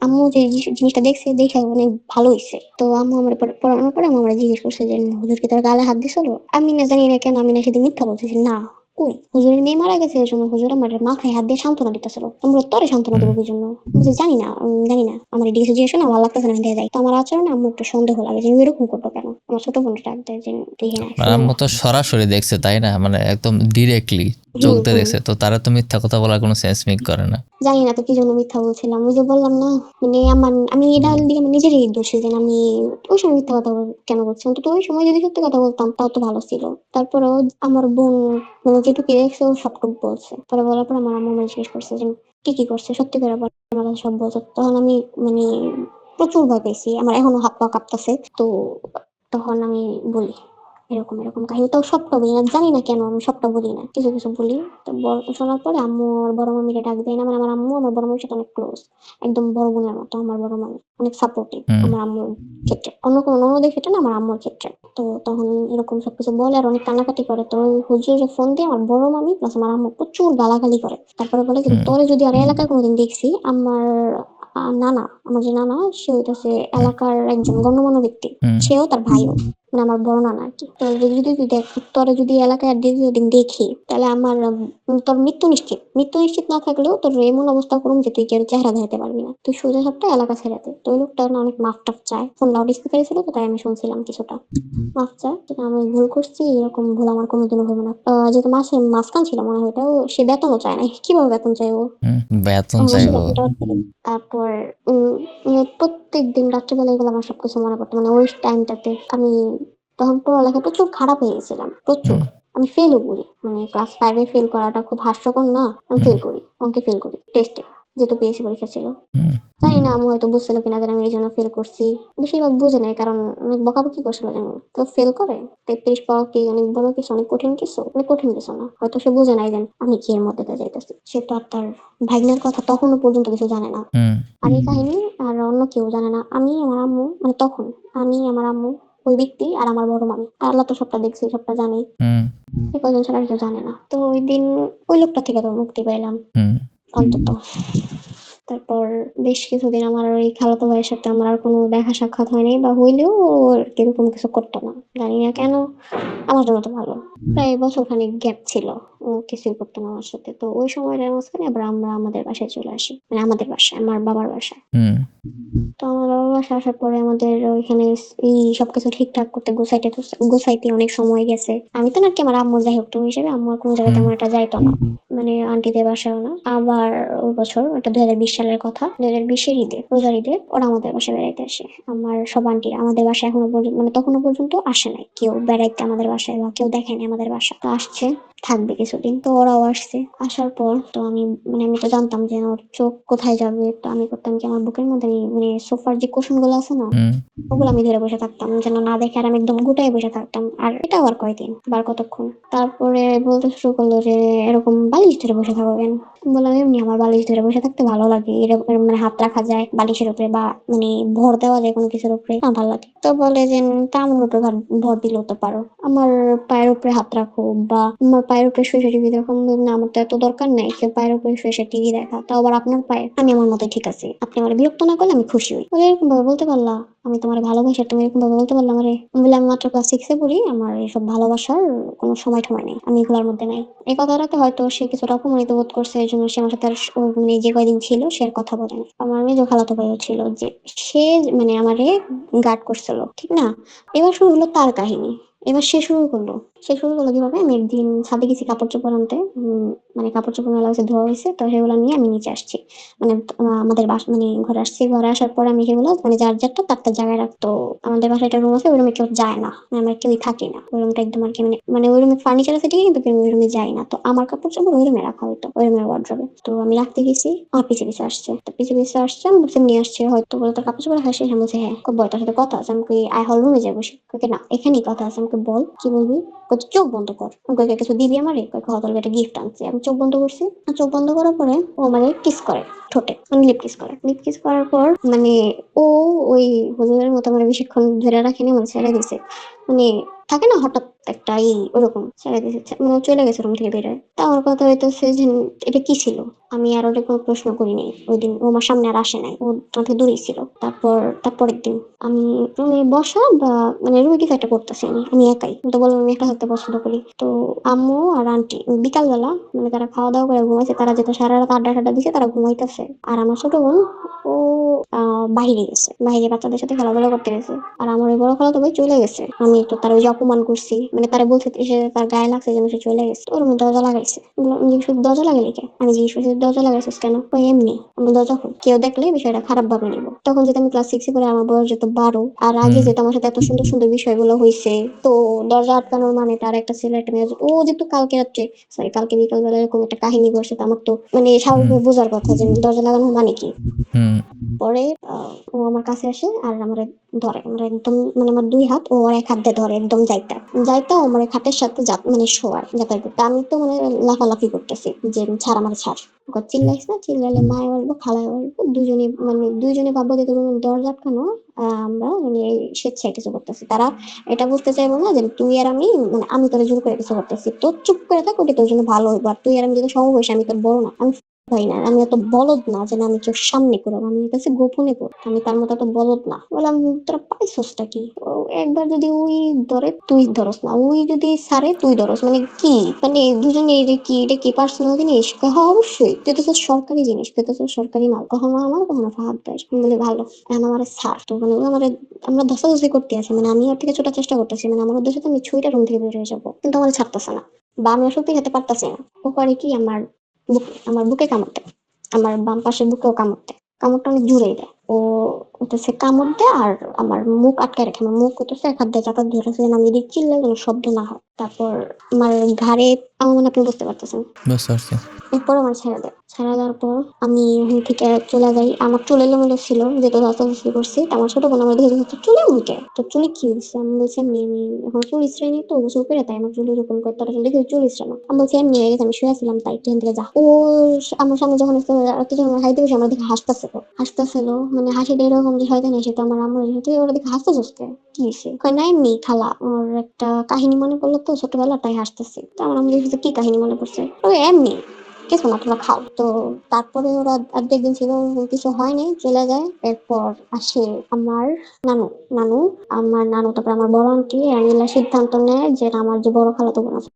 আম্মু যে জিনিসটা দেখছে দেখে অনেক ভালো হয়েছে। তো আম্মু আমার পড়ানোর পরে আম্মু আমার জিজ্ঞেস করছে যে হুজুর কি তোর গালে হাত দিছিল? আমি না জানি না কেন, আমি না সেদিন মিথ্যা বলতেছি না। কই, হুজুরের মেয়ে মারা গেছে, এর জন্য হুজুর আমার মাথায় হাত দিয়ে সান্ত্বনা দিতেছিল। তোমরা তোরে সান্ত্বনা হুম দেবো কি জন্য? বলছে জানি না, জানি না, আমার এদিকে কিছু জিজ্ঞেস না, ভালো লাগতেছে না, দিয়ে যাই। তো আমার আচরণে আম্মু একটু সন্দেহ লাগে যে ও এরকম করবো কেন। আমার ছোট বোনটা ডাক দেয় যে দেখি না মানে শোনো আম্মু না। তো সরাসরি দেখছে তাই না, মানে একদম ডিরেক্টলি চোখ হুম দিয়ে হুম দেখছে, তো তারা তো মিথ্যা কথা বলার কোনো সেন্স মেক করে না। জানি না তো কি জন্য মিথ্যা বলছিলাম। ওই যে বললাম না, মানে আমি এটা দিকে আমার নিজেরই দোষী যে আমি ওই সময় মিথ্যা কথা কেন বলছি। অন্তত ওই সময় যদি সত্যি কথা বলতাম তাও তো ভালো ছিল। তারপরেও আমার বোন মানে যেটুকু দেখছে ও সবটুকু বলছে। পরে বলার পর আমার আম্মু আমাকে জিজ্ঞেস করছে যে কি কি করছে, সত্যি করে বল, আমার কাছে সব বলছে। তখন আমি মানে প্রচুর ভয় পেয়েছি, আমার এখনো হাত পা কাঁপতেছে। তো তখন আমি বলি এরকম এরকম কাহিনী, তাও সবটা বলি না, জানি না কেন আমি সবটা বলি না, কিছু কিছু বলি। তো শোনার পরে আম্মু আর বড় মামিকে ডাক দেয় না। মানে আমার আম্মু আমার বড় মামির সাথে অনেক ক্লোজ, একদম বড় বোনের মতো। আমার বড় মামি অনেক সাপোর্টিভ হুম আমার আম্মুর ক্ষেত্রে, অন্য কোনো ননদের ক্ষেত্রে না, আমার আম্মুর ক্ষেত্রে। তো তখন এরকম সবকিছু বলে আর অনেক কান্নাকাটি করে। তো ওই হুজুরে ফোন দিয়ে আমার বড় মামি প্লাস আমার আম্মু প্রচুর গালাগালি করে। তারপরে বলে যে হুম তোরে যদি আর এলাকায় কোনোদিন দেখছি, আমার নানা, আমার যে নানা সে হইতেছে এলাকার একজন গণ্যমান্য ব্যক্তি, হুম সেও তার ভাইও, মানে আমার বড় নানা আর কি। তো যদি তুই দেখ, তোরা যদি এলাকায় আর দ্বিতীয় দিন দেখি তাহলে আমার তোর মৃত্যু নিশ্চিত। মৃত্যু নিশ্চিত না থাকলেও তোর এমন অবস্থা করুম যে তুই কেউ চেহারা দেখাতে পারবি না, তুই সোজা সাপটা এলাকা ছেড়ে দে। তো ওই লোকটা না অনেক মাফ টাফ চায়, ফোন লাউড স্পিকারে ছিল তো তাই আমি শুনছিলাম কিছুটা। মাফ চায় যে আমি ভুল করছি, এরকম ভুল আমার কোনোদিনও হবে না। যেহেতু মাসে মাঝখান ছিল মনে হয়, ওটাও সে বেতনও চায় না, কিভাবে বেতন চাইবো, হুম বেতন মাসে চাইবো? বেতনটা পাচ্ছি। তারপর প্রত্যেক দিন রাত্রেবেলা এগুলো আমার সবকিছু মনে পড়তো। মানে ওই টাইমটাতে আমি তখন পড়ালেখা প্রচুর খারাপ হয়ে গেছিলাম, প্রচুর। হুম আমি ফেলও করি, মানে ক্লাস 5 ফেল করাটা খুব হাস্যকর না? আমি হুম ফেল করি, অঙ্কে ফেল করি, টেস্টে, যেহেতু পিএসসি পরীক্ষা ছিল। হুম জানি না আমি হয়তো বুঝছিল কিনা যে আমি এই জন্য ফেল করছি। বেশিরভাগ বুঝে নাই, কারণ অনেক বকাবকি করছিল যেন তো ফেল করে 33 পাওয়া কি অনেক বড় কিছু, অনেক কঠিন কিছু? অনেক কঠিন কিছু না, হয়তো সে বুঝে নাই যে আমি কি এর মধ্যে দিয়ে যাইতেছি। সে তো আর তার ভাগ্নের কথা তখনও পর্যন্ত কিছু জানে না। হুম আর এই কাহিনী আর অন্য কেউ জানে না, আমি আমার আম্মু, মানে তখন আমি আমার আম্মু, ওই ব্যক্তি আর আমার বড় মামি। আর আল্লাহ তো সবটা দেখছি, সবটা জানি, হুম এ কয়জন ছাড়া আর কেউ জানে না। তো ওই দিন ওই লোকটা থেকে তো মুক্তি পাইলাম হুম অন্তত। তারপর বেশ কিছুদিন আমার ওই খালাতো ভাইয়ের সাথে আমার আর কোনো দেখা সাক্ষাৎ হয়নি, বা হইলেও ও কিরকম কিছু করতো না, জানি না কেন। আমার জন্য তো ভালো, প্রায় বছর খানিক গ্যাপ ছিল, ও কিছুই করতো না আমার সাথে। তো ওই সময়টার মাঝখানে আবার আমরা আমাদের বাসায় চলে আসি, মানে আমাদের বাসায়, আমার বাবার বাসায়। হুম তো আমার বাবার বাসায় আসার পরে আমাদের ওইখানে এই সবকিছু ঠিকঠাক করতে গোছাইতে অনেক সময় গেছে। আমি তো না কি আমার আম্মুর যাই হোক তো হিসেবে আম্মু আর কোনো জায়গায় হুম তেমন একটা যাইতো না, মানে আন্টিদের বাসায়ও না। আবার ওই বছর, এটা 2020 সালের কথা, 2020-এর ঈদে, রোজার ঈদে ওরা আমাদের বাসায় বেড়াইতে আসে। আমার সব আন্টিরা আমাদের বাসায় এখনো পর্যন্ত, মানে তখনো পর্যন্ত আসে নাই কেউ বেড়াইতে আমাদের বাসায়, বা কেউ দেখেনি আমাদের বাসা। তো আসছে, থাকবে কিছুদিন। তো ওরাও আসছে, আসার পর তো আমি, মানে আমি তো জানতাম যে ওর চোখ কোথায় যাবে। তো আমি করতাম কি, আমার বুকের মধ্যে মানে সোফার যে কুশন গুলো আছে না, হুম ওগুলো আমি ধরে বসে থাকতাম যেন না দেখে। আর আমি একদম গুটায় বসে থাকতাম। আর এটা আবার কয়দিন, আবার কতক্ষণ। তারপরে বলতে শুরু করলো যে এরকম বালিশ ধরে বসে থাকো কেন? বললাম এমনি আমার বালিশ ধরে বসে থাকতে ভালো লাগে, এরকম মানে হাত রাখা যায় বালিশের উপরে বা মানে ভর দেওয়া যায় কোনো কিছুর উপরে, আমার ভালো লাগে। তো বলে যে তা আমার উপরে ভর দিলেও তো পারো, আমার পায়ের উপরে হাত রাখো বা আমার পায়ের উপরে শুয়ে শুয়ে টিভি দেখো। আমি বললাম, না আমার তো এত দরকার নাই কেউ পায়ের উপরে শুয়ে শুয়ে টিভি দেখা, তাও আবার আপনার পায়ে, আমি আমার মতো ঠিক আছি, আপনি আমার বিরক্ত না করলে আমি খুশি হই। বলে এরকম ভাবে বলতে পারলা, আমি তোমার ভালোবাসি আর তুমি এরকম ভাবে বলতে পারলাম আমারে? আমি বললাম আমি মাত্র ক্লাস 6-এ পড়ি, আমার এইসব ভালোবাসার কোনো সময় টময় নেই, আমি এগুলোর মধ্যে নাই। এই কথাটাতে হয়তো সে কিছুটা অপমানিত বোধ করছে, এই জন্য সে আমার সাথে আর মানে যে কয়দিন ছিল সে আর কথা বলেনি। আমার মেজো খালাতো ভাইও ছিল যে সে মানে আমারে গার্ড করছিল, ঠিক না? এবার শুরু হলো তার কাহিনী। এবার সে শুরু করলো কিভাবে, আমি একদিন ছাদে গেছি কাপড় চোপড় আনতে, মানে কাপড় চোপড় মেলা হয়েছে, ধোয়া হয়েছে, তো সেগুলো নিয়ে আমি নিচে আসছি, মানে আমাদের বাসা মানে ঘরে আসছি। ঘরে আসার পর আমি সেগুলো মানে যার যারটা তার তার জায়গায় রাখতো। আমাদের বাসায় একটা রুম আছে, ওই রুমে কেউ যায় না, মানে আমরা কেউই থাকি না, ওই রুমটা একদম আর কি মানে মানে ওই রুমে ফার্নিচার আছে ঠিকই, কিন্তু কেউ ওই রুমে যায় না। তো আমার কাপড় চোপড় ওই রুমে রাখা হতো, ওই রুমের ওয়ার্ড্রোবে। তো আমি রাখতে গেছি, আমার পিছে পিছে আসছে, তো পিছে পিছে আসছে, আমি বলছি নিয়ে আসছে হয়তো, বলে তোর কাপড় চোপড় হাসি, আমি বলছি হ্যাঁ। বল তোর সাথে কথা আছে? আমি কই আই হল রুমে যাবো। ওকে না, এখানেই কথা আছে। আমাকে বল কি বলবি। কই চোখ বন্ধ কর। আমি কই কিছু দিবি আমারে? কই খাওয়া তোর একটা গিফট আনছি। আমি চোখ বন্ধ করছি, আর চোখ বন্ধ করার পরে ও মানে কিস করে ঠোঁটে, মানে লিপ কিস করে। লিপ কিস করার পর মানে ও ওই হুজুরের মতো মানে বেশিক্ষণ ধরে রাখেনি, মানে ছেড়ে দিছে। মানে থাকে না হঠাৎ একটা ওরকম ছেড়ে দিয়েছে, মানে ও চলে গেছে রুম থেকে বেরোয়। তা আমার কথা হইতেছে যে এটা কি ছিল। আমি আর ওটা কোনো প্রশ্ন করিনি ওই দিন, ও আমার সামনে আর আসে নাই, ও আমার থেকে দূরেই ছিল। তারপরের দিন আমি রুমে বসা বা মানে রুমে কিছু একটা করতেছি, আমি একাই, তো বললাম আমি একা থাকতে পছন্দ করি। তো আম্মু আর আন্টি বিকালবেলা মানে তারা খাওয়া দাওয়া করে ঘুমাইছে, তারা যেহেতু সারা রাত আড্ডা টাড্ডা দিছে, তারা ঘুমাইতেছে। আর আমার ছোট বোন ও বাইরে গেছে, বাইরে বাচ্চাদের সাথে খেলাধুলা করতে গেছে। আর আমার ওই বড় খালাতো ভাই চলে গেছে, আমি একটু তার ওই যে অপমান করছি, মানে তারা বলছে সে তার গায়ে লাগছে যেন সে চলে গেছে। ওর মধ্যে দরজা লাগাইছে। বললাম, আমি জিজ্ঞেস করছি, দরজা লাগালি কেন? আমি জিজ্ঞেস করছি দরজা লাগাইছিস কেন? ওই এমনি। আমি দরজা খুল, কেউ দেখলে বিষয়টা খারাপ ভাবে নিব। তখন যেহেতু আমি ক্লাস 6-এ পড়ে, আমার বয়স যেত 12, আর আগে হুম। যেহেতু আমার সাথে এত সুন্দর সুন্দর বিষয়গুলো হয়েছে, তো দরজা আটকানোর মানে তার একটা ছেলে একটা মেয়ে ও যেহেতু কালকে রাত্রে সরি কালকে বিকাল বেলা এরকম একটা কাহিনী করছে, তো আমার তো মানে হুম। স্বাভাবিক বোঝার কথা যে দরজা লাগানো মানে কি। হুম। পরে ও আমার কাছে আসে আর আমার ধরে, আমার একদম মানে আমার 2 হাত ও আর 1 হাত দিয়ে ধরে, একদম যাইতা যাইতা ও আমার খাটের সাথে মানে শোয়ার যাতায়াত করতে। আমি তো মানে লাফালাফি করতেছি যে ছাড় আমার ছাড়। ওকে চিল্লাইস না, চিল্লাইলে মায় বলবো খালায় বলবো, দুজনে মানে দুইজনে ভাববো যে তুমি দরজা আটকানো, আমরা মানে স্বেচ্ছায় কিছু করতেছি। তারা এটা বুঝতে চাইবো না যে তুই আর আমি মানে আমি তোর জোর করে কিছু করতেছি, তো চুপ করে থাক, ওটা তোর জন্য ভালো হইব। আর তুই আর আমি যদি সমবয়সী, আমি তোর বড় না, আমি হয় না, আমি এত বলদ না যে আমি কেউ সামনে করবো, আমি কাছে গোপনে করবো, আমি তার মতো এত বলদ না। বললাম তোরা পাইছসটা কি? ও একবার যদি ওই ধরে তুই ধরস না, ওই যদি সারে তুই ধরস, মানে কি মানে দুজনে কি এটা কি পার্সোনাল জিনিস? হ্যাঁ অবশ্যই, তুই তো সরকারি জিনিস, তুই তো সরকারি মাল, কখনো আমার কখনো ফাহাদ দেয় বলে ভালো। এখন আমার সার তো মানে ও আমার আমরা ধসাধসি করতে আছি, মানে আমি ওর থেকে ছোটার চেষ্টা করতেছি, মানে আমার উদ্দেশ্য আমি ছুঁইটা রুম থেকে বের হয়ে যাবো, কিন্তু আমার ছাড়তেছে না বা আমি সত্যি খেতে পারতেছি না। ও করে কি আমার বুকে কামড় দেয়, আমার বাম পাশের বুকেও কামড় দেয়, কামড়টা অনেক জোরেই দেয়। ও হচ্ছে কামড় দেয় আর আমার মুখ আটকে রাখে, আমার মুখ হচ্ছে এক হাত দিয়ে চাপা ধরেছে যেন আমি যদি চিল্লাই যেন শব্দ না হয়। তারপর আমার ঘাড়ে, আমার মনে হয় আপনি বুঝতে পারতেছেন। বুঝতে পারছি। এরপর আমার ছেড়ে দেয়, ছেড়ে দেওয়ার পর আমি ওখান থেকে চলে যাই। আমার চুল এলোমেলো ছিল, যেহেতু ধস্তাধস্তি করছি, তো আমার ছোট বোন আমার দেখে বলছে, চুলে মুখে তো চুলে কি হয়েছে? আমি বলছি এমনি আমি এখন চুল ইসরাই তো গোসল করে, তাই আমার চুল এরকম করে তোরা দেখে চুল ইসরানো। আমি বলছি এমনি হয়ে গেছে, আমি শুয়েছিলাম তাই, ট্রেন থেকে যা। ও আমার সামনে যখন যখন হাইতে বসে আমার দেখে হাসতেছিল, মানে হাসিটা এরকম যে হয়তো না, সেটা আমার আমার তুই ওরা দেখে হাসতেছিস কে? কি হয়েছে? কয় না এমনি খালা, ওর একটা কাহিনী মনে পড়লো তো ছোটবেলা, তাই হাসতেছি। তো আমার আমি দেখছি কি কাহিনী মনে পড়ছে? ও এমনি কিছু না, তোমরা খাও। তো তারপরে ওরা আর দেখবেন ছিল কিছু হয়নি, চলে যায়। এরপর আসে আমার নানু নানু আমার নানু, তারপর আমার বড় আন্টি রানীলা সিদ্ধান্ত নেয় যে আমার যে বড় খালাতো বোন আছে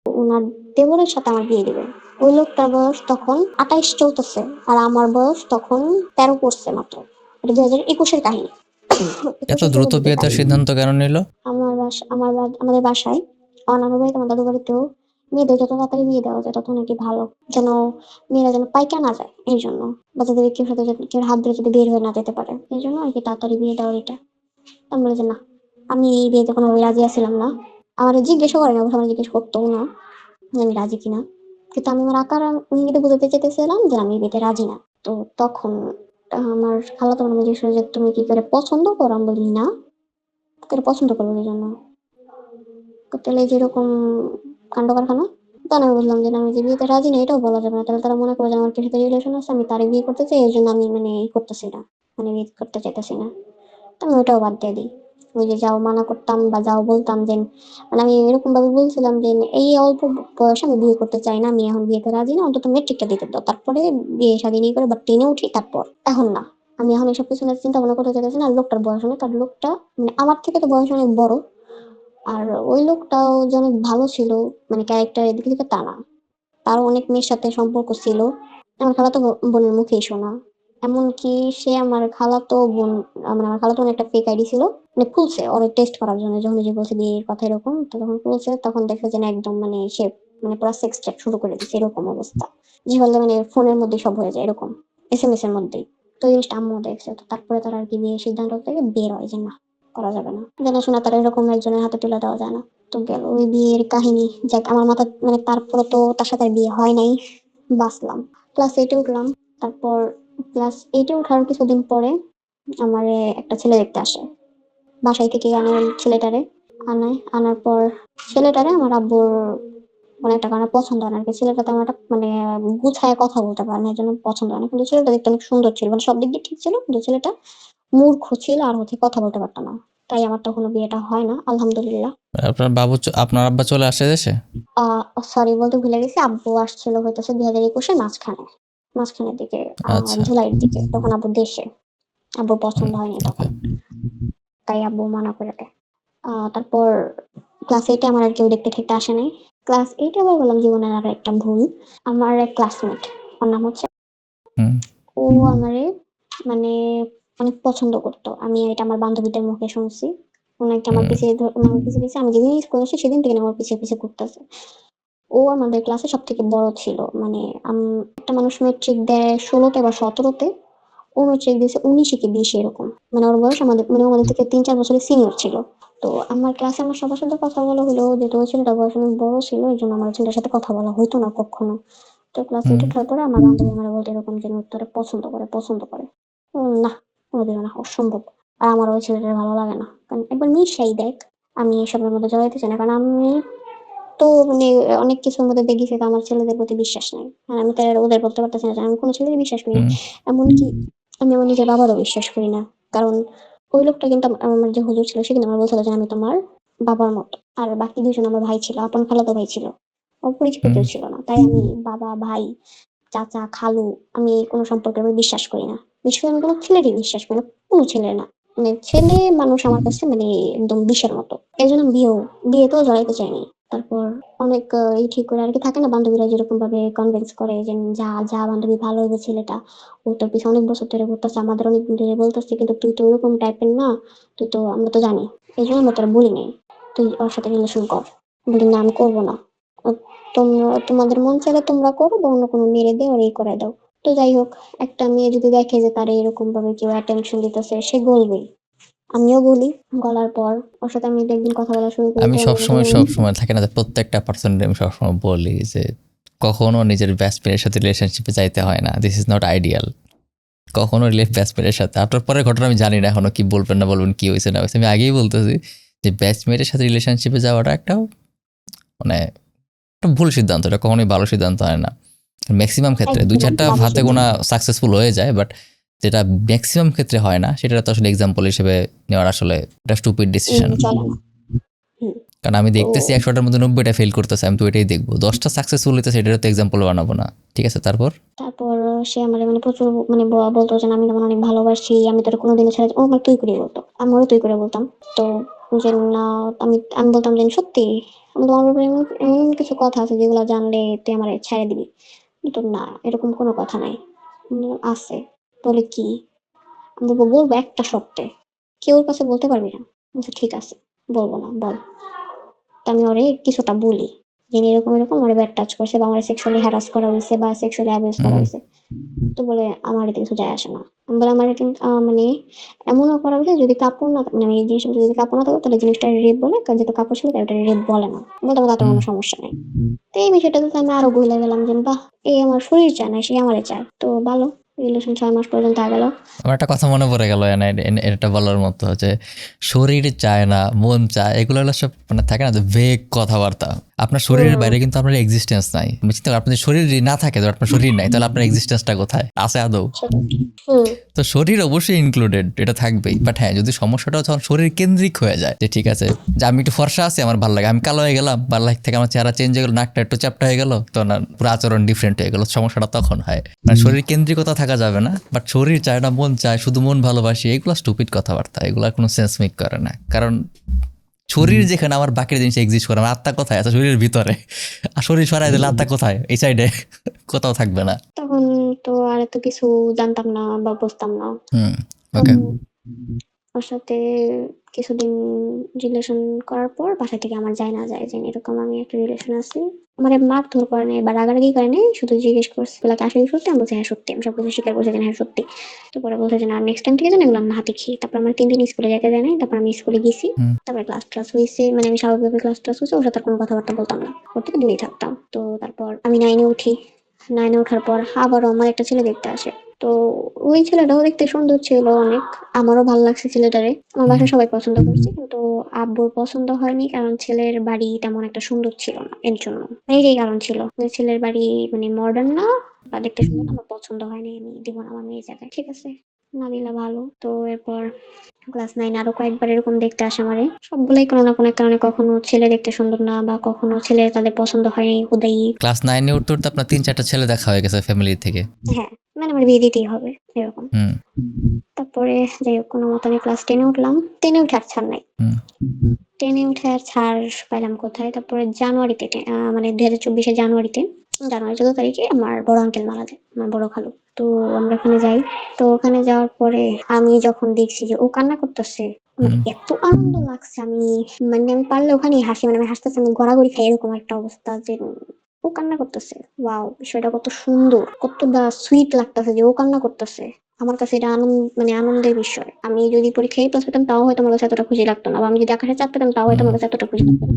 ওনার দেবরের সাথে আমার বিয়ে দিবে। ওই লোকটার বয়স তখন 28 চলতেছে, আর আমার বয়স তখন 13 পড়ছে মাত্র। এটা 2021-এর কাহিনী। এত 21-এর দ্রুত শুরুর বিয়ে দিকের তার কাহিনী। সিদ্ধান্ত কেন নিল? আমাদের বাসায়, আমার নানু বাড়িতে, আমার দাদু বাড়িতেও মেয়েদের যত তাড়াতাড়ি বিয়ে দেওয়া যায় তত নাকি ভালো, যেন মেয়েরা যেন পাইকা না যায়, এই জন্য বাচ্চাদের কেউ সাথে কেউ হাত ধরে যদি বের হয়ে না যেতে পারে, এই জন্য আর কি তাড়াতাড়ি বিয়ে দেওয়ার এটা। আমি বলে যে না, আমি এই বিয়েতে কোনোভাবে রাজি আছিলাম না। আমার জিজ্ঞেসও করে না, অবশ্য আমার জিজ্ঞেস করতেও না যে আমি রাজি কিনা, কিন্তু আমি আমার আকার ইঙ্গিতে বুঝাতে চেতেছিলাম যে আমি এই বিয়েতে রাজি না। তো তখন আমার খালাতো বোন আমাকে জিজ্ঞেস করে যে তুমি কি করে পছন্দ করো? আমি বলি না, করে পছন্দ করবো এই জন্য, তাহলে যেরকম কাণ্ড কারখানা তখন আমি বললাম যে না, আমি যে বিয়েতে রাজি না, এটাও বলা যাবে না, তাহলে তারা মনে করে যে আমার সাথে রিলেশন আছে, আমি তারে বিয়ে করতে চাই, এই জন্য আমি মানে ই করতেছি না, মানে বিয়ে করতে চাইতেছি না। তো আমি ওটাও বাদ দিয়ে দিই। ওই যে যাও মানা করতাম বা যাও বলতাম যে, মানে আমি এরকম ভাবে বলছিলাম যে এই অল্প বয়সে আমি বিয়ে করতে চাই না, আমি এখন বিয়েতে রাজি না, অন্তত মেট্রিকটা দিতে দাও, তারপরে বিয়ে শাদী নিয়ে করে বা টেনে উঠি তারপর, এখন না। আমি এখন এসব কিছু নিয়ে চিন্তা ভাবনা করতে চাইতেছি না। আর লোকটার বয়স অনেক, আর লোকটা মানে আমার থেকে তো বয়স অনেক বড়। আর ওই লোকটাও যে অনেক ভালো ছিল, মানে ক্যারেক্টার এদিক থেকে তা না। তারও অনেক মেয়ের সাথে সম্পর্ক ছিল। আমার খালাতো বোনের মুখেই শোনা। এমনকি সে আমার খালাতো বোন, মানে আমার খালাতো বোনের একটা ফেক আইডি ছিল। মানে খুলছে ওরে টেস্ট করার জন্য, যখন ওই যে বলছে বিয়ের কথা এরকম, তো যখন খুলছে তখন দেখে যে না, একদম মানে সে মানে পুরো সেক্স চ্যাট শুরু করে দিচ্ছে, এরকম অবস্থা। যে বললে মানে ফোনের মধ্যে সব হয়ে যায় এরকম, এসএমএস এর মধ্যেই। তো এই জিনিসটা আম্মু দেখছে, তো তারপরে তারা আর কি বিয়ের সিদ্ধান্ত থেকে বের হয় যে না, করা যাবে না, জানাশোনা তারা এরকম একজনের হাতে তুলে দেওয়া যায় না। তো গেল ওই বিয়ের কাহিনী। যাক, আমার মাথা মানে তারপরে তো তার সাথে আর বিয়ে হয় নাই, বাঁচলাম। ক্লাস 8-এ উঠলাম। তারপর ক্লাস 8-এ ওঠার কিছুদিন পরে আমার একটা ছেলে দেখতে আসে। বাসায় থেকে আনে ওই ছেলেটারে। আনার পর ছেলেটারে আমার আব্বুর মানে একটা কারণে পছন্দ হয় না আরকি। ছেলেটা তেমন একটা মানে গুছায় কথা বলতে পারে না, এজন্য পছন্দ হয় না। কিন্তু ছেলেটা দেখতে অনেক সুন্দর ছিল। মানে সব দিক দিয়ে ঠিক ছিল। কিন্তু ছেলেটা মূর্খ ছিল আর হচ্ছে কথা বলতে পারত না। তাই আমার তখনো বিয়েটা হয় না, আলহামদুলিল্লাহ। আপনার আব্বা চলে আসে দেশে? সরি বলতে ভুলে গেছি, আব্বু আসছিল হইতেছে 2021-এর মাঝখানের দিকে, আচ্ছা। জুলাইয়ের দিকে। তখন আব্বু দেশে। আব্বুর পছন্দ হয়নি ওকে। তখন। তাই আব্বু মানা করে দেয়। তারপর ক্লাস 8-এ আমার আর কেউ দেখতে ঠেকতে আসে নাই। ক্লাস 8-এ আবার বললাম জীবনের আরো একটা ভুল। আমার এক ক্লাসমেট, ওর নাম হচ্ছে, হুম। ও আমারে মানে অনেক পছন্দ করতো। আমি এটা আমার বান্ধবীদের মুখে শুনছি। ও নাকি আমার হুম। পিছে আমার পিছে আমি যেদিন স্কুলে আসি সেদিন থেকে আমার পিছে ঘুরতেছে। ও আমাদের ক্লাসে সবথেকে বড় ছিল। মানে একটা মানুষ মেট্রিক দেয় 16-তে বা 17-তে, ও মেট্রিক দিয়েছে 19 কি 20 এরকম। মানে ওর বয়স আমাদের মানে ও আমাদের থেকে 3-4 বছরের সিনিয়র ছিল। তো আমার ক্লাসে আমার সবার সাথে কথা বলা হলো, যেহেতু ওই ছেলেটার বয়স অনেক বড় ছিল, এজন্য আমার ওই ছেলেটার সাথে কথা বলা হইতো না কখনো। তো ক্লাস 8 হুম। ওঠার পরে আমার বান্ধবী আমারে বলতো এরকম যে ও তোরে পছন্দ করে। না, কোনোদিনও না, অসম্ভব। আর আমার ওই ছেলেটার ভালো লাগে না। কারণ একবার মিশাই দেখ, আমি এসবের মধ্যে জড়াইতে চাই না। কারণ আমি তো মানে অনেক কিছুর মধ্যে দেখেছি তো আমার ছেলেদের প্রতি বিশ্বাস নাই। আর আমি তো আর ওদের বলতে পারতেছি না যে আমি কোনো ছেলেকে বিশ্বাস করি না। হুম। এমনকি আমি আমার নিজের বাবারও বিশ্বাস করি না। কারণ ওই লোকটা কিন্তু আমার যে হুজুর ছিল সে কিন্তু আমার বলছিল যে আমি তোমার বাবার মতো। আর বাকি 2 জন আমার ভাই ছিল, আপন খালাতো ভাই ছিল। অপরিচিত হুম। কেউ ছিল না। তাই আমি বাবা, ভাই, চাচা, খালু, আমি কোনো সম্পর্কে আমি বিশ্বাস করি না। বিশেষ করে আমি কোনো ছেলেরই বিশ্বাস করি না। কোনো ছেলের না। মানে ছেলে মানুষ আমার কাছে মানে একদম বিষের মতো। এজন্য আমি বিয়েতেও জড়াইতে চাইনি। তারপর অনেক এই ঠিক করে আরকি থাকে না, বান্ধবীরা যেরকম ভাবে কনভিন্স করে যে, "যা বান্ধবী, ভালো হইবে ছেলেটা। ও তোর পিছে অনেক বছর ধরে ঘুরতেছে। আমাদের অনেকদিন ধরে বলতেছে, কিন্তু তুই তো ওরকম টাইপের না। তুই তো, আমরা তো জানি। এজন্য আমরা তোরে বলি নাই। তুই ওর সাথে রিলেশন কর।" বলি, "না, আমি করব না। ও তোমাদের মন চাইলে তোমরা করো বা অন্য কোনো মেয়েরে দিয়ে ওর এই করায় দাও।" তো যাই হোক, একটা মেয়ে যদি দেখে যে তারে এরকম ভাবে কেউ অ্যাটেনশন দিতেছে, সে বলবেই। আমিও বলি। গলার পর ওর সাথে আমি একদিন কথা বলা শুরু করি, আমি তো সবসময় থাকে না যে প্রত্যেকটা পার্সনকে আমি সবসময় বলি যে কখনো নিজের বেস্ট ফ্রেন্ডের সাথে রিলেশনশিপে যাইতে হয় না। This is not ideal. কখনো বেস্ট ফ্রেন্ডের সাথে, আপনার পরের ঘটনা আমি জানি না এখনো কি বলবেন না বলবেন, কি হয়েছে না হয়েছে। আমি আগেই বলতেছি যে বেস্ট মেয়ের সাথে রিলেশনশিপে যাওয়াটা একটা মানে একটা ভুল সিদ্ধান্ত। এটা কখনোই ভালো সিদ্ধান্ত হয় না। ম্যাক্সিমাম ক্ষেত্রে একদম 2-4টা ভালো হাতে গোনা সিদ্ধান্ত। সাকসেসফুল হয়ে যায়, বাট যেটা ম্যাক্সিমাম ক্ষেত্রে হয় না সেটা তো আসলে এক্সাম্পল হিসেবে নেওয়ার আসলে একটা স্টুপিড ডিসিশন। চলে না। হুম। কারণ আমি তো দেখতেছি 100টার মধ্যে 90টা ফেল করতেছে, আমি তো এটাই দেখবো। 10টা সাকসেসফুল হইতেছে, এটার তো এক্সাম্পল বানাবো না। ঠিক আছে, তারপর তারপর সে আমার মানে প্রচুর মানে বলতো যে আমি তোমার অনেক ভালোবাসি, আমি তোর কোনোদিনও ছেড়ে ও আমার তুই করে বলতো, আমারও তুই করে বলতাম। তো যে না, আমি আমি বলতাম যে সত্যি, আমি তোমার ব্যাপারে এমন এমন কিছু কথা আছে যেগুলো জানলে তুই আমার ছেড়ে দিবি। কিন্তু না, এরকম কোনো কথা নাই। আছে। বলে কি? আমি বলবো একটা শর্তে, কেউ ওর কাছে বলতে পারবি না। বলছে, ঠিক আছে, বলবো না, বল। তো আমি ওরে কিছুটা বলি যে এরকম ওরে ব্যাড টাচ করছে বা আমার সেক্সুয়ালি হ্যারাস করা হয়েছে বা সেক্সুয়ালি অ্যাবিউজ করা হয়েছে। তো বলে আমার এতে কিছু যায় আসে না। আমি বলে আমার এটা মানে এমনও করা হয়েছে যদি কাপড় না মানে এই জিনিসটা যদি কাপড় না থাকে তাহলে জিনিসটা রেপ বলে, কারণ যেহেতু কাপড় ছিল তাই ওটা রেপ বলে না। বলতে তাতে কোনো সমস্যা নেই। তো এই বিষয়টাতে তো আমি আরো গইলা গেলাম যে বাহ, এই আমার শরীর চায় না, সে আমারে চায়। তো ভালো, রিলেশন 6 মাস পর্যন্ত গেল। আমার একটা কথা মনে পড়ে গেল এটা বলার মতো যে শরীর চায় না, মন চায়, এগুলো হলো সব মানে থাকে না যে ভেগ কথাবার্তা। আপনার শরীরের বাইরে কিন্তু আপনার এক্সিস্টেন্স নাই। আমি চিন্তা করি, আপনাদের শরীর যদি না থাকে, ধর আপনার শরীর নাই, তাহলে আপনার এক্সিস্টেন্সটা কোথায় আছে আদৌ? হুম তো শরীর অবশ্যই ইনক্লুডেড, এটা থাকবেই। বাট হ্যাঁ, যদি সমস্যাটা যখন শরীর কেন্দ্রিক হয়ে যায়, যে ঠিক আছে যে আমি একটু ফর্সা আছি, আমার ভালো লাগে, আমি কালো হয়ে গেলাম, ভালো লাগে থেকে আমার চেহারা চেঞ্জ হয়ে গেল, নাকটা একটু চ্যাপটা হয়ে গেল, তো না পুরো আচরণ ডিফারেন্ট হয়ে গেল, সমস্যাটা তখন হয়। মানে শরীর কেন্দ্রিকতা থাকা যাবে না, বাট শরীর চায় না, মন চায়, শুধু মন ভালোবাসি, এগুলো স্টুপিড কথাবার্তা, এগুলো কোনো সেন্স মেক করে না। কারণ শরীর যেখানে, আমার বাকি জিনিস এক্সিস্ট করে, আমার আত্মা কোথায় আছে? শরীরের ভিতরে। আর শরীর সরাই দিলে আত্মা কোথায়? এই সাইডে কোথাও থাকবে না। তখন তো আর এত কিছু জানতাম না বা বুঝতাম না। হুম, ওকে। ওর সাথে কিছুদিন রিলেশন করার পর বাসা থেকে আমার যায় না যায় যে এরকম আমি একটা রিলেশন আছি। আমার মারধর করে নাই বা রাগারাগি করে নাই, শুধু জিজ্ঞেস করছে বলে আসলে সত্যি, আমি বলছি হ্যাঁ সত্যি, আমি সব কিছু স্বীকার করছি যে হ্যাঁ সত্যি। তো পরে বলছে যে না নেক্সট টাইম থেকে যেন এগুলো আমি না দেখি। তারপর আমার 3 দিন স্কুলে যেতে দেয় নাই, তারপর আমি স্কুলে গেছি, হুম। তারপরে ক্লাস ক্লাস হয়েছে, মানে আমি স্বাভাবিকভাবে ক্লাস ক্লাস হয়েছে, ওর সাথে আর কোনো কথাবার্তা বলতাম না, ওর থেকে দূরেই থাকতাম। তো তারপর আমি 9-এ উঠি, 9-এ ওঠার পর আবারও আমার একটা ছেলে দেখতে আসে। তো ওই ছেলেটাও দেখতে সুন্দর ছিল অনেক, আমারও ভালো লাগছে ছেলেটারে, আমার বাসায় সবাই পছন্দ করছে, কিন্তু আব্বুর পছন্দ হয়নি, কারণ ছেলের বাড়ি তেমন একটা সুন্দর ছিল না, এর জন্য এইটাই কারণ ছিল যে ছেলের বাড়ি মানে মডার্ন না বা দেখতে সুন্দর না, আমার পছন্দ হয়নি, আমি দিব না আমার মেয়ে জায়গায়, ঠিক আছে না দিলা ভালো। তো এরপর ক্লাস 9 আরো কয়েকবার এরকম দেখতে আসে আমারে, সবগুলাই কোনো না কোনো এক কারণে, কখনো ছেলে দেখতে সুন্দর না বা কখনো ছেলে তাদের পছন্দ হয়নি হুদাই। ক্লাস 9-এ উঠতে উঠতে আপনার 3-4টা ছেলে দেখা হয়ে গেছে ফ্যামিলি থেকে। হ্যাঁ, মানে আমার বিয়ে দিতেই হবে এরকম। হুম। তারপরে যাই হোক কোনো মতো আমি ক্লাস 10-এ উঠলাম, 10-এ উঠে আর ছাড় নাই, হুম। 10-এ উঠে আর ছাড় পাইলাম কোথায়, তারপরে জানুয়ারিতে মানে 2024-এর জানুয়ারিতে, জানুয়ারি 14 তারিখে আমার বড় আঙ্কেল মারা যায়, আমার বড় খালু। তো আমরা ওখানে যাই। তো ওখানে যাওয়ার পরে আমি যখন দেখছি যে ও কান্না করতেছে, আমার হুম। এত আনন্দ লাগছে, আমি পারলে ওখানেই হাসি, মানে আমি হাসতেছি, আমি গড়াগড়ি খাই, এরকম একটা অবস্থা যে ও কান্না করতেছে। ওয়াও, বিষয়টা কত সুন্দর, কতটা সুইট লাগতেছে যে ও কান্না করতেছে। আমার কাছে এটা মানে আনন্দের বিষয়। আমি যদি পরীক্ষায় A+ পেতাম তাও হয়তো আমার কাছে এতটা খুশি লাগতো না, বা আমি যদি আকাশে চাঁদ পেতাম তাও হয়তো আমার কাছে এতটা খুশি লাগতো না।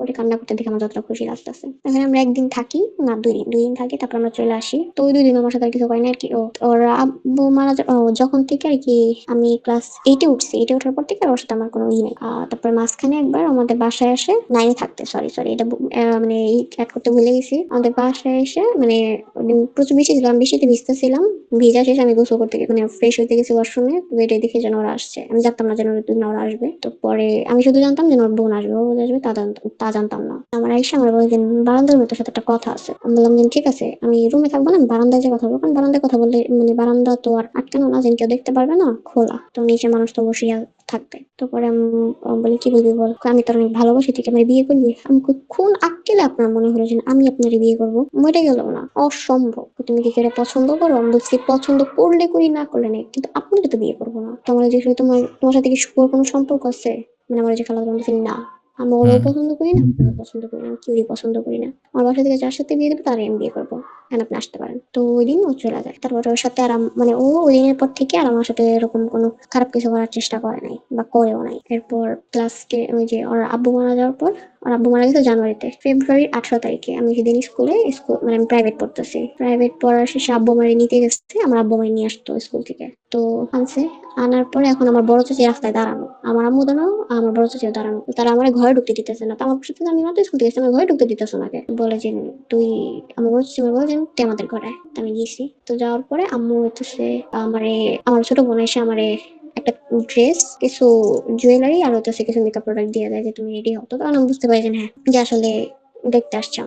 ওরে কান্না করতে দেখে আমার যতটা খুশি লাগতেছে। এখানে আমরা একদিন থাকি, না 2 দিন, 2 দিন থাকি, তারপর আমরা চলে আসি। তো ওই 2 দিন আমার সাথে আর কিছু হয় না আর কি। ওর আব্বু মারা যখন থেকে আর কি আমি ক্লাস 8-এ উঠছি, 8-এ ওঠার পর থেকে আর ওর সাথে আমার কোনো ই নেই। তারপর মাঝখানে একবার আমাদের বাসায় আসে, 9-এ থাকতে, সরি এটা মানে অ্যাড করতে ভুলে গেছি। আমাদের বাসায় এসে মানে প্রচুর বৃষ্টি ছিল, আমি বৃষ্টিতে ভিজতেছিলাম, ভিজা শেষে আমি গোসল করতে মানে ফ্রেশ হইতে গেছি ওয়াশরুমে, বেডে দেখে যেন ওরা আসছে, আমি জানতাম না যেন ওরা আসবে। তো পরে আমি শুধু জানতাম যেন ওর বোন আসবে, ও আসবে তা জানতাম না। আমার আইসা আমার বলে যে বারান্দার মতো সাথে একটা কথা আছে। আমি বললাম যে ঠিক আছে, আমি রুমে থাকবো না, আমি বারান্দায় যে কথা বলবো, কারণ বারান্দায় কথা বললে মানে বারান্দা তো আর আটকানো না, যেন কেউ দেখতে পারবে না, খোলা, তো নিচে মানুষ তো বসেই থাকবে। তো পরে আমি বলি কি বলবি বল, আমি তোর অনেক ভালোবাসি, তুই কি আমার বিয়ে করবি? আমি কোন আক্কেলে আপনার মনে হলো যে আমি আপনার বিয়ে করবো? মরে গেল না, অসম্ভব, তুমি কি কেউ পছন্দ করো? আমি বলছি পছন্দ করলে করি, না করলে নেই, কিন্তু আপনাকে তো বিয়ে করবো না। তোমার যে তোমার সাথে কি শুভ কোনো সম্পর্ক আছে? মানে আমার যে খালাতো বোন বলছে না, আমি ওরও হুম। পছন্দ করি না, আপনারও পছন্দ করি না, আমি কেউই পছন্দ করি না। আমার বাসা থেকে যার সাথে বিয়ে দেবে তারই আমি বিয়ে করবো, এখন আপনি আসতে পারেন। তো ওই দিন ও চলে যায়। তারপরে ওর সাথে আর মানে ও ওই দিনের পর থেকে আর আমার সাথে এরকম কোনো খারাপ কিছু করার চেষ্টা করে নাই বা করেও নাই। এরপর ক্লাসকে ওই যে ওর আব্বু মারা যাওয়ার পর, ওর আব্বু মারা গেছে জানুয়ারিতে, ফেব্রুয়ারির 18 তারিখে আমি সেদিন স্কুল মানে আমি প্রাইভেট পড়তেছি, প্রাইভেট পড়ার শেষে আব্বু আমারে নিতে গেছে, আমার আব্বু আমারে নিয়ে আসতো স্কুল থেকে। তো আনছে, আনার পরে এখন আমার বড় চাচি রাস্তায় দাঁড়ানো, আমার আম্মু দাঁড়ানো, আমার বড় চাচিও দাঁড়ানো, তারা আমার ঘরে ঢুকতে দিতেছে না। তো আমার সাথে আমি মাত্র স্কুল থেকে এসেছি, আমার ঘরে ঢুকতে দিতেছে না, বলে যে তুই, আমার বড় চাচি বলে যে তুই আমাদের ঘরে আয়। তো আমি গেছি। তো যাওয়ার পরে আম্মু হচ্ছে আমার ছোট বোন এসে আমারে একটা ড্রেস, কিছু জুয়েলারি আর হচ্ছে কিছু মেকআপ প্রোডাক্ট দিয়ে দেয় যে তুমি রেডি হও। তো তখন আমি বুঝতে পারি যে হ্যাঁ, যে আসলে দেখতে আসছে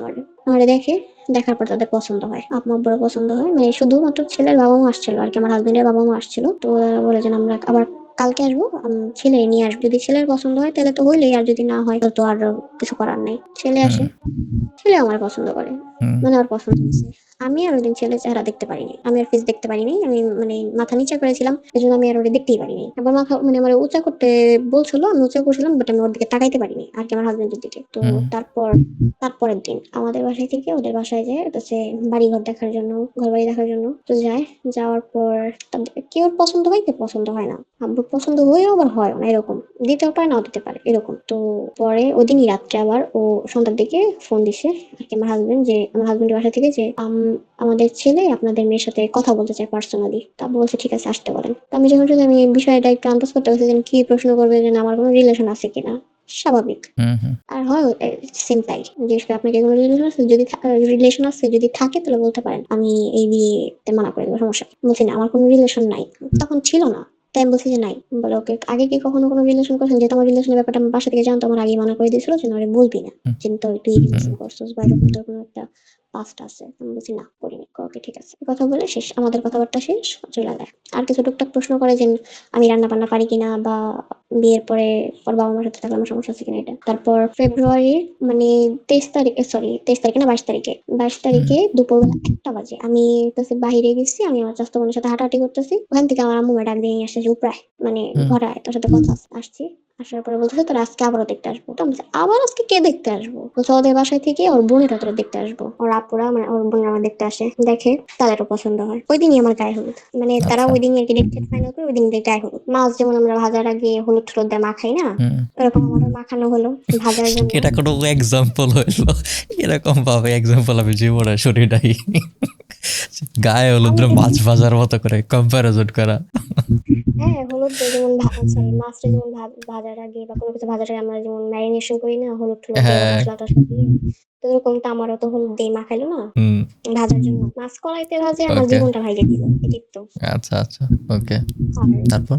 আমারে দেখে, দেখার পর তাদের পছন্দ হয়, আম্মু আব্বুরও পছন্দ হয়, মানে শুধুমাত্র ছেলের বাবা মা আসছিল আর কি, আমার হাজবেন্ডের বাবা মা আসছিল। তো ওরা বলে যে আমরা আবার কালকে আসবো, ছেলে নিয়ে আসবো, যদি ছেলের পছন্দ হয় তাহলে তো হইলেই, আর যদি না হয় তাহলে তো আর কিছু করার নেই। ছেলে হুম। আসে, ছেলে আমার পছন্দ করে, হুম। মানে আমার পছন্দ হয়েছে। আমি আর ওইদিন ছেলের চেহারা দেখতে পারিনি, আমি আর ফেস দেখতে পারিনি, আমি মানে মাথা নিচে করেছিলাম, এই জন্য আমি আর ওটা দেখতেই পারিনি। আবার মাথা মানে আমার উঁচা করতে বলছিল, আমি উঁচা করছিলাম, বাট আমি ওর দিকে তাকাইতে পারিনি আর কি, আমার হাজবেন্ডের দিকে। তো হুম। তারপরের দিন আমাদের বাসায় থেকে ওদের বাসায় যায়, হচ্ছে বাড়ি ঘর দেখার জন্য, ঘর বাড়ি দেখার জন্য। তো যায়, যাওয়ার পর কেউ পছন্দ হয়, কেউ পছন্দ হয় না, আব্বুর পছন্দ হয়েও আবার হয় না, এরকম দিতেও পারে নাও দিতে পারে এরকম। তো পরে ওদিনই রাত্রে আবার ও সন্ধ্যার দিকে ফোন দিছে আর কি আমার হাজবেন্ড, যে আমার হাজবেন্ডের বাসা থেকে, যে আমাদের ছেলে আপনাদের মেয়ের সাথে কথা বলতে চায় পার্সোনালি। তা বলছে ঠিক আছে আসতে বলেন। তো আমি যখন শুধু আমি বিষয়টা একটু আন্দাজ করতে পারছি যে কি প্রশ্ন করবে, যে আমার কোনো রিলেশন আছে কিনা। স্বাভাবিক। হুম হুম আর হয় সিম্পল জিজ্ঞেস করে আপনাকে কোনো রিলেশন আছে, যদি রিলেশন আছে যদি থাকে তাহলে বলতে পারেন, আমি এই বিয়েতে মানা করে দেবো, সমস্যা নেই। বলছি না আমার কোনো রিলেশন নাই, তখন ছিল না, তাই আমি বলছি যে নাই। বলে ওকে আগে কি কখনো কোনো রিলেশন করছেন, যেহেতু আমার রিলেশনের ব্যাপারটা আমার বাসা থেকে জানতো, আমার আগে মানা করে দিয়েছিল যে না বলবি না হুম যে তুই রিলেশন করছিস বা এরকম তোর কোনো একটা পাস্ট আছে। আমি বলছি না করিনি। ওকে ঠিক আছে, কথা বলে শেষ, আমাদের কথাবার্তা শেষ, চলে যায়। আর কিছু টুকটাক প্রশ্ন করে যে আমি রান্না বান্না পারি কিনা, বা বিয়ের পরে ওর বাবা মার সাথে থাকলে আমার সমস্যা আছে কিনা এটা। তারপর ফেব্রুয়ারির মানে 23 তারিখে, সরি 23 তারিখে না 22 তারিখে, বাইশ হুম তারিখে দুপুরবেলা 1টা বাজে আমি কাছে বাহিরে গেছি, আমি আমার চাচাতো বোনের সাথে হাঁটাহাঁটি করতেছি, ওখান থেকে আমার আম্মু ডাক দিয়ে নিয়ে আসছে যে উপরায় মানে হুম। ঘরে আয়, তোর সাথে কথা আছে। আসছি, আসার পরে বলতেছে তোর আজকে আবারও দেখতে আসবো। তো আমি বলছি, আবার আজকে কে দেখতে আসবো? বলছে ওদের বাসায় থেকে ওর বোনেরা তোরা দেখতে আসবো, ওর আপুরা মানে ওর বোনেরা আমার দেখতে আসে, দেখে তাদেরও পছন্দ হয়। ওই দিনই আমার গায়ে হলুদ, মানে তারা আচ্ছা। ওই দিনই আর কি ডেট ফাইনাল করে ওই দিন গায়ে হলুদ। মাছ যেমন আমরা ভাজার আগে হলুদ টলুদ দিয়ে মাখাই না, হুম। ওরকম আমারও মাখানো হলো ভাজার জন্য। এটা কোনো এক্সাম্পল হইলো? এরকম ভাবে এক্সাম্পল আমি জীবনে শুনি নাই। গায়ে হলুদ রে মাছ ভাজার মতো করে কম্পারিজন করা। হ্যাঁ, হলুদ দিয়ে যেমন সরি মাছটা যেমন ভাজার আগে বা কোনো কিছু ভাজার আগে আমরা যেমন ম্যারিনেশন করি না হলুদ টলুদ দিয়ে হ্যাঁ। মশলা টসলা দিয়ে, তো এরকম তো আমারও তো হলুদ দিয়ে মাখাইলো না হুম। ভাজার জন্য। মাছ কড়াইতে ভাজে আমার ওকে। জীবনটা ভাইগে দিল, এটাই তো। আচ্ছা আচ্ছা। ওকে। আর তারপর?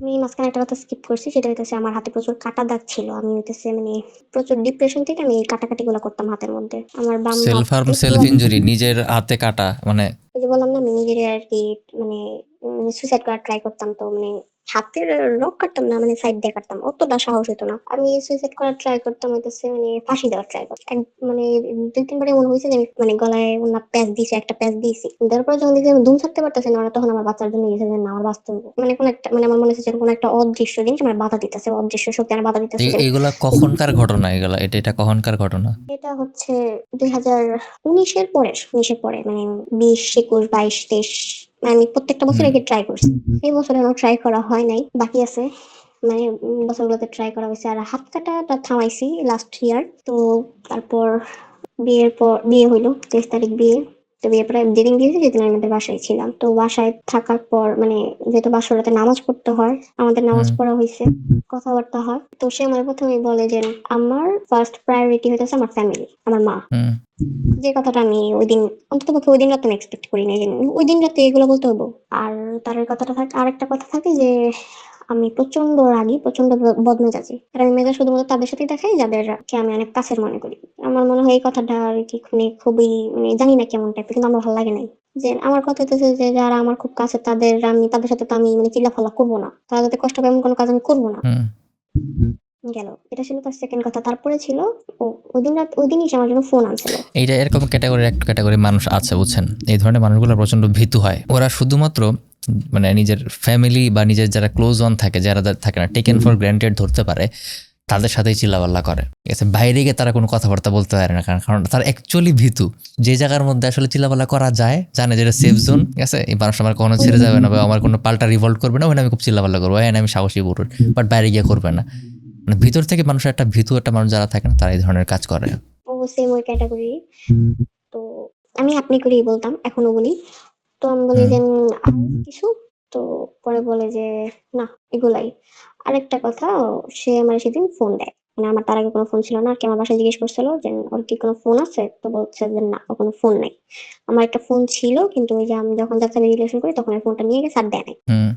আমি মাঝখানে একটা কথা স্কিপ করছি, সেটা হইতেছে আমার হাতে প্রচুর কাটা দাগ ছিল। আমি হইতেছে মানে প্রচুর ডিপ্রেশন থেকে আমি এই কাটাকাটি গুলো করতাম হাতের মধ্যে। আমার বাম সেলফ হার্ম, হাতে পুরো, সেলফ ইনজুরি, নিজের হাতে কাটা মানে? ওই যে বললাম না আমি নিজের আর কি মানে সুইসাইড করার ট্রাই করতাম, তো মানে হাতের নখ কাটতাম না, মানে সাইড দিয়ে কাটতাম, অতটা সাহস হতো না। আমি সুইসাইড করার ট্রাই করতাম হইতেছে মানে ফাঁসি দেওয়ার ট্রাই করতাম। মানে 2-3 বার এমন হয়েছে যে আমি মানে গলায় না প্যাচ দিয়েছি, একটা প্যাচ দিয়েছি, দেওয়ার পর যখন দেখি আমি দুম ছাড়তে পারতেছি না, তখন আমার বাচ্চার জন্য গেছে যে না আমার বাঁচতে হবে। মানে কোন একটা মানে আমার মনে হচ্ছে যে কোনো একটা অদৃশ্য জিনিস আমার বাধা দিতেছে, অদৃশ্য শক্তি আমার বাধা দিতেছে যে। এইগুলা কখনকার ঘটনা? এগুলা এটা কখনকার ঘটনা? এটা হচ্ছে 2019-এর পরে মানে 20, 21, 22, 23, আমি প্রত্যেকটা বছর হুম একে ট্রাই করছি। এই বছর আমার ট্রাই করা হয় নাই, বাকি আছে। মানে বছরগুলোতে ট্রাই করা হয়েছে। আর হাত কাটাটা থামাইছি লাস্ট ইয়ার। তো তারপর বিয়ের পর বিয়ে হইলো, 23 তারিখ বিয়ে। তো বিয়ে পরে যেদিন দিয়েছি সেদিন আমি আমাদের বাসায় ছিলাম। তো বাসায় থাকার পর মানে যেহেতু বাসরাতে নামাজ পড়তে হয়, আমাদের নামাজ হুম পড়া হয়েছে, কথাবার্তা হয়। তো সে আমার প্রথমেই বলে যে আমার ফার্স্ট প্রায়োরিটি হইতেছে আমার ফ্যামিলি, আমার মা। হুম যে কথাটা আমি ওই দিন অন্ততপক্ষে ওই দিন রাতে আমি এক্সপেক্ট করি নাই যে ওই দিন রাতে এগুলো বলতে হবো। আর তার ওই কথাটা থাকে, আরেকটা কথা থাকে যে আমি প্রচন্ড রাগী, প্রচন্ড বদমেজাজি। আর আমি মেজাজ শুধুমাত্র তাদের সাথেই দেখাই যাদেরকে আমি অনেক কাছের মনে করি। আমার মনে হয় এই কথাটা আর কি মানে খুবই মানে জানি না কেমন টাইপের, কিন্তু আমার ভালো লাগে নাই। যে আমার কথা হচ্ছে যে যারা আমার খুব কাছে তাদের আমি তাদের সাথে তো আমি মানে চিল্লাফাল্লা করবো না, তারা যাতে কষ্ট পায় এমন কোনো কাজ আমি করবো না। হুম। গেল, এটা ছিল তার সেকেন্ড কথা। তারপরে ছিল ওই দিনই সে আমার জন্য ফোন আনছিল। এইটা এরকম ক্যাটাগরির একটা ক্যাটাগরি মানুষ আছে, বুঝছেন? এই ধরনের মানুষগুলো প্রচণ্ড ভীতু হয়। ওরা শুধুমাত্র মানে নিজের ফ্যামিলি বা নিজের যারা ক্লোজ ওয়ান থাকে, যারা থাকে না টেকেন ফর গ্র্যান্টেড ধরতে পারে, তাদের সাথেই চিল্লাপাল্লা করে। ঠিক আছে, বাইরে গিয়ে তারা কোনো কথাবার্তা বলতে পারে না, কারণ তারা অ্যাকচুয়ালি ভীতু। যে জায়গার মধ্যে আসলে চিল্লাপাল্লা করা যায়, জানে যেটা সেফ জোন, ঠিক আছে, এই মানুষ আমার কোনো ছেড়ে যাবে না বা আমার কোনো পাল্টা রিভল্ট করবে না, ওখানে আমি খুব চিল্লাপাল্লা করবো, হ্যাঁ আমি সাহসী বলুন, বাট বাইরে গিয়ে করবে না। মানে ভিতর থেকে মানুষের একটা ভীতু একটা মানুষ যারা থাকে না, তারা এই ধরনের কাজ করে। ও সেম ওই ক্যাটাগরি। তো আমি আপনি করেই বলতাম, এখনো বলি। তো আমি বলি হুম যে আর কিছু? তো পরে বলে যে না, এগুলাই। আরেকটা কথা, সে আমার সেদিন ফোন দেয়, মানে আমার তার আগে কোনো ফোন ছিল না আর কি। আমার বাসায় জিজ্ঞেস করছিল যে ওর কি কোনো ফোন আছে, তো বলছে যে না ওর কোনো ফোন নাই। আমার একটা ফোন ছিল, কিন্তু ওই যে আমি যখন যার সাথে রিলেশন করি তখন ওই ফোনটা নিয়ে গেছে আর দেয় নাই। হুম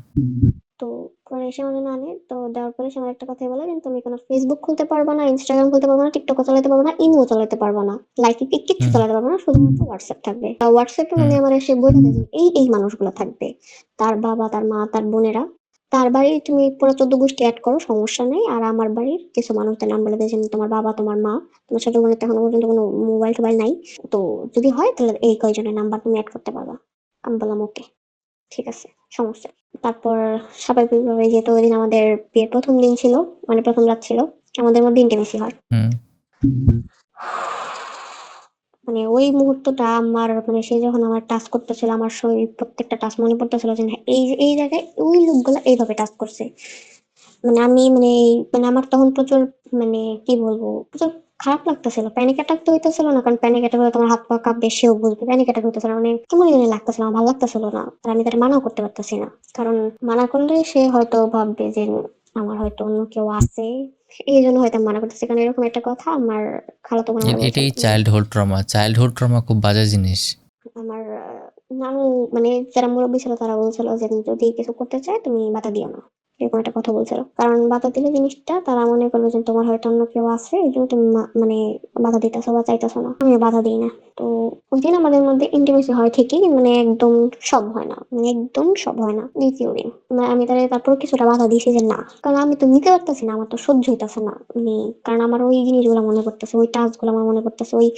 তো পরে এসে আমার জন্য আনে, তো দেওয়ার পরে সে আমার একটা কথাই বলে যে তুমি কোনো ফেসবুক খুলতে পারবা না, ইনস্টাগ্রাম খুলতে পারবা না, টিকটক চালাতে পারবা না, ইমো চালাতে পারবা না, লাইক কিচ্ছু হুম চালাতে পারবা না, শুধুমাত্র হোয়াটসঅ্যাপ থাকবে। হোয়াটসঅ্যাপে হুম মানে আমার এসে বলে দেয় যে এই মানুষগুলো থাকবে, তার বাবা, তার মা, তার বোনেরা। তার বাড়ি তুমি পুরো 14 গোষ্ঠী অ্যাড করো, সমস্যা নেই। আর আমার বাড়ির কিছু মানুষদের নাম বলে দেয় যে তোমার বাবা, তোমার মা, তোমার ছোট বোনের তো এখনো পর্যন্ত কোনো মোবাইল টোবাইল নাই, তো যদি হয় তাহলে এই কয়জনের নাম্বার তুমি অ্যাড করতে পারবা। আমি বললাম ওকে ঠিক আছে, সমস্যা নেই। তারপর স্বাভাবিকভাবে যেহেতু ওইদিন আমাদের বিয়ের প্রথম দিন ছিল, মানে প্রথম রাত ছিল, আমাদের মধ্যে ইন্টিমেসি হয়। হুম মানে ওই মুহূর্তটা আমার মানে সে যখন আমার টাচ করতেছিল, আমার শরীর প্রত্যেকটা টাচ মনে পড়তেছিল যে না, এই জায়গায় ওই লোকগুলা এইভাবে টাচ করছে। মানে আমি মানে মানে আমার তখন প্রচুর মানে কি বলবো প্রচুর খারাপ লাগতেছিল। প্যানিক অ্যাটাক তো হইতেছিল না, কারণ প্যানিক অ্যাটাক হলে তোমার হাত পা কাঁপবে, সেও বুঝবে। প্যানিক অ্যাটাক হইতেছিল মানে কেমন জানি লাগতেছিল, আমার ভালো লাগতেছিল না। আর আমি তার মানাও করতে পারতেছি না, কারণ মানা করলে সে হয়তো ভাববে যে আমার হয়তো অন্য কেউ আছে, এই জন্য হয়তো আমি মানা করতেছি, কারণ এরকম একটা কথা আমার খালাতো বোন আমার এটাই বলছিল। চাইল্ডহুড ট্রমা খুব বাজে জিনিস। আমার নানু মানে যারা মুরব্বী ছিল তারা বলছিল যে যদি কিছু করতে চায় তুমি বাধা দিও না, এরকম একটা কথা বলছিল। কারণ বাধা দিলে জিনিসটা তারা মনে করবে যে তোমার হয়তো অন্য কেউ আছে, এই জন্য তুমি মানে বাধা দিতেছো বা চাইতেছো না। আমি বাধা দিই না। তো ওই দিন আমাদের মধ্যে ইন্টিমেসি হয় ঠিকই, মানে একদম সব হয় না, মানে একদম সব হয় না। দ্বিতীয় দিন মানে আমি তারপর কিছুটা বাধা দিয়েছি যে না, কারণ আমি তো নিতে পারতেছি না, আমার তো সহ্য হইতাছে না। মানে কারণ আমার ওই জিনিসগুলো মনে করতেছে, ওই টাচ গুলো আমার মনে করতেছে, ওই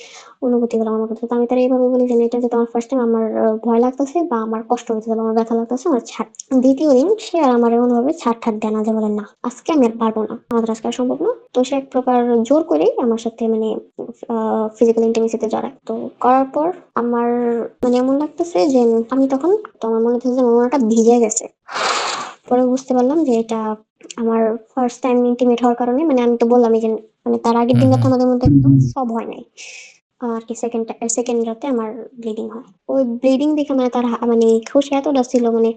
অনুভূতিগুলো আমার করতেছে। তো আমি তার এইভাবে বলি যে এটা যে তোমার ফার্স্ট টাইম, আমার ভয় লাগতেছে বা আমার কষ্ট হইতেছে বা আমার ব্যথা লাগতেছে, আমার ছাড়। দ্বিতীয় দিন সে আর আমার এমন ভাবে ছাড় ঠাড় দেয় না যে বলে না আজকে আমি আর পারবো না, আমাদের আজকে আর সম্ভব না। তো সে এক প্রকার জোর করেই আমার সাথে মানে ফিজিক্যাল ইন্টিমেসিতে জড়ায়। তো করার পর আমার মানে এমন লাগতেছে যে আমি তখন, তো আমার মনে হচ্ছে যে আমার মনটা ভিজে গেছে। পরে বুঝতে পারলাম যে এটা আমার ফার্স্ট টাইম ইন্টিমেট হওয়ার কারণে, মানে আমি তো বললামই যে মানে তার আগের হুম, দিন রাতে হুম। আমাদের মধ্যে একদম সব হয় নাই। আর কি সেকেন্ড রাতে আমার ব্লিডিং হয়। ওই ব্লিডিং দেখে মানে তার মানে খুশি এতটা ছিল, মানে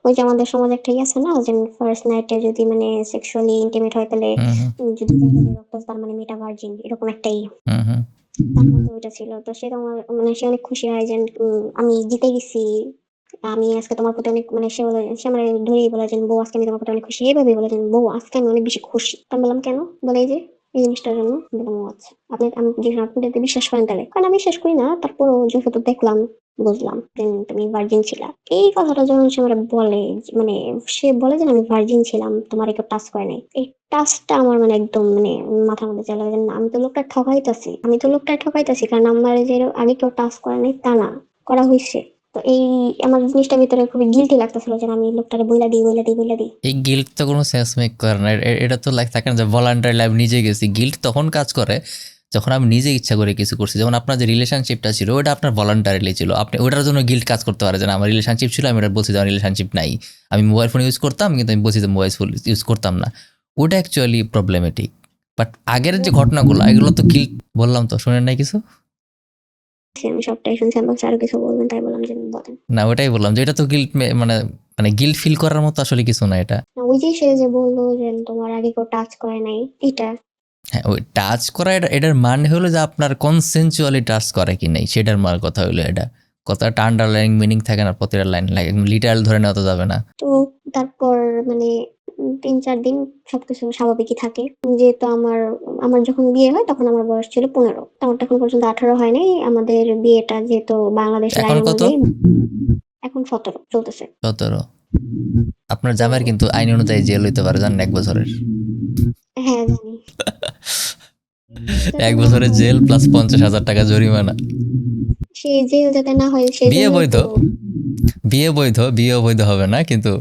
ওই যে আমাদের সমাজে একটা আছে না যে ফার্স্ট নাইটে যদি মানে সেক্সুয়ালি ইন্টিমেট হয় তাহলে হুম, হুম। যদি দেখা যায় রক্ত, তার মানে মেয়েটা ভার্জিন, এরকম একটাই হুম, হুম। তার মধ্যে ওইটা ছিল। তো সে তোমার মানে সে অনেক খুশি হয় যে আমি জিতে গেছি, আমি আজকে তোমার প্রতি অনেক মানে সে বলে, সে মানে ধরেই বলে যে বউ আজকে আমি তোমার প্রতি অনেক খুশি, এইভাবে বলে যে বউ আজকে আমি অনেক বেশি খুশি। তো আমি বললাম কেন, বলে এই যে এই জিনিসটার জন্য। আমি বললাম ও আচ্ছা, আপনি আমি জিজ্ঞেস আপনি যদি বিশ্বাস করেন তাহলে, কারণ আমি বিশ্বাস করি না, তারপরও যেহেতু দেখলাম বুঝলাম যে তুমি ভার্জিন ছিলা। এই কথাটা যখন সে আমার বলে মানে সে বলে যে আমি ভার্জিন ছিলাম, তোমার কেউ টাচ করে নাই, এই টাচটা আমার মানে একদম মানে মাথার মধ্যে চলে যায়। না, আমি তো লোকটা ঠকাইতাছি, কারণ আমার যে আগে কেউ টাচ করে নাই তা না, করা হয়েছে। তো এই আমার জিনিসটা ভিতরে খুবই গিল্টি লাগতেছিল যে আমি লোকটারে বইলা দিই। এই গিল্ট তো কোনো সেন্স মেক করে না। এটা তো লাইক থাকে না যে ভলান্টারি লাইফ নিজে গেছি। গিল্ট তখন কাজ করে যখন আমি নিজে ইচ্ছা করে কিছু করছি। যেমন আপনার যে রিলেশনশিপটা ছিল ওটা আপনার ভলান্টারিলি ছিল, আপনি ওটার জন্য গিল্ট কাজ করতে পারে যে না, আমার রিলেশনশিপ ছিল, আমি ওটা বলছি যে আমার রিলেশনশিপ নাই, আমি মোবাইল ফোন ইউজ করতাম কিন্তু আমি বলছি যে মোবাইল ফোন ইউজ করতাম না। ওটা অ্যাকচুয়ালি প্রবলেমেটিক। বাট আগের যে ঘটনাগুলো এগুলো তো গিল্ট, বললাম তো, শুনেন নাই কিছু? আমি সবটাই শুনছি, আমি বলছি আরো কিছু বলবেন, তাই বললাম যে বলেন। না, ওটাই বললাম যে এটা তো গিল্ট, মানে মানে গিল্ট ফিল করার মতো আসলে কিছু না এটা। না, ওই যে সে যে বললো যে তোমার আগে কেউ টাচ করে নাই, এটা হ্যাঁ, ওই টাচ করা, এটার মানে হলো যে আপনার কনসেনচুয়ালি টাচ করে কি নাই সেটার মার কথা হলো এটা। কথাটা আন্ডারলাইন মিনিং থাকে না, প্রতিটা লাইন লাগে লিটারাল ধরে নেওয়া তো যাবে না। তো তারপর মানে 3-4 দিন সবকিছু স্বাভাবিকই থাকে। যেহেতু আমার আমার যখন বিয়ে হয় তখন আমার বয়স ছিল 15, আমার তখন পর্যন্ত 18 হয় নাই। আমাদের বিয়েটা যেহেতু বাংলাদেশের এখন আইন কত? অনুযায়ী এখন 17 চলতেছে। 17? আপনার তো জামাইয়ের কিন্তু আইন অনুযায়ী জেল হইতে পারে, জানেন, 1 বছরের। হ্যাঁ জানি। যাতে এক না বছরের হয়, জেল প্লাস 50,000 টাকা জরিমানা। সে জেল যাতে না হয় বিয়ে সেজন্যই বৈধ, তো। বিয়ে বৈধ হবে না, কিন্তু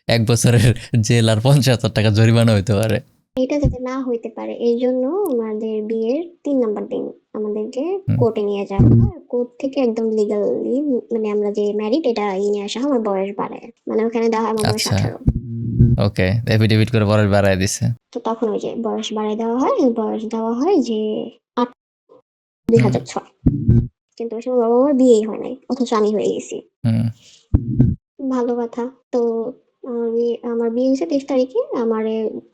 1 বছরের জেল আর 50,000 টাকা জরিমানা হইতে পারে। এটা যাতে না হইতে পারে এই জন্য আমাদের বিয়ের 3 নাম্বার দিন আমাদেরকে হুম, কোর্টে নিয়ে যাওয়া হয়। কোর্ট থেকে একদম লিগালি মানে আমরা যে ম্যারিড এটা নিয়ে আসা হয়, আমার বয়স বাড়ায়, মানে ওখানে দেওয়া হয় আমার বয়স আচ্ছা, 18। ওকে, এফিডেভিট করে বয়স বাড়ায় দিছে। তো তখন ওই যে বয়স বাড়ায় দেওয়া হয়, বয়স দেওয়া হয় যে 8 দুই হুম, হাজার ছয় কিন্তু ওই সময় বাবা মার বিয়েই হয় নাই, অথচ আমি হয়ে গেছি। হুম, ভালো কথা। তো আমার বিয়ে হয়েছে 23 তারিখে, আমার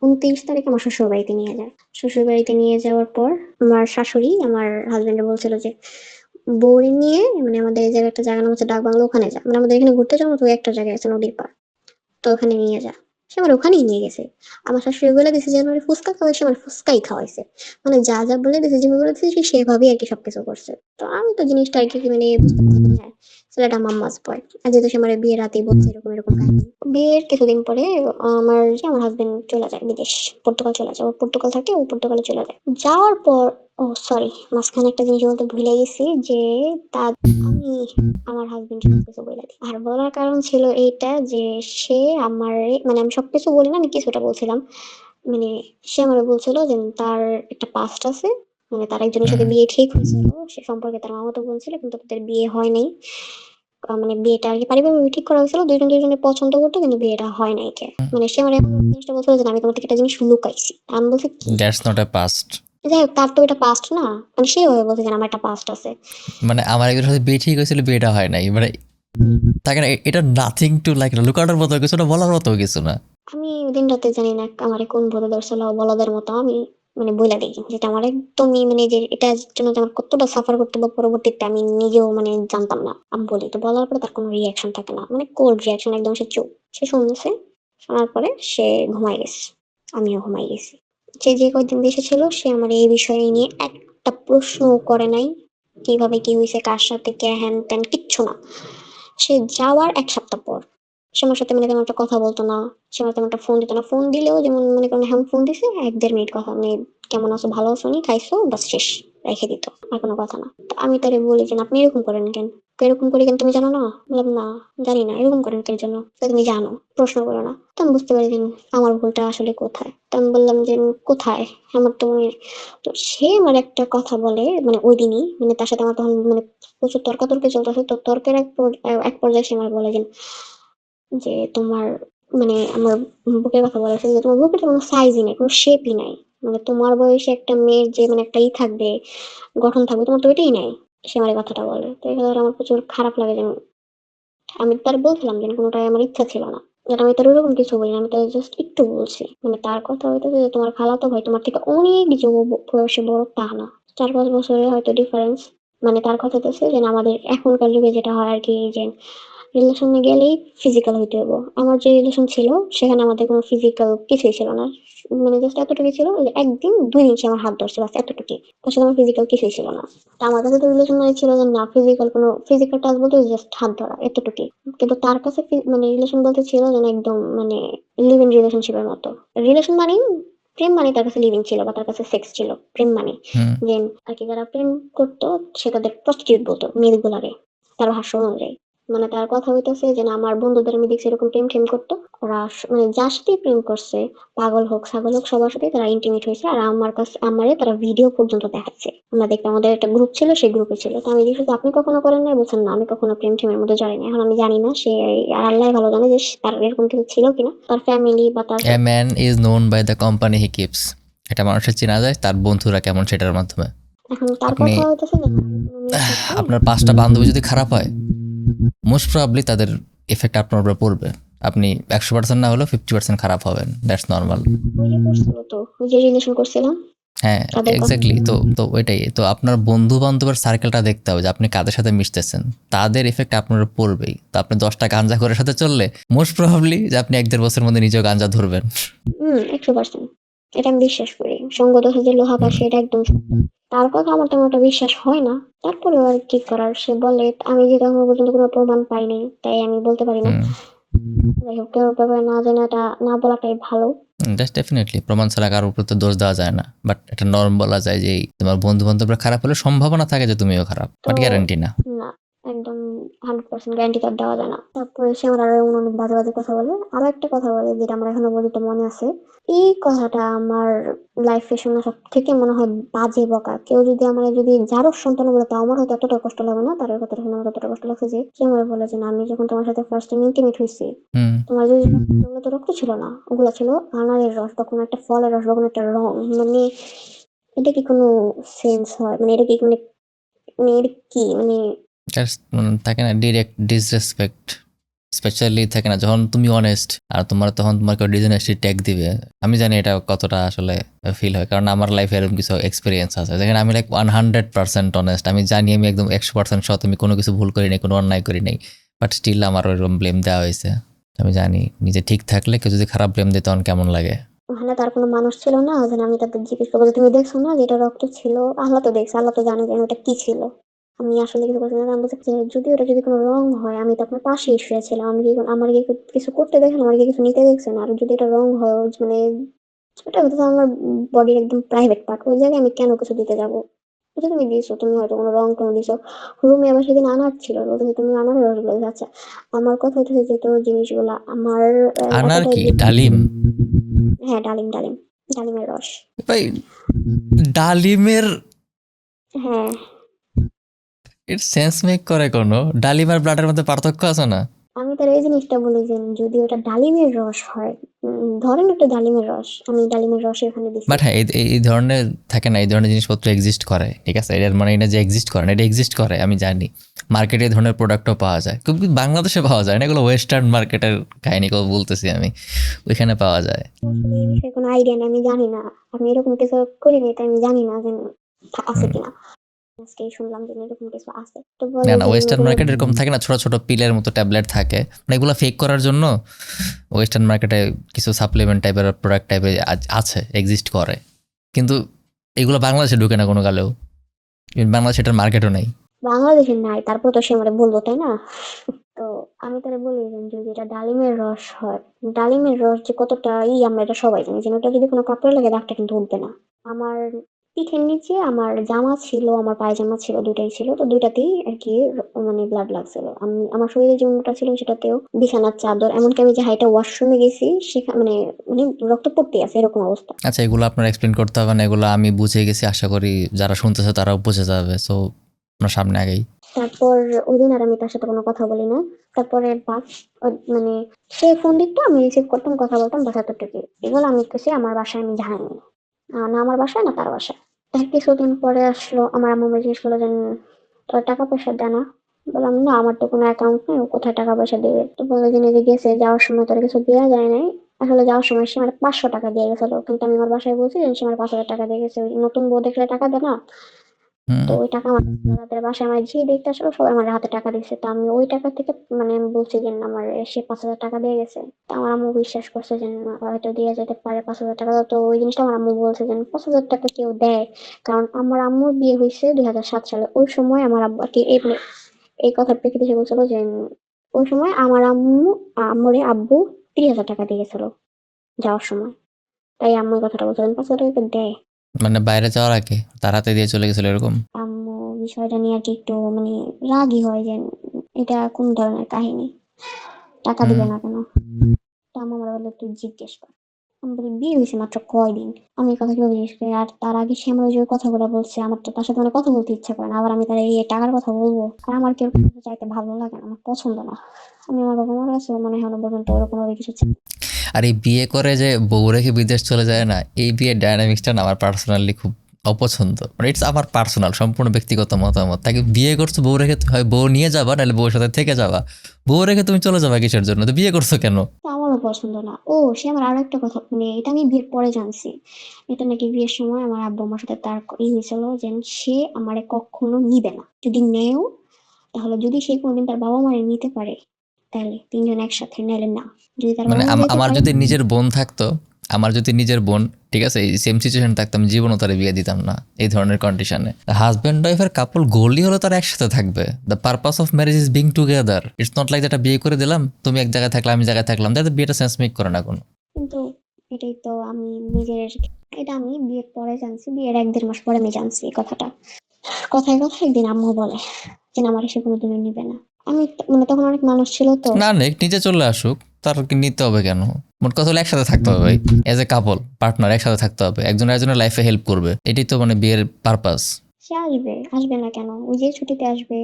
29 তারিখে আমার শ্বশুর বাড়িতে নিয়ে যায়। শ্বশুর বাড়িতে নিয়ে যাওয়ার পর আমার শাশুড়ি আমার হাজবেন্ডে বলছিল যে বউরে নিয়ে মানে আমাদের এই জায়গায় একটা জায়গা নাম হচ্ছে ডাক বাংলো, ওখানে যা, মানে আমাদের এখানে ঘুরতে যাওয়ার মতো একটা জায়গায় আছে নদীর পাড়, তো ওখানে নিয়ে যা। সে আমার ওখানেই নিয়ে গেছে। আমার শাশুড়ি বলে দিছে যে আমার ফুচকা খাওয়াই, সে আমার ফুচকাই খাওয়াইছে। মানে যা যা বলে দিছে, যেভাবে বলে দিছে সে সেভাবেই আর কি সবকিছু করছে। তো আমি তো জিনিসটা আর কি মানে বুঝতে পারছি যে হ্যাঁ ছেলেটা মাম্মাস বয়। আর যেহেতু সে আমার বিয়ের রাতেই বলছে এরকম এরকম কাহিনী। বিয়ের কিছুদিন পরে আমার হাজবেন্ড চলে যায় বিদেশ, পর্তুগাল চলে যায়। ও পর্তুগাল থাকে, ও পর্তুগালে চলে যায়। যাওয়ার পর ও সরি, মাঝখানে একটা জিনিস বলতে ভুলে গেছি যে তার আমি আমার হাসবেন্ড সবকিছু বলে দিই। আর বলার কারণ ছিল এইটা যে সে আমারে মানে আমি সবকিছু বলি না, আমি কিছুটা বলছিলাম। মানে সে আমারে বলছিল যে তার একটা পাস্ট আছে, মানে তার একজনের সাথে হুম। বিয়ে ঠিক হয়েছিল, সে সম্পর্কে তার মামাতো বোন ছিল কিন্তু তাদের বিয়ে হয় নাই। মানে বিয়েটা আর কি পারিবারিক ঠিক করা হয়েছিল, দুজন দুজনের পছন্দ করতো কিন্তু বিয়েটা হয় নাই কে। মানে সে আমার এখন জিনিসটা বলছিল যে আমি তোমার থেকে একটা জিনিস লুকাইছি। আমি বলছি কি, দ্যাটস নট এ পাস্ট। যাই হোক তার তো এটা পাস্ট না, মানে সেভাবে বলছে যে আমার একটা পাস্ট আছে। মানে আমার একজনের সাথে বিয়ে ঠিক হয়েছিল, বিয়েটা হয় নাই, মানে থাকে না, এটা নাথিং টু লাইক লুকানোর মতো কিছু না, বলার মতো কিছু না। আমি দিন রাতে জানি না আমারে কোন ভূতে ধরছিল বলদের মতো আমি মানে বইলা দিই যেটা আমার একদমই মানে যে এটার জন্য যে আমার কতটা সাফার করতে হবে পরবর্তীতে আমি নিজেও মানে জানতাম না। আমি বলি তো বলার পরে তার কোনো রিয়াকশন থাকে না, মানে কোল্ড রিয়াকশন, একদম সে চুপ। সে শুনছে, শোনার পরে সে ঘুমাই গেছে, আমিও ঘুমাই গেছি। সে যে কয়দিন দেশে ছিল সে আমার এই বিষয় নিয়ে একটা প্রশ্নও করে নাই, কিভাবে কি হয়েছে, কার সাথে কে, হ্যান ত্যান, কিচ্ছু না। সে যাওয়ার ১ সপ্তাহ পর সে আমার সাথে মানে তেমন একটা কথা বলতো না। সে আমার তেমন একটা ফোন দিত না। ফোন দিলেও যেমন মনে করেন এখন ফোন দিছে ১-১.৫ মিনিট কথা মানে কেমন আছো, ভালো আছো নি, খাইছো, বাস শেষ। রেখে দিত। আর কোনো কথা না। তো আমি তারে বলি যে, "আপনি এরকম করেন কেন? এরকম করি কেন তুমি জানো না?" বললাম, "না, জানি না। এরকম করেন কেন জন্য? তো তুমি জানো। প্রশ্ন করো না।" তো আমি বুঝতে পারি যে আমার ভুলটা আসলে কোথায়। তো আমি বললাম যে, "কোথায়? আমার তো তো সে আমার একটা কথা বলে মানে ঐদিনই মানে তার সাথে আমার তখন মানে প্রচুর তর্কাতর্কি চলতেছে। তো তর্কের এক পর্যায়ে সে আমায় বলে যে, "তোমার মানে আমার বুকের কথা বলেছে যে, তোমার বুকের তো কোনো সাইজই নাই, কোনো শেপই নাই। মানে তোমার বয়সে একটা মেয়ের যে মানে একটা থাকবে, গঠন থাকবে, তোমার তো ওইটাই নাই।" সে আমার এই কথাটা বলে। তো এই কথাটা আমার প্রচুর খারাপ লাগে যে আমি তারে বলছিলাম যে কোনটাই আমার ইচ্ছা ছিল না। যেটা আমি তার ওরকম কিছু বলিনি। আমি তারে জাস্ট একটু বলছি। মানে তার কথা হইতেছে যে তোমার খালাতো ভাই তোমার থেকে অনেক যে বয়সে বড় তা না। ৪-৫ বছরের হয়তো ডিফারেন্স। মানে তার কথা হইতেছে যে আমাদের এখনকার যুগে যেটা হয় আরকি যে রিলেশনে গেলেই ফিজিক্যাল হইতে হইব। আমার যে রিলেশন ছিল সেখানে আমাদের কোনো ফিজিক্যাল কিছুই ছিল না। মানে জাস্ট এতটুকুই ছিল যে ১ দিন ২ দিন সে আমার হাত ধরছে বাস এতটুকুই। তার সাথে আমার ফিজিক্যাল কিছুই ছিল না। তো আমার কাছে তো রিলেশন মানে ছিল যে না ফিজিক্যাল টাচ বলতে জাস্ট হাত ধরা এতটুকুই। কিন্তু তার কাছে মানে রিলেশন বলতে ছিল যেন একদম মানে লিভ ইন রিলেশনশিপ এর মতো। রিলেশন মানেই প্রেম মানেই তার কাছে লিভিং ছিল বা তার কাছে সেক্স ছিল। প্রেম মানে হুম। যে আরকি যারা প্রেম করতো সে তাদের প্রস্টিটিউট বলতো মেয়েগুলারে। তার ভাষ্য অনুযায়ী। মানে তার কথা হইতেছে যে না আমার বন্ধুদের আমি দেখছি এরকম প্রেম করতো। ওরা মানে যার সাথেই প্রেম করছে, পাগল হোক, ছাগল হোক সবার সাথেই তারা ইন্টিমেট হইছে। আর আমারে তারা ভিডিও পর্যন্ত দেখাচ্ছে। আমরা দেখলাম আমাদের একটা গ্রুপ ছিল, সেই গ্রুপে ছিল। তো আমি জিজ্ঞেস করছি, "আপনি কখনো করেন নাই?" বলছেন, "না, আমি কখনো প্রেম-টেমের মধ্যে জড়াই নাই।" এখন আমি জানি না সে আর আল্লাহই ভালো জানে যে তার এরকম কিছু ছিল কিনা। তার ফ্যামিলি বা তার a man is known by the company he keeps. এটা মানুষের চেনা যায় তার বন্ধুরা কেমন সেটার মাধ্যমে। এখন তার আপনি কথা হইতেছে যে কোনো মেয়ের সাথে আপনার ৫টা বান্ধবী যদি খারাপ হয়, মোস্ট প্রবাবলি তাদের এফেক্ট আপনার উপরে পড়বে। আপনি ১০০% না হলেও 50% খারাপ হবেন। That's normal. ওই যে করছিল তো, ওই যে রিলেশন করছিলাম হ্যাঁ, তাদের কথা এক্সাক্টলি। তো ওইটাই। তো আপনার বন্ধু-বান্ধবের সার্কেলটা দেখতে হবে যে আপনি কাদের সাথে মিশতেছেন। তাদের ইফেক্ট আপনার উপর পড়বেই। তো আপনি ১০ টা গাঞ্জাখোরের সাথে চললে মোস্ট প্রবাবলি যে আপনি ১-১.৫ বছরের মধ্যে নিজেও গাঞ্জা ধরবেন। ১০০%। এটা আমি বিশ্বাস করি। সঙ্গ দোষে যে লোহা ভাসে এটা একদম সত্য। তার কথা আমার তেমন একটা বিশ্বাস হয় না। তারপরেও আর কি করার? সে বলে আমি যেহেতু এখনো পর্যন্ত কোনো প্রমাণ পাইনি, তাই আমি বলতে পারি না। হুম, যাই হোক কেউ ব্যাপারে না জেনে এটা না বলাটাই ভালো। That's definitely. প্রমাণ ছাড়া কারোর উপর তো দোষ দেওয়া যায় না। বাট একটা নরম বলা যায় যে তোমার বন্ধু-বান্ধবরা খারাপ হলে সম্ভাবনা থাকে যে তুমিও খারাপ। তো বাট গ্যারান্টি না। না, একদম 100% গ্যারান্টি তো আর দেওয়া যায় না। তারপরে সে আমার আরো এমন অনেক বাজে, বাজে কথা বলে। আরো একটা কথা বলে যেটা আমার এখনো পর্যন্ত মনে আছে। এই কথাটা আমার লাইফে শোনা সবথেকে মনে হয় বাজে বকা। কেউ যদি আমারে যদি যারও সন্তান বলে তাও আমার হয়তো এতটা কষ্ট লাগে না। তার এই কথাটা শুনে আমার এতটা কষ্ট লাগছে যে সে আমারে বলে যে না আমি যখন তোমার সাথে ফার্স্ট টাইম ইন্টিমেট হইছি, হুম, তোমার যে ওগুলো তো রক্ত ছিল না। ওগুলা ছিল আনারের রস বা কোনো একটা ফলের রস বা কোনো একটা রং। মানে এটা কি কোনো সেন্স হয়? মানে এটা কি মানে মানে এটা কি? মানে দ্যাটস থাকে না ডিরেক্ট ডিসরেসপেক্ট। স্পেশালি থাকে না যখন তুমি অনেস্ট আর তখন তোমার কেউ ডিসঅনেস্টি ট্যাগ দিবে। আমি জানি এটা কতটা আসলে ফিল হয়। কারণ আমার লাইফে এরকম কিছু এক্সপেরিয়েন্স আছে। যেখানে আমি লাইক 100% অনেস্ট। আমি জানি আমি একদম ১০০% সৎ। আমি কোনো কিছু ভুল করি নাই, কোনো অন্যায় করি নাই। বাট স্টিল আমার ওইরকম ব্লেম দেওয়া হয়েছে। আমি জানি নিজে ঠিক থাকলে কেউ যদি খারাপ ব্লেম দেয় তখন কেমন লাগে। ওখানে তার কোনো মানুষ ছিল না যে আমি তাদের জিজ্ঞেস করবো যে তুমি দেখছো না যে এটা রক্ত ছিল? আল্লাহ তো দেখছে, আল্লাহ তো জানে যে ওটা কি ছিল। আমি আসলে কিছু বলছি না। আমি বলছি যে যদি ওটা যদি কোনো রং হয় আমি তো আপনার পাশেই শুয়েছিলাম। আমি কি আমার কি কিছু করতে দেখেন? আমার কি কিছু নিতে দেখছেন? আর যদি এটা রং হয় মানে ওটা হচ্ছে আমার বডির একদম প্রাইভেট পার্ট। ওই জায়গায় আমি কেন কিছু দিতে যাবো? এটা তুমি দিয়েছো, তুমি হয়তো কোনো রং টং দিছো। রুমে আবার সেদিন আনার ছিল, বলতেছে তুমি আনারের রস বলেছো। আচ্ছা, আমার কথা হচ্ছে যে তোর জিনিসগুলা আমার আনার এতটাই কি ডালিম? হ্যাঁ, ডালিম, ডালিম। ডালিমের রস। ভাই ডালিমের হ্যাঁ, এর সেন্স মেক করে কোনো? ডালিম আর ব্লাডের মধ্যে পার্থক্য আছে না? আমি তার এই জিনিসটা বলি যে যদি ওটা ডালিমের রস হয়, ধরেন একটা ডালিমের রস, আমি ডালিমের রস এখানে দিছি। বাট হ্যাঁ, এই ধরনের থাকে না, এই ধরনের জিনিসপত্র এক্সিস্ট করে, ঠিক আছে? এটার মানে এটা যে এক্সিস্ট করে না, এটা এক্সিস্ট করে আমি জানি। মার্কেটে এই ধরনের প্রোডাক্টও পাওয়া যায়, কিন্তু বাংলাদেশে পাওয়া যায় না। এগুলো ওয়েস্টার্ন মার্কেটের কাহিনী বলতেছি আমি, ওইখানে পাওয়া যায়। আসলে এই বিষয়ে কোনো আইডিয়া নেই, আমি জানি না, আমি এরকম কিছু করিনি তাই আমি জানি না যে আছে হুম। কিনা। আজকেই শুনলাম যে এরকম কিছু আছে, তো না বলে না, যে ওয়েস্টার্ন এগুলো মার্কেট এরকম থাকে না, ছোট ছোট পিলের মতো ট্যাবলেট থাকে, মানে এগুলো ফেক করার জন্য ওয়েস্টার্ন মার্কেটে কিছু সাপ্লিমেন্ট টাইপের প্রোডাক্ট টাইপের আছে, এক্সিস্ট করে, কিন্তু এগুলো বাংলাদেশে ঢুকে না কোনো কালেও। বাংলাদেশে এটার মার্কেটও নেই। বাংলাদেশের নাই, তারপর তো সে আমারে বলবো তাই না? তো আমি তারে বলি যে যদি এটা ডালিমের রস হয়, ডালিমের রস যে কতটা আমরা এটা সবাই জানি যে ওটা যদি কোনো কাপড়ে লাগে দাগটা কিন্তু উঠবে না। আমার পিঠের নিচে আমার জামা ছিল, আমার পায়জামা ছিল, দুইটাই ছিল, তো দুইটাতেই আর কি মানে ব্লাড লাগছিল। আমি আমার শরীরে যে অন্যটা ছিল সেটাতেও, বিছানার চাদর, এমনকি আমি যে হাইটা ওয়াশরুমে গেছি সেখানে মানে মানে রক্ত পড়তে আছে এরকম অবস্থা। আচ্ছা, এগুলো আপনার এক্সপ্লেন করতে হবে না, এগুলো আমি বুঝে গেছি, আশা করি যারা শুনতেছে তারাও বুঝে যাবে। সো আপনার সামনে আগেই। তারপর ওই দিন আর আমি তার সাথে কোনো কথা বলি না। তারপরে মানে সে ফোন দিত, আমি রিসিভ করতাম, কথা বলতাম, বাস এতটুকু। এগুলো আমি কিছু আমার বাসায় আমি জানাইনি, না আমার বাসায় না তার বাসায়। তার কিছুদিন পরে আসলো, আমার আম্মু আমায় জিজ্ঞেস করলো যে তোর টাকা পয়সা দেয় না? বললাম না, আমার তো কোনো অ্যাকাউন্ট নেই, ও কোথায় টাকা পয়সা দেবে? তো বলে যে নিজে গেছে, যাওয়ার সময় তোর কিছু দেওয়া যায় নাই। আসলে যাওয়ার সময় সে আমার 500 টাকা দিয়ে গেছিল, কিন্তু আমি আমার বাসায় বলছি যে সে আমার 5,000 টাকা দিয়ে গেছে। ওই নতুন বউ দেখলে টাকা দেয় না, হুম। তো ওই টাকা আমার রাতের বাসায় আমার ঝিয়ে দেখতে আসলো, সবাই আমার হাতে টাকা দিচ্ছে। তো আমি ওই টাকা থেকে মানে আমি বলছি যে না, আমার সে 5,000 টাকা দিয়ে গেছে। তো আমার আম্মু বিশ্বাস করছে যে না, হয়তো দিয়ে যেতে পারে 5,000 টাকা। তো ওই জিনিসটা আমার আম্মু বলছে যে 5,000 টাকা কেউ দেয়? কারণ আমার আম্মুর বিয়ে হয়েছে 2007 সালে। ওই সময় আমার আব্বু আর কি এই কথার প্রেক্ষিতে সে বলছিল যে ওই সময় আমার আম্মুরে আব্বু 30,000 টাকা দিয়ে গেছিল যাওয়ার সময়। তাই আম্মু এই কথাটা বলছিলেন 5,000 টাকা কেউ দেয়। মানে বাইরে যাওয়ার আগে তার হাতে দিয়ে চলে গেছিল এরকম? আম্মু বিষয়টা নিয়ে আরকি একটু মানে রাগী হয় যে এটা কোন ধরনের কাহিনী? টাকা হুম। দিবে না কেন? তো আম্মু আমারে বলল তুই জিজ্ঞেস কর। আমি বলি বিয়ে হইছে মাত্র কয়দিন? আমি এই কথা কিভাবে জিজ্ঞেস করি? আর তার আগে সে আমার ওই যে কথাগুলো বলছে, আমার তো তার সাথে মানে কথা বলতে ইচ্ছা করে না। আবার আমি তার এই টাকার কথা বলবো? আর আমার কেউ কিছু চাইতে ভালো লাগে না, আমার পছন্দ না। আমি আমার বাবা মার কাছেও মনে হয় এখনো পর্যন্ত ওরকম ভাবে কিছু চাই। আর এই বিয়ে করে যে বউ রেখে বিদেশ চলে যায় না, এই বিয়ের ডায়নামিক্সটা না আমার পার্সোনালি খুব অপছন্দ। মানে ইটস আমার পার্সোনাল সম্পূর্ণ ব্যক্তিগত মতামত। তাকে বিয়ে করছো বউ রেখে, হয় বউ নিয়ে যাবা, নাহলে বউর সাথে থেকে যাবা। বউ রেখে তুমি চলে যাবা কিসের জন্য? তো বিয়ে করছো কেন? তো আমারও পছন্দ না। ও সে আমার আরো একটা কথা, মানে এটা আমি বিয়ের পরে জানছি। এটা নাকি বিয়ের সময় আমার আব্বু আমার সাথে তার হয়েছিল যে সে আমারে কখনো নিবে না। যদি নেও, তাহলে যদি সে কোনোদিন তার বাবা মারে নিতে পারে তাহলে তিনজন একসাথে, নাহলে না। যদি তার মানে বাবা মা যেতে আমার পারে। যদি নিজের বোন থাকতো, আমার যদি নিজের বোন, ঠিক আছে, এই সেম সিচুয়েশন থাকতো, আমি জীবনও তারে বিয়ে দিতাম না এই ধরনের কন্ডিশনে। হাজব্যান্ড ওয়াইফের কাপল গোলই হলো তারা একসাথে থাকবে। The purpose of marriage is being together. It's not like যেটা বিয়ে করে দিলাম, তুমি এক জায়গায় থাকলে আমি জায়গায় থাকলাম, তাই বিয়েটা সেন্স মেক করে না কোনো। কিন্তু এটাই তো আমি নিজের, এটা আমি বিয়ের পরে জানছি, বিয়ের 1-1.5 মাস পরে আমি জানছি এই কথাটা। কথায় কথায় একদিন আম্মু বলে যে না, আমার সে কোনোদিনও নিবে না। আমি মানে তখন অনেক মানুষ ছিল তো। না নেক, নিচে চলে আসুক, তার কি নিতে হবে কেন? মোট কথা হলো একসাথে থাকতে হবে ভাই, এজ এ কাপল পার্টনার একসাথে থাকতে হবে, একজন একজনের লাইফে হেল্প করবে, এটাই তো মানে বিয়ের পারপাস। সে আসবে, আসবে না কেন? ওই যে ছুটিতে আসবে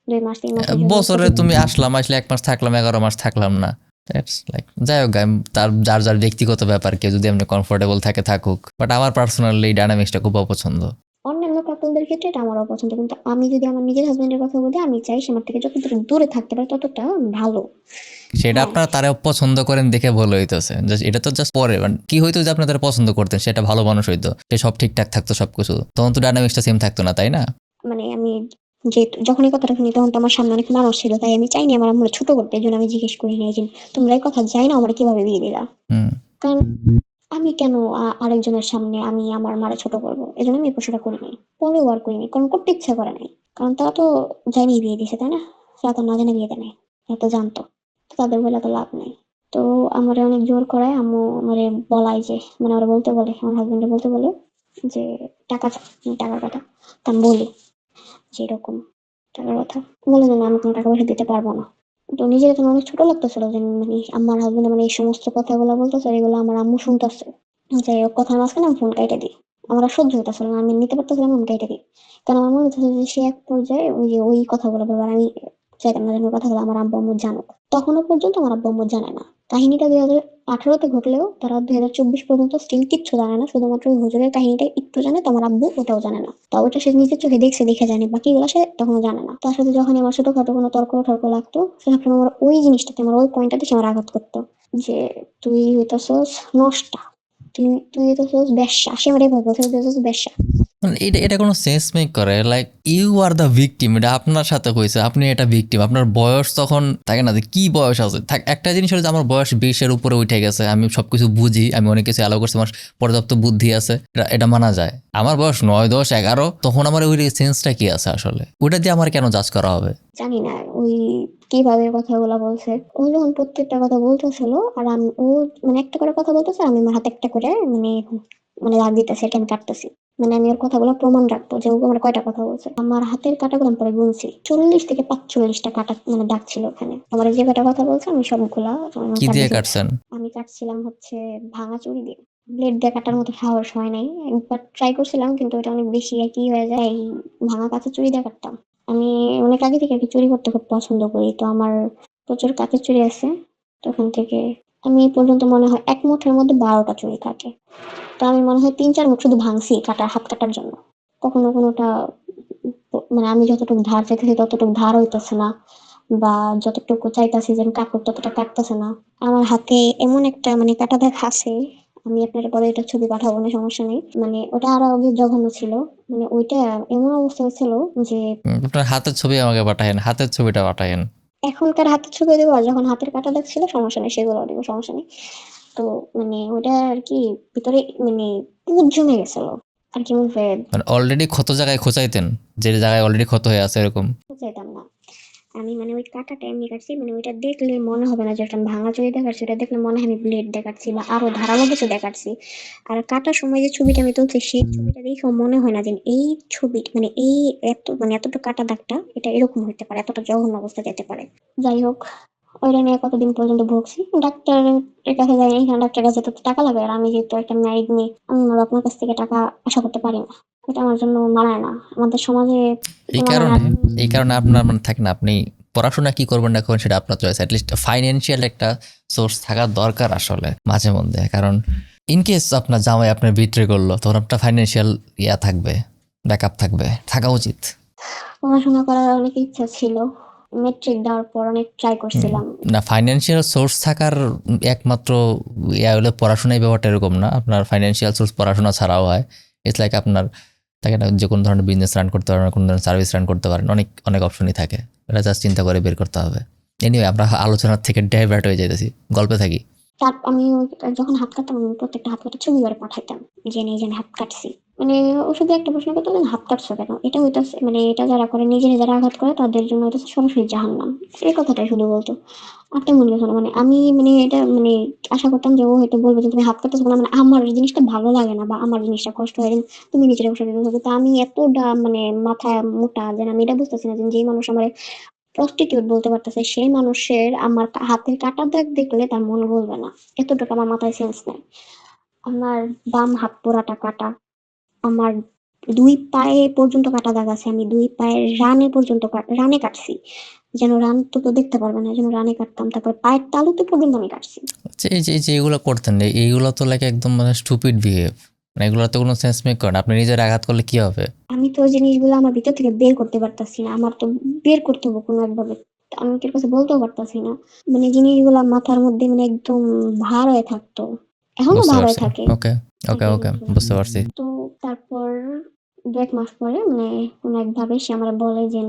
2 মাস 3 মাসের জন্য বছরে ছুটি। তুমি আসলে 1 মাস থাকলাম, 11 মাস থাকলাম না, দ্যাটস লাইক, যাই হোক তার যার যার ব্যক্তিগত ব্যাপার, কেউ যদি এমনি কমফোর্টেবল থাকে থাকুক, বাট আমার পার্সোনালি ডায়নামিক্সটা খুব অপছন্দ। অন্যান্য কাপলদের ক্ষেত্রে এটা আমারও পছন্দ, কিন্তু আমি যদি আমার নিজের হাজবেন্ডের কথা বলি, আমি চাই সে আমার থেকে যতটুকু দূরে থাকতে পারে ততটা ভালো। সেটা হ্যাঁ, আপনারা তারা পছন্দ করেন দেখে ভালো হইতেছে, এটা তো জাস্ট পরে মানে কি হইতো যে আপনারা পছন্দ করতেন, সেটা ভালো মানুষ হইতো, সে সব ঠিকঠাক থাকতো সবকিছু, তখন তো ডায়নামিক্সটা সেম থাকতো না, তাই না? মানে আমি যে যখন এই কথাটা শুনি তখন তো আমার সামনে অনেক মানুষ ছিল, তাই আমি চাইনি আমার আম্মুরে ছোট করতে। এই জন্য আমি জিজ্ঞেস করি নাই যে তোমরা এই কথা যাই না আমার কিভাবে বিয়ে দিলা। হুম। কারণ আমি কেন আরেকজনের সামনে আমি আমার মারে ছোট করবো? এই জন্য আমি এই প্রশ্নটা করি নাই, পরেও আর করিনি, কারণ করতে ইচ্ছা করে নাই। কারণ তারা তো জানি বিয়ে দিছে তাই না? তারা তো না জেনে বিয়ে দেয় নাই, তারা তো জানতো। তো তাদের বলে তো লাভ নাই। তো আমারে অনেক জোর করায় আম্মু আমারে বলাই যে মানে ওরা বলতে বলে, আমার হাজবেন্ডে বলতে বলে যে টাকা চাও, টাকার কথা। তা আমি বলি যে এরকম টাকার কথা, বলে যে না, আমি কোনো টাকা পয়সা দিতে পারবো না। তো নিজের তখন অনেক ছোট লাগতেছিল যে মানে আমার হাজবেন্ড মানে এই সমস্ত কথাগুলো বলতেছে, এগুলো আমার আম্মু শুনতেছে। যাই হোক, কথার মাঝখানে আমি ফোন কাইটা দিই। আমার আর সহ্য হইতেছিল না, আমি নিতে পারতেছিলাম না, আমি কাইটা দিই। কারণ আমার মনে হচ্ছে যে সে এক পর্যায়ে ওই যে ওই কথাগুলো বলবে, আর আমি চাইতাম না যেন ওই কথাগুলো আমার আব্বু আম্মু জানুক। তখনও পর্যন্ত আমার আব্বু আম্মু জানে না। কাহিনীটা 2018-তে ঘটলেও তারা 2024 পর্যন্ত স্টিল কিচ্ছু জানে না, শুধুমাত্র ওই হুজুরের কাহিনীটা একটু জানে, তো আমার আব্বু ওটাও জানে না। তা ওটা সে নিজের চোখে দেখছে, দেখে যায়নি, বাকিগুলো সে তখনও জানে না। তার সাথে যখন আমার ছোটখাটো কোনো তর্ক টর্ক লাগতো, সে সবসময় আমার ওই জিনিসটাতে, আমার ওই পয়েন্টটাতে সে আমার আঘাত করতো, যে তুই হইতাছস নষ্টা, তুই তুই হইতাছস বেশ্যা। সে আমার এভাবে বলছে, তুই হইতাছস বেশ্যা। মানে এটা এটা কোনো সেন্স মেক করে? Like you are the victim, এটা আপনার সাথে হয়েছে, আপনি এটা ভিকটিম। আপনার বয়স তখন থাকে না যে কি বয়স আছে, একটা জিনিস হলো যে আমার বয়স 20-এর উপরে উঠে গেছে, আমি সবকিছু বুঝি, আমি অনেক কিছু অ্যালাউ করছি, আমার পর্যাপ্ত বুদ্ধি আছে, এটা মানা যায়। আমার বয়স 9, 10, 11, তখন আমার ওই সেন্সটা কি আছে আসলে? ওটা দিয়ে আমার কেন জাজ করা হবে? জানি না ওই কিভাবে কথাগুলো বলছে। ও যখন প্রত্যেকটা কথা বলতেছিল, আর আমি ও মানে একটা করে কথা বলতেছে, আমি আমার হাতে একটা করে মানে দাগ দিতেছি, এটা আমি কাটতেছি। মানে আমি ওর কথাগুলো প্রমাণ রাখবো যে ও আমার কয়টা কথা বলছে। আমার হাতের কাটাগুলো আমি পরে গুনছি, 40 থেকে 45টা কাটা মানে দাগ ছিল ওখানে। আমার যে কয়টা কথা বলছে আমি সবগুলা কি দিয়ে কাটতেছি। কাটছেন? আমি কাটছিলাম হচ্ছে ভাঙা চুড়ি দিয়ে। ব্লেড দিয়ে কাটার মতো সাহস হয় নাই, একবার ট্রাই করছিলাম, কিন্তু ওটা অনেক বেশি কি হয়ে যায়, এই ভাঙা কাঁচের চুড়ি দিয়ে কাটতাম। আমি অনেক আগে থেকে আরকি চুরি করতে খুব পছন্দ করি। তো আমার প্রচুর কাঁচের চুড়ি আছে। তখন থেকে আমি এই পর্যন্ত মনে হয় ১ মুঠের মধ্যে ১২টা চুড়ি কাটে। তো আমি মনে হয় ৩-৪ মুঠ শুধু ভাঙছি হাত কাটার জন্য। কখনো কোনোটা মানে আমি যতটুকু ধার চাইতেছি ততটুকু ধার হইতেছে না, বা যতটুকু চাইতাছি যে আমি কাটবো ততটা কাটতেছে না। আমার হাতে এমন একটা মানে কাটা দাগ আছে, আমি আপনার পরে এটা ছবি পাঠাবো না, সমস্যা নেই। মানে ওটা আরো আগে জঘন্য ছিল। মানে ওইটা এমন অবস্থা হয়েছিল যে আপনার হাতের ছবি আমাকে পাঠায়েন, হাতের ছবিটা পাঠায়েন। এখনকার হাতের ছবি দেবো, আর যখন হাতের কাটা দাগ ছিল সমস্যা নেই, সেগুলো দেবো, সমস্যা নেই। তো মানে ওটা আর কি ভিতরে মানে পুজ জমে গেছিল আর কি মুখে। মানে অলরেডি ক্ষত জায়গায় খোঁচাইতেন, যে জায়গায় অলরেডি ক্ষত হয়ে আছে এরকম? চাইতাম না আমি, মানে ওই কাটাটা এমনি কাটছি, মানে ওইটা দেখলে মনে হবে না যে ওটা আমি ভাঙা চুরি দেখাচ্ছি, ওটা দেখলে মনে হয় আমি ব্লেড দেখাচ্ছি বা আরো ধারালো কিছু দেখাচ্ছি। আর কাটার সময় যে ছবিটা আমি তুলছি, সেই ছবিটা দেখেও মনে হয় না যে এই ছবি মানে এই এতটা কাটা দাগটা এটা এরকম হতে পারে, এতটা জঘন্য অবস্থা যেতে পারে। যাই হোক, ওইটা নিয়ে কতদিন পর্যন্ত ভুগছি। ডাক্তারের কাছে যাই, এখানে ডাক্তারের কাছে তো টাকা লাগে, আর আমি যেহেতু একটা ম্যারিড মেয়ে, আমি আমার আপনার কাছ থেকে টাকা আশা করতে পারি না। এটা আমার জন্য মানায় না, আমাদের সমাজে এই মানায় না। কারণে এই কারণে আপনার মানে থাকে না, আপনি পড়াশোনা কি করবেন না করবেন সেটা আপনার চয়েস, অ্যাটলিস্ট ফাইন্যান্সিয়াল একটা সোর্স থাকা দরকার আসলে মাঝে মধ্যে। কারণ ইন কেস আপনার জামাই আপনার বিট্রে করলো, তখন আপনার ফাইন্যান্সিয়াল থাকবে, ব্যাকআপ থাকা উচিত। পড়াশোনা করার অনেক ইচ্ছা ছিল, মেট্রিক দেওয়ার পর অনেক ট্রাই করছিলাম। না, ফাইন্যান্সিয়াল সোর্স থাকার একমাত্র হলো পড়াশোনায়, ব্যাপারটা এরকম না। আপনার ফাইন্যান্সিয়াল সোর্স পড়াশোনা ছাড়াও হয়। ইটস লাইক আপনার থাকে না, যে কোনো ধরনের বিজনেস রান করতে পারেন, কোনো ধরনের সার্ভিস রান করতে পারেন, অনেক অনেক অপশনই থাকে। এটা জাস্ট চিন্তা করে বের করতে হবে। এনিওয়ে, আমরা আলোচনার থেকে ডাইভার্ট হয়ে যাইতেছি, গল্পে থাকি। আমি যখন হাত কাটতাম, আমি প্রত্যেকটা হাত কাটা ছবি করে পাঠাইতাম, যে এই যে আমি হাত কাটছি। মানে ও শুধু একটা প্রশ্ন করতো যে হাত কাটছো কেন, এটা হইতাছে মানে এটা যারা করে, নিজে যারা আঘাত করে তাদের জন্য হইতাছে সরাসরি জাহান্নাম, এই কথাটাই শুধু বলতো। আর তেমন কিছু না। মানে আমি মানে এটা মানে আশা করতাম যে ও হয়তো বলবে যে তুমি হাত কাটতেছো না, মানে আমার জিনিসটা ভালো লাগে না বা আমার জিনিসটা কষ্ট হয়, তুমি নিজের বসে দিতে হবে। তা আমি এতটা মানে মাথায় মোটা যে আমি এটা বুঝতেছি না, যে মানুষ আমার প্রস্টিটিউট বলতে পারতেছে, সেই মানুষের আমার হাতের কাটা দাগ দেখলে তার মন গলবে না, এতটুকু আমার মাথায় সেন্স নাই। আমার বাম হাত পুরাটা কাটা, আমার ২ পায়ে পর্যন্ত কাটা দাগ আছে, আমি ২ পায়ের রানে পর্যন্ত রানে কাটছি, যেন রান তো কেউ দেখতে পারবে না, যেন রানে কাটতাম। তারপর পায়ের তালুতে পর্যন্ত আমি কাটছি। যে এগুলো করতেন, এইগুলো তো লাইক একদম মানে স্টুপিড বিহেভ, মানে এগুলো তো কোনো সেন্স মেক করে না। আপনি নিজের আঘাত করলে কি হবে? আমি তো ওই জিনিসগুলো আমার ভিতর থেকে বের করতে পারতাছি না, আমার তো বের করতে হবে কোনো একভাবে, আমি কেউ কাছে বলতেও পারতাছি না। মানে জিনিসগুলা মাথার মধ্যে মানে একদম ভার হয়ে থাকতো, এখনো বুঝতে ভার হয়ে পারছি। থাকে ওকে, ওকে, থাকে ওকে, জিনিসগুলা। বুঝতে পারছি। তো তারপর ১ মাস পরে মানে কোনো একভাবে সে আমার বলে যে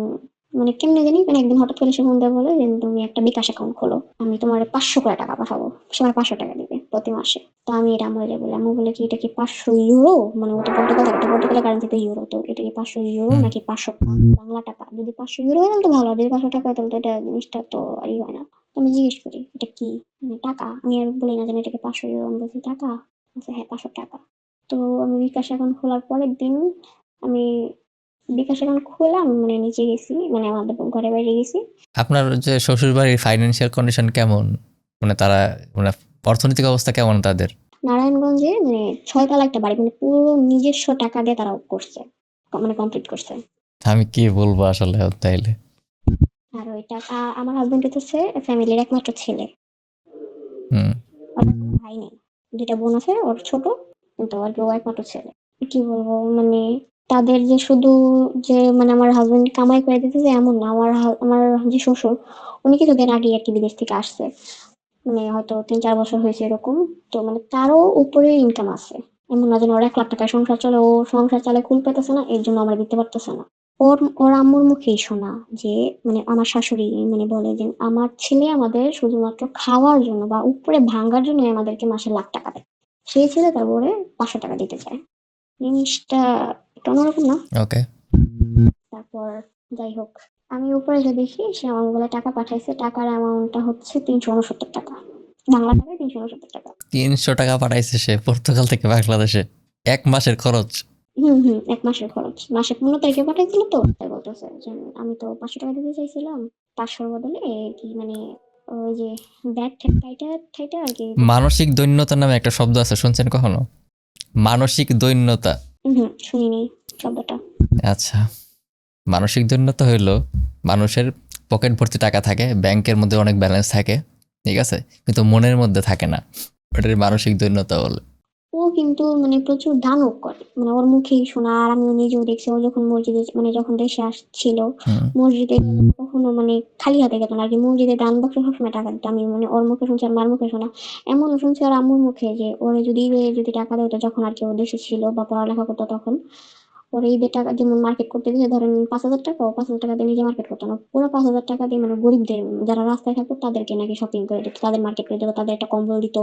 মানে কেমনে জানি, মানে একদিন হঠাৎ করে সে ফোন দিয়ে বলে যে তুমি একটা বিকাশ অ্যাকাউন্ট খোলো, আমি তোমার ৫০০ করে টাকা পাঠাবো, সে আমার ৫০০ টাকা দিবে প্রতি মাসে। তো আমি এটা আম্মুরে বলি, আম্মু বলে কি এটা কি ৫০০ ইউরো, মানে ও তো পর্তুগাল থাকে, তো পর্তুগালের কারেন্সি তো ইউরো, তো এটা কি ৫০০ ইউরো হুম। নাকি ৫০০ বাংলা টাকা? যদি ৫০০ ইউরো হয় তাহলে তো ভালো, আর যদি ৫০০ টাকা হয় তাহলে তো এটা জিনিসটা তো আর হয় না। তো আমি জিজ্ঞেস করি এটা কি, মানে টাকা, আমি আর বলি না যে এটাকে ৫০০ ইউরো, আমি বলছি টাকা। বলছে হ্যাঁ ৫০০ টাকা। তো আমি বিকাশ অ্যাকাউন্ট খোলার পরের দিন আমি বিকাশ অ্যাকাউন্ট খোলা, আমি মানে নিচে গেছি, মানে আমাদের ঘরে বাইরে গেছি। আপনার যে শ্বশুর বাড়ির ফাইন্যান্সিয়াল কন্ডিশন কেমন? মানে তারা মানে অর্থনৈতিক অবস্থা কেমন তাদের? নারায়ণগঞ্জে মানে ৬ তলা একটা বাড়ি, মানে পুরো নিজস্ব টাকা দিয়ে তারা করছে, মানে কমপ্লিট করছে। আমি কি বলবো আসলে তাইলে? আর ওই টাকা আমার হাজবেন্ড হচ্ছে ফ্যামিলির একমাত্র ছেলে, হুম। ওর কোনো ভাই নেই, দুইটা বোন আছে ওর ছোট, কিন্তু আর কি ও একমাত্র ছেলে। কি বলবো মানে তাদের যে শুধু যে মানে আমার হাজবেন্ড কামাই করে দিতেছে এমন না, আমার যে শ্বশুর উনি কিছুদিন আগে আর কি বিদেশ থেকে আসছে, মানে হয়তো 3-4 বছর হয়েছে এরকম। তো মানে তারও উপরে ইনকাম আছে, এমন না যেন ওর 1 লাখ টাকায় সংসার চলে, ও সংসার চালে কুল পেতেছে না এর জন্য আমরা দিতে পারতেছে না। ওর আম্মুর মুখেই শোনা যে মানে আমার শাশুড়ি মানে বলে যে আমার ছেলে আমাদের শুধুমাত্র খাওয়ার জন্য বা উপরে ভাঙার জন্য আমাদেরকে মাসে 1 লাখ টাকা দেয়, সেই ছেলে তারপরে 500 টাকা দিতে চায়। জিনিসটা একটু অন্যরকম না? ওকে। তারপর যাই হোক, আমি উপরে যে দেখি সে আমার মোবাইলে টাকা পাঠাইছে, টাকার অ্যামাউন্টটা হচ্ছে 369 টাকা, বাংলা টাকায় 369 টাকা। 300 টাকা পাঠাইছে সে পর্তুগাল থেকে বাংলাদেশে, 1 মাসের খরচ। হুম, 1 মাসের খরচ, মাসে 15 তারিখে পাঠাইছিল। তো তাই বলতেছে যে আমি তো 500 টাকা দিতে চাইছিলাম, 500 বদলে কি মানে ওই যে ব্যাগ ঠাইটা ঠাইটা আর কি। মানসিক দৈন্যতা নামে একটা শব্দ আছে, শুনছেন কখনো? মানসিক দৈন্যতা। শুনিনি শব্দটা। আচ্ছা, মানসিক দৈন্যতা হইলো মানুষের পকেট ভর্তি টাকা থাকে, ব্যাংকের মধ্যে অনেক ব্যালেন্স থাকে, ঠিক আছে, কিন্তু মনের মধ্যে থাকে না, ওটার মানসিক দৈন্যতা বলে। ও কিন্তু মানে প্রচুর দানও করে, মানে ওর মুখেই শোনা, আর আমিও নিজেও দেখছি ও যখন মসজিদে মানে যখন দেশে আসছিল হুম। মসজিদে কখনো মানে খালি হাতে গেত না আর কি, মসজিদে দান বাক্সে সবসময় টাকা দিত। আমি মানে ওর মুখে শুনছি আর মার মুখে শোনা, এমনও শুনছি ওর আম্মুর মুখে যে ওরে যদি যদি টাকা দেয়, তো যখন আর কি ও দেশে ছিল বা পড়ালেখা করতো তখন ওর ঈদের টাকা যেমন মার্কেট করতে দিয়েছে ধরেন 5,000 টাকা, ও 5,000 টাকা দিয়ে নিজে মার্কেট করতো না, পুরো 5,000 টাকা দিয়ে মানে গরিবদের যারা রাস্তায় থাকতো তাদেরকে নাকি শপিং করে দিত, তাদের মার্কেট করে দিত, তাদের একটা কম্বল দিত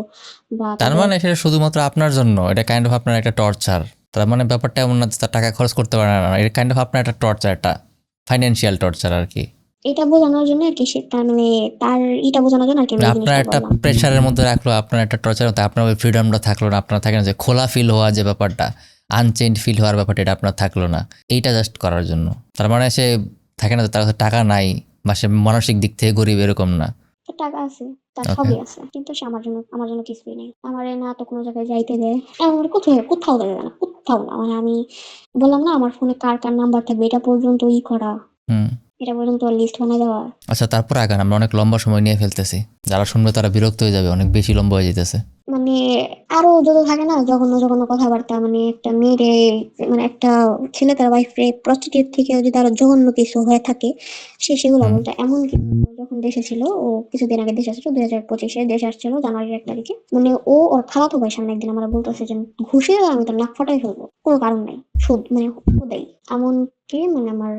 বা তার তাদের। মানে সেটা শুধুমাত্র আপনার জন্য, এটা কাইন্ড অফ আপনার একটা টর্চার। তার মানে ব্যাপারটা এমন না যে তার টাকা খরচ করতে পারে না, এটা কাইন্ড অফ আপনার একটা টর্চার, একটা ফাইন্যান্সিয়াল টর্চার আর কি। এটা বোঝানোর জন্য আর কি সে তার মানে তার এটা বোঝানোর জন্য আর কি আমি মানে এই আপনার জিনিসটা একটা বললাম। প্রেশারের মধ্যে রাখলো, আপনার একটা টর্চার মতো, আপনার ওই ফ্রিডমটা থাকলো না, আপনার থাকে না যে খোলা ফিল হওয়া যে ব্যাপারটা, আনচেইনড ফিল হওয়ার ব্যাপারটা, এটা আপনার থাকলো না, এইটা জাস্ট করার জন্য। তার মানে সে থাকে না যে তার কাছে টাকা নাই বা সে মানসিক দিক থেকে গরিব, এরকম না। তার টাকা আছে, তার ওকে। সবই আছে, কিন্তু সে আমার জন্য কিছুই নেই। আমার না তো কোনো জায়গায় যাইতে দেয়, আমার কোথাও দেয় না, কোথাও না। মানে আমি বললাম না আমার ফোনে কার কার নাম্বার থাকবে এটা পর্যন্ত করা, হুম। এটা পর্যন্ত লিস্ট বানিয়ে দেওয়া। আচ্ছা, তারপর আগান, আমরা অনেক লম্বা সময় নিয়ে ফেলতেছি, যারা শুনবে তারা বিরক্ত হয়ে যাবে, অনেক বেশি লম্বা হয়ে যেতেছে। মানে আরো যত থাকে না জঘন্য জঘন্য কথাবার্তা, মানে একটা মেয়েরে মানে একটা ছেলে তার ওয়াইফ রে প্রস্টিটিউট থেকে যদি আরো জঘন্য কিছু হয়ে থাকে সে সেগুলো হুম। বলতো। এমনকি যখন দেশে ছিল, ও কিছুদিন আগে দেশে আসছিল, 2025-এ দেশে আসছিল জানুয়ারির 1 তারিখে, মানে ও ওর খালাতো ভাই সামনে একদিন আমার বলতেছে যে ঘুষে আমি তোর নাক ফাটাই ফেলবো, কোনো কারণ নাই, শুধ মানে হুদাই। এমনকি মানে আমার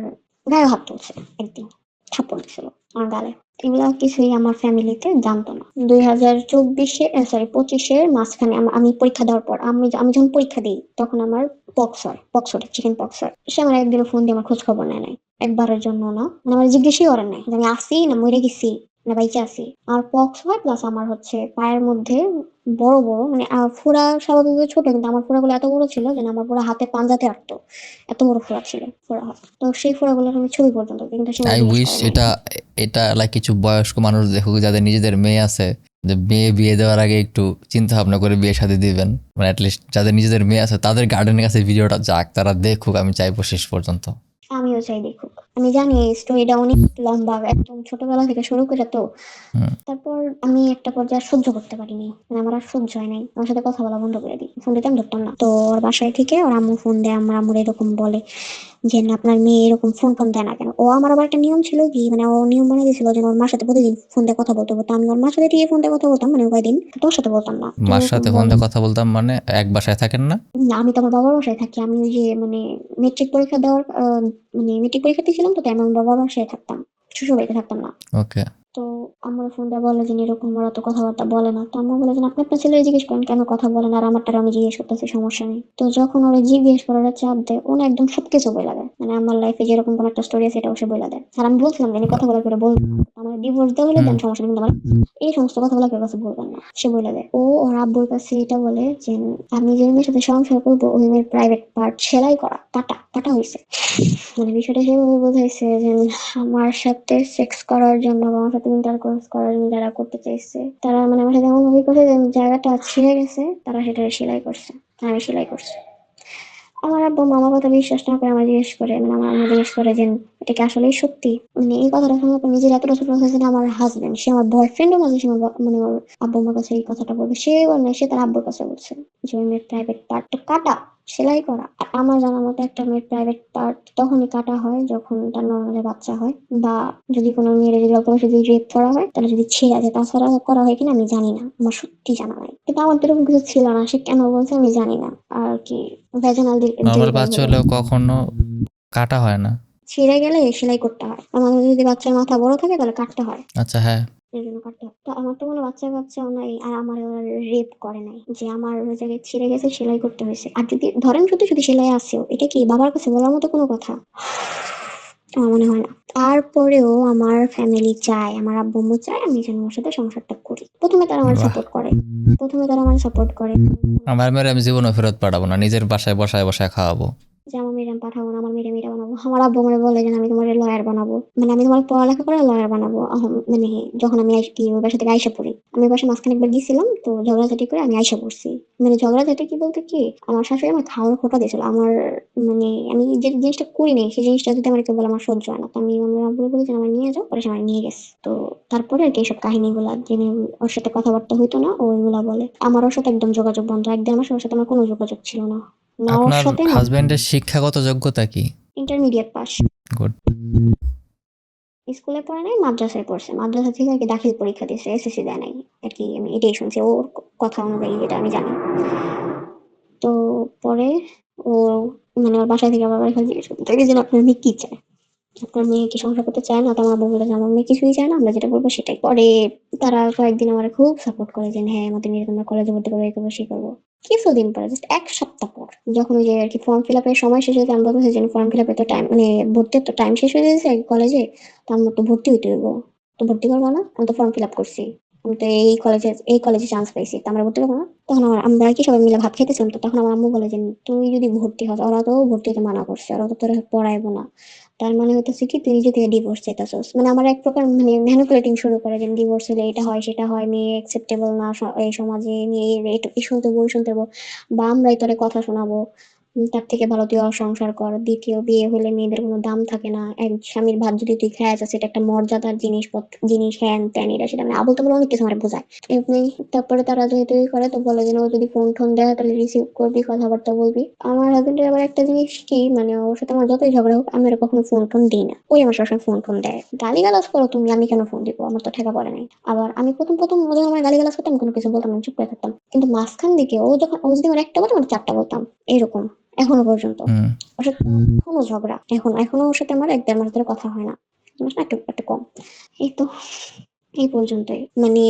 গায়ে হাত তুলছে, একদিন থাপ্পড় দিছিল আমার গালে। এগুলা কিছুই আমার ফ্যামিলিতে জানতো না। 2024-এ সরি 25-এর মাঝখানে আমি পরীক্ষা দেওয়ার পর আমি যখন পরীক্ষা দিই তখন আমার পক্স হয়, পক্সটা চিকেন পক্স হয়। সে আমার একদিনও ফোন দিয়ে আমার খোঁজ খবর নেয় নাই, একবারের জন্য না, মানে আমার জিজ্ঞেসই করেন নাই যে আমি আসি না মরে গেছি না বাইচে আছি। আমার পক্স হয় প্লাস আমার হচ্ছে পায়ের মধ্যে বড় বড় মানে ফোড়া স্বাভাবিকভাবে ছোট, কিন্তু আমার ফোড়াগুলো এত বড় ছিল যে আমার পুরো হাতে পাঞ্জাতে আটতো, এত বড় ফোড়া ছিল ফোড়া হয়। তো সেই ফোড়াগুলোর আমি ছবি পর্যন্ত, কিন্তু সে আমার আই জিজ্ঞেস উইশ করে নাই। এটা, এটা লাইক কিছু বয়স্ক মানুষ দেখুক যাদের নিজেদের মেয়ে আছে, যে মেয়ে বিয়ে দেওয়ার আগে একটু চিন্তা ভাবনা করে বিয়ে শাদী দিবেন, মানে অ্যাটলিস্ট যাদের নিজেদের মেয়ে আছে তাদের গার্ডেনের কাছে ভিডিওটা যাক, তারা দেখুক, আমি চাইবো শেষ পর্যন্ত। আমিও চাই দেখুক। আমি জানি এই স্টোরিটা অনেক লম্বা, একদম ছোটবেলা থেকে শুরু করে তো। হুম। তারপর আমি একটা পর্যায়ে আর সহ্য করতে পারিনি, মানে আমার আর সহ্য হয় নাই, আমার সাথে কথা বলা বন্ধ করে দিই, ফোন দিতে আমি ধরতাম না। তো ওর বাসায় থেকে ওর আম্মু ফোন দেয়, আমার আম্মুর এরকম বলে যে না আপনার মেয়ে এরকম ফোন টোন দেয় না কেন। ও আমার আবার একটা নিয়ম ছিল কি, মানে ও নিয়ম বানিয়ে দিয়েছিল যে ওর মার সাথে প্রতিদিন ফোন দিয়ে কথা বলতে বলতো, আমি ওর মার সাথে ঠিকই ফোন দিয়ে কথা বলতাম মানে কয়দিন, তোর সাথে বলতাম না। তো মার এরকম সাথে ফোন বলে দিয়ে কথা বলতাম মানে এক বাসায় থাকেন না? না, আমি তো আমার বাবার বাসায় থাকি। আমি ওই যে মানে মেট্রিক পরীক্ষা দেওয়ার মানে মেট্রিক পরীক্ষা দিয়েছিলাম, তো তাই আমি আমার বাবার বাসায় থাকতাম, শ্বশুর বাড়িতে থাকতাম না। ওকে। তো আমার ফোন দিয়ে বলে যে এরকম ওরা তো কথাবার্তা বলে না। তো আম্মু বলে যে আপনি আপনার ছেলে জিজ্ঞেস করেন কেন কথা বলে না, আর আমারটারে আমি জিজ্ঞেস করতেছি, সমস্যা নেই। তো যখন ওরা জিজ্ঞেস করার চাপ দেয় ও না একদম সবকিছু বলে দেয়, মানে আমার লাইফে যেরকম কোন একটা স্টোরি আছে এটা সে বলে দেয়। আর আমি বলছিলাম যে কথা বলার করে বলবো না। আমার ডিভোর্স দেওয়া হলে হুম। দেন সমস্যা নেই, কিন্তু আমার এই সমস্ত কথাগুলো কেউ কাছে বলবেন না, সে বলে দেয়। ও ওর আব্বুর কাছে এটা বলে যে আমি যে মেয়ের সাথে সংসার করবো ওই মেয়ের প্রাইভেট পার্ট সেলাই করা কাটা কাটা হয়েছে। মানে বিষয়টা সেভাবে বোঝাইছে যে আমার সাথে সেক্স করার জন্য বা আমার সাথে ইন্টারকোর্স করার জন্য যারা করতে চাইছে তারা মানে আমার সাথে এমন ভাবে করছে যে জায়গাটা ছিঁড়ে গেছে, তারা সেটা সেলাই করছে, আমি সেলাই করছি। আমার আব্বু আমার কথা বিশ্বাস না করে আমার জিজ্ঞেস করে, মানে আমার আম্মু জিজ্ঞেস করে যে এটা কি আসলেই সত্যি। মানে এই কথাটা শোনার পর নিজের এতটা ছোট হয়েছে না, আমার হাজবেন্ড, সে আমার বয়ফ্রেন্ডও মাঝে সে মানে ওর আব্বু আমার কাছে এই কথাটা বলবে, সে বলে সে তার আব্বুর কাছে বলছে যে ওই মেয়ের প্রাইভেট পার্ট কাটা, সেলাই করা। আর আমার জানার মতো একটা মেয়ের প্রাইভেট পার্ট তখনই কাটা হয় যখন তার নর্মালি বাচ্চা হয়, বা যদি কোনো মেয়ের যদি অল্প বয়সে যদি রেপ করা হয় তাহলে যদি ছেড়ে যায়, তাছাড়া করা হয় কিনা আমি জানি না, আমার সত্যি জানা নাই। কিন্তু আমার তো এরকম কিছু ছিল না, সে কেন বলছে আমি জানি না আর কি। ভ্যাজানাল নর্মাল ডেলিভারি বাচ্চা হলো, হলেও কখনো কাটা হয় না। ছিঁড়ে গেলে সেলাই করতে হয়, আমাদের যদি বাচ্চার মাথা বড় থাকে তাহলে কাটতে হয়, আচ্ছা, হ্যাঁ। এই জন্য কাটতে হয়। তো আমার তো কোনো বাচ্চা কাচ্চাও নাই, আর আমার রেপ করে নাই যে আমার ওই জায়গায় ছিঁড়ে গেছে সেলাই করতে হয়েছে। আর যদি ধরেন যদি যদি সেলাই আসেও, এটা কি বাবার কাছে বলার মতো কোনো কথা? আমার মনে হয় না। তারপরেও আমার ফ্যামিলি চায়, আমার আব্বু আম্মু চায় আমি যেন ওর সাথে সংসারটা করি। প্রথমে তারা আমার বাহ। সাপোর্ট করে, প্রথমে তারা আমার সাপোর্ট করে আমার মেয়ের আমি জীবনে ফেরত পাঠাবো না, নিজের বাসায় বসায় বসায় খাওয়াবো। যে আমার মেয়েরাম পাঠাবো না, আমার মেয়েরা মেয়েরা বানাবো। আমার আব্বু আমার বলে যে আমি তোমার লয়ার বানাবো, মানে আমি তোমার পড়ালেখা করে লয়ার বানাবো। মানে যখন আমি কি ওই বাসা থেকে আইসা পড়ি, আমি ওই বাসা মাঝখানে একবার গেছিলাম, তো ঝগড়াঝাটি করে আমি আইসা পড়ছি। মানে ঝগড়াঝাটি কি বলতে কি, আমার শাশুড়ি আমার খাওয়ার খোটা দিয়েছিল আমার, মানে আমি যে জিনিসটা করি নাই সেই জিনিসটা যদি আমার কেউ বলে আমার সহ্য হয় না। তো আমি আমার আব্বু বলি যে আমার নিয়ে যাও, পরে সে আমার নিয়ে গেছে। তো তারপরে আর কি এইসব কাহিনীগুলা যিনি ওর সাথে কথাবার্তা হইতো না ওইগুলা বলে। আমার ওর সাথে একদম যোগাযোগ বন্ধ, একদম আমার ওর সাথে আমার কোনো যোগাযোগ ছিল না, না ওর আপনার সাথে না। হাজবেন্ডের শিক্ষাগত যোগ্যতা কি? Intermediate pass. গুড। স্কুলে পড়ে নাই, মাদ্রাসায় পড়ছে, মাদ্রাসা থেকে আর কি দাখিল পরীক্ষা দিয়েছে, এসএসসি দেয় নাই আর কি। আমি এটাই শুনছি ওর কথা অনুযায়ী, এটা আমি জানি। তো পরে ও মানে ওর বাসা থেকে আবার বাড়ি জিজ্ঞেস করতে থাকে যে আপনার মেয়ে কি চায়, আপনার মেয়ে কি সংসার করতে চায় না? তো আমার বউ বলে যে আমার মেয়ে কিছুই চায় না, আমরা যেটা বলবো সেটাই। পরে তারা কয়েকদিন আমার খুব সাপোর্ট করে যে হ্যাঁ আমাদের মেয়ে তোমরা কলেজে ভর্তি করবো, এই করবো সেই করবো। কিছুদিন পরে জাস্ট এক সপ্তাহ পর যখন ওই যে আর কি ফর্ম ফিল আপের সময় শেষ হয়েছে, আমরা বলছি যে ফর্ম ফিল আপের তো টাইম মানে ভর্তির তো টাইম শেষ হয়ে গেছে কলেজে, তো আমরা তো ভর্তি হইতে হইব, তো ভর্তি করবো না, আমি তো ফর্ম ফিল আপ করছি, আমি তো এই কলেজে চান্স পাইছি, তো আমরা ভর্তি করবো না। তখন আমরা আর কি সবাই মিলে ভাত খেতেছিলাম, তো তখন আমার আম্মু বলে যে তুই যদি ভর্তি হস, ওরা তো ভর্তি হতে মানা করছে, ওরা তো তোরা পড়াইবো না, তার মানে হইতেছে কি তুই নিজে থেকে ডিভোর্স চাইতেছস। মানে আমার এক প্রকার মানে ম্যানিপুলেটিং শুরু করে যে ডিভোর্স হলে এটা হয় সেটা হয়, মেয়ে অ্যাকসেপ্টেবল না এই সমাজে, মেয়ে এই শুনতে বই শুনতে হবো, বা আমরাই তোরে কথা শোনাবো, তার থেকে ভালো তুই সংসার কর। দ্বিতীয় বিয়ে হলে মেয়েদের কোনো দাম থাকে না, এক স্বামীর ভাত যদি তুই খায় যাস এটা একটা মর্যাদার জিনিস হ্যান ত্যান এটা সেটা, মানে আবল তাবল অনেক কিছু আমার বোঝায় এমনি। তারপরে তারা যেহেতু করে তো বলে যে ও যদি ফোন টোন দেয় তাহলে রিসিভ করবি, কথাবার্তা বলবি। আমার হাজবেন্ডের আবার একটা জিনিস কি, মানে ওর সাথে আমার যতই ঝগড়া হোক আমি ওর কখনো ফোন টোন দিই না, ওই আমার সবসময় ফোন টোন দেয়। গালিগালাজ করো তুমি, আমি কেন ফোন দিব, আমার তো ঠেকা পড়ে নাই। আবার আমি প্রথম প্রথম ও যখন আমার গালিগালাজ করতাম আমি কোনো কিছু বলতাম না, চুপ করে থাকতাম। কিন্তু মাঝখান দিকে ও যদি আমার একটা বলে আমার চারটা বলতাম, এরকম এখনো পর্যন্ত। হুম। ওর সাথে এখনো ঝগড়া, এখনো ওর সাথে আমার 1-1.5 মাস ধরে কথা হয় না, একটু একটু কম। এই তো এই পর্যন্তই মানে।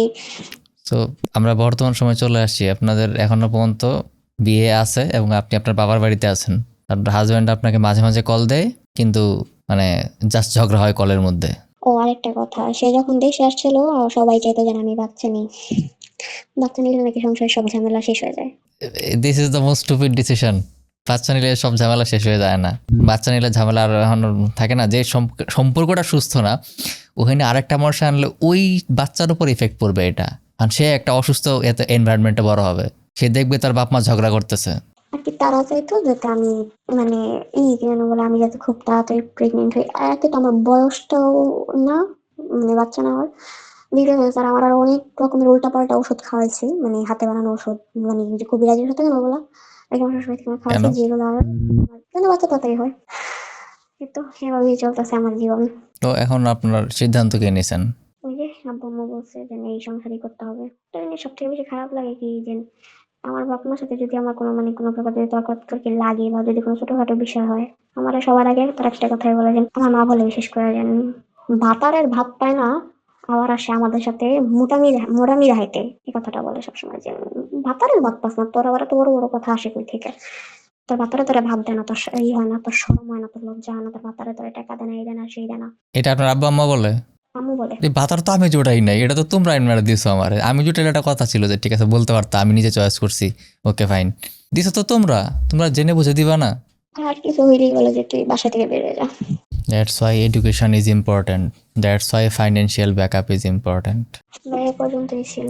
তো আমরা বর্তমান সময় চলে আসছি, আপনাদের এখনো পর্যন্ত বিয়ে আছে এবং আপনি আপনার বাবার বাড়িতে আছেন। আপনার হাজব্যান্ড আপনাকে মাঝে মাঝে কল দেয়, কিন্তু মানে জাস্ট ঝগড়া হয় কলের মধ্যে। ও আরেকটা কথা, সে যখন দেশে আসছিল সবাই চাইতো যেন আমি বাচ্চা নিই, বাচ্চা নিলে নাকি সংসারের সব ঝামেলা শেষ হয়ে যায়। This is the most stupid decision. বাচ্চা নিলে সব ঝামেলা শেষ হয়ে যায় না। বাচ্চা নিলে ঝামেলা আর এখন থাকে না, যে সম্পর্কটা সুস্থ না ওখানে আরেকটা মানুষ আনলে ওই বাচ্চার উপর ইফেক্ট পড়বে এটা। কারণ সে একটা অসুস্থ এনভায়রনমেন্টে বড় হবে, সে দেখবে তার বাপ মা ঝগড়া করতেছে। আর কি তারা চাইতো যাতে আমি মানে যেন বলে আমি যাতে খুব তাড়াতাড়ি প্রেগনেন্ট হই। আর একে তো আমার বয়সটাও না, মানে বাচ্চা নেওয়ার। দ্বিতীয় হচ্ছে তারা আমার আরো অনেক রকমের উল্টাপাল্টা ওষুধ খাওয়াইছে, মানে হাতে বানানো ওষুধ, মানে যে কবিরাজের সাথে কেন ওগুলা আগে আমার শ্বশুরবাড়ি থেকে কেন? খাওয়াইছে, যেগুলো আর যেন বাচ্চা তাড়াতাড়ি হয়। এই তো এভাবেই চলতেছে আমার জীবন। তো এখন আপনার সিদ্ধান্ত কে নিয়েছেন? ওই যে আব্বু আম্মু বলছে যে এই সংসারই করতে হবে। তো এই সব থেকে বেশি খারাপ লাগে কি যে আমার বাপ মার সাথে যদি আমার কোনো মানে কোনো প্রকার যদি তর্কাতর্কি লাগে বা যদি কোনো ছোটখাটো বিষয় হয়, আমার সবার আগে তার একটা কথাই বলে যে আমার মা বলে বিশেষ করে যে ভাতারের ভাত পায় না, আবার আসে আমাদের সাথে মোটামি রাহাইতে, এই কথাটা বলে সবসময় যে ভাতারের ভাত পাস না, তোর আবার এত বড় বড় কথা আসে কই থেকে, তোর ভাতারে তোরা ভাত দেয় না, তোর ই হয় না, তোর শরম হয় না, তোর লজ্জা হয় না, তোর ভাতারে তোর টাকা দেয় না, এই দেয় না সেই দেয় না। এটা আপনার আব্বা আম্মা বলে? আম্মু বলে। এই ভাতার তো আমি জোটাই নাই, এটা তো তোমরা মেরে দিছো আমার। আমি জোটাইলে একটা কথা ছিল যে ঠিক আছে বলতে পারতাম, আমি নিজে চয়েস করছি, ওকে ফাইন। দিছো তো তোমরা তোমরা জেনে বুঝে দিবা না। আর কিছু হইলেই বলে যে তুই বাসা থেকে বেরিয়ে যা। That's why education is important, that's why financial backup is important. এ পর্যন্তই ছিল।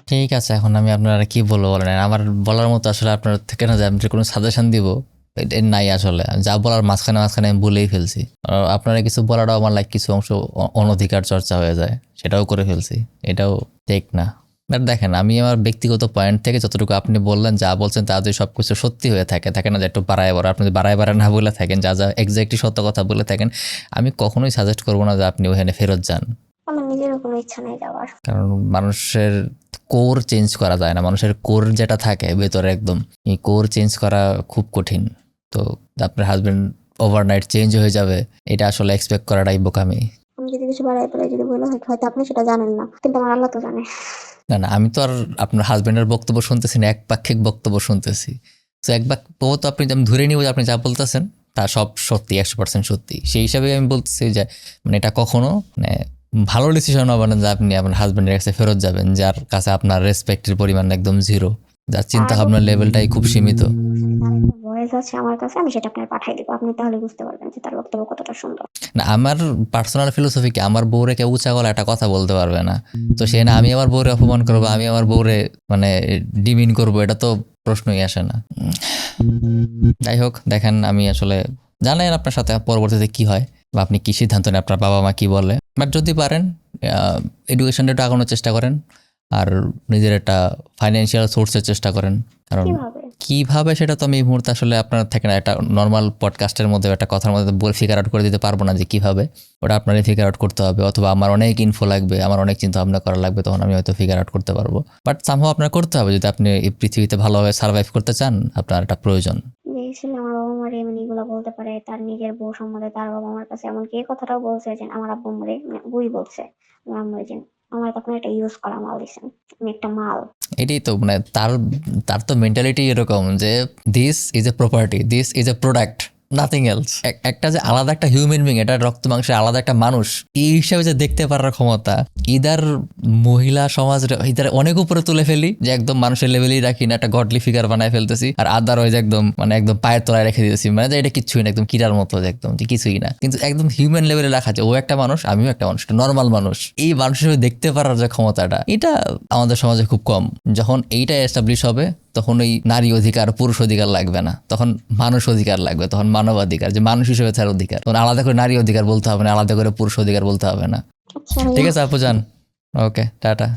ঠিক আছে, এখন আমি আপনারা কি বলবো বলেন, আমার বলার মতো আসলে আপনার থেকে না যে আমি যে কোনো সাজেশন দিব নাই আসলে, যা বলার মাঝখানে মাঝখানে আমি বলেই ফেলছি। আপনারা কিছু বলাটাও আমার কিছু অংশ অনধিকার চর্চা হয়ে যায়, সেটাও করে ফেলছি, এটাও ঠিক না। বাট দেখেন, আমি আমার ব্যক্তিগত পয়েন্ট থেকে যতটুকু আপনি বললেন, যা বলছেন তা যদি সব কিছু সত্যি হয়ে থাকে না যে একটু বাড়ায় বাড়া, আপনি যদি বাড়ায় না বলে থাকেন, যা যা এক্স্যাক্টলি সত্য কথা বলে থাকেন, আমি কখনোই সাজেস্ট করবো না যে আপনি ওখানে ফেরত যান। আমার নিজেরও কোনো ইচ্ছা নেই যাওয়ার। কারণ মানুষের কোর চেঞ্জ করা যায় না, মানুষের কোর যেটা থাকে ভেতরে একদম, এই কোর চেঞ্জ করা খুব কঠিন। তো আপনার হাজবেন্ড ওভারনাইট চেঞ্জ হয়ে যাবে, এটা আসলে এক্সপেক্ট করাটাই বোকামি। আমি যদি কিছু বাড়াই পেলে যদি বলে হয়তো আপনি সেটা জানেন না, কিন্তু আমার আল্লাহ তো জানে। না না, আমি তো আর আপনার হাজবেন্ডের বক্তব্য শুনতেছি না, একপাক্ষিক বক্তব্য শুনতেছি। তো তো আপনি, আমি ধরে নিব যে আপনি যা বলতেছেন তা সব সত্যি, 100% সত্যি। সেই হিসাবে আমি বলতেছি যে মানে এটা কখনো মানে ভালো ডিসিশন হবে না যে আপনি আপনার হাজবেন্ডের কাছে ফেরত যাবেন, যার কাছে আপনার রেসপেক্টের পরিমাণ একদম জিরো, যার চিন্তা ভাবনার লেভেলটাই খুব সীমিত। ভয়েস আছে আমার কাছে, আমি সেটা আপনার পাঠিয়ে দিব, আপনি তাহলে বুঝতে পারবেন যে তার বক্তব্য কতটা সুন্দর। না, আমার পার্সোনাল ফিলোসফি কি, আমার বউরে কেউ উঁচা গলা একটা কথা বলতে পারবে না। তো সে না আমি আমার বউরে অপমান করবো, আমি আমার বউরে মানে ডিমিন করবো, এটা তো প্রশ্নই আসে না। যাই হোক, দেখেন আমি আসলে জানেন আপনার সাথে পরবর্তীতে কি হয় বা আপনি কি সিদ্ধান্ত নেন, আপনার বাবা মা কি বলে। বাট যদি পারেন এডুকেশনটা একটু আগানোর চেষ্টা করেন, আর নিজের একটা ফাইন্যান্সিয়াল সোর্সের চেষ্টা করেন। কারণ কিভাবে? কিভাবে সেটা তো আমি এই মুহূর্তে আসলে আপনার থেকে না, একটা নর্মাল পডকাস্টের মধ্যে একটা কথার মধ্যে ফিগার আউট করে দিতে পারবো না যে কিভাবে, ওটা আপনারই ফিগার আউট করতে হবে, অথবা আমার অনেক ইনফো লাগবে, আমার অনেক চিন্তা ভাবনা করা লাগবে, তখন আমি হয়তো ফিগার আউট করতে পারবো। বাট সামহাও আপনার করতে হবে, যদি আপনি এই পৃথিবীতে ভালোভাবে সার্ভাইভ করতে চান, আপনার একটা প্রয়োজন। যে ছেলে আমার বাবা মারে এমনি এগুলো বলতে পারে, তার নিজের বউ সম্বন্ধে তার বাবা মার কাছে এমনকি এই কথাটাও বলছে যে আমার আব্বু মারে, বই বলছে আমার আম্মু যে আমার তখন একটা ইউজ করা মাল দিছেন, আমি একটা মাল। এটাই তো মানে তার তার তো মেন্টালিটি এরকম যে this is a property, this is a product, nothing else. একটা যে আলাদা একটা হিউম্যান বিং, এটা রক্ত মাংসের আলাদা একটা মানুষ, এই হিসাবে যে দেখতে পারার ক্ষমতা, ইদার মহিলা সমাজ ইদার অনেক উপরে তুলে ফেলি, যে একদম মানুষের লেভেলেই রাখি না, একটা গডলি ফিগার বানায় ফেলতেছি, আর আদারওয়াইজ একদম মানে একদম পায়ের তলায় রেখে দিতেছি, মানে যে এটা কিছুই না, একদম কিরার মতো, যে একদম যে কিছুই না। কিন্তু একদম হিউম্যান লেভেলে রাখা, যে ও একটা মানুষ, আমিও একটা মানুষ, নর্মাল মানুষ, এই মানুষ হিসেবে দেখতে পারার যে ক্ষমতাটা, এটা আমাদের সমাজে খুব কম। যখন এইটা এস্টাবলিশ হবে, তখন ওই নারী অধিকার পুরুষ অধিকার লাগবে না, তখন মানুষ অধিকার লাগবে, তখন মানবাধিকার, যে মানুষ হিসেবে তার অধিকার, তখন আলাদা করে নারী অধিকার বলতে হবে না, আলাদা করে পুরুষ অধিকার বলতে হবে না। আচ্ছা ঠিক আছে আপু যান, ওকে টাটা।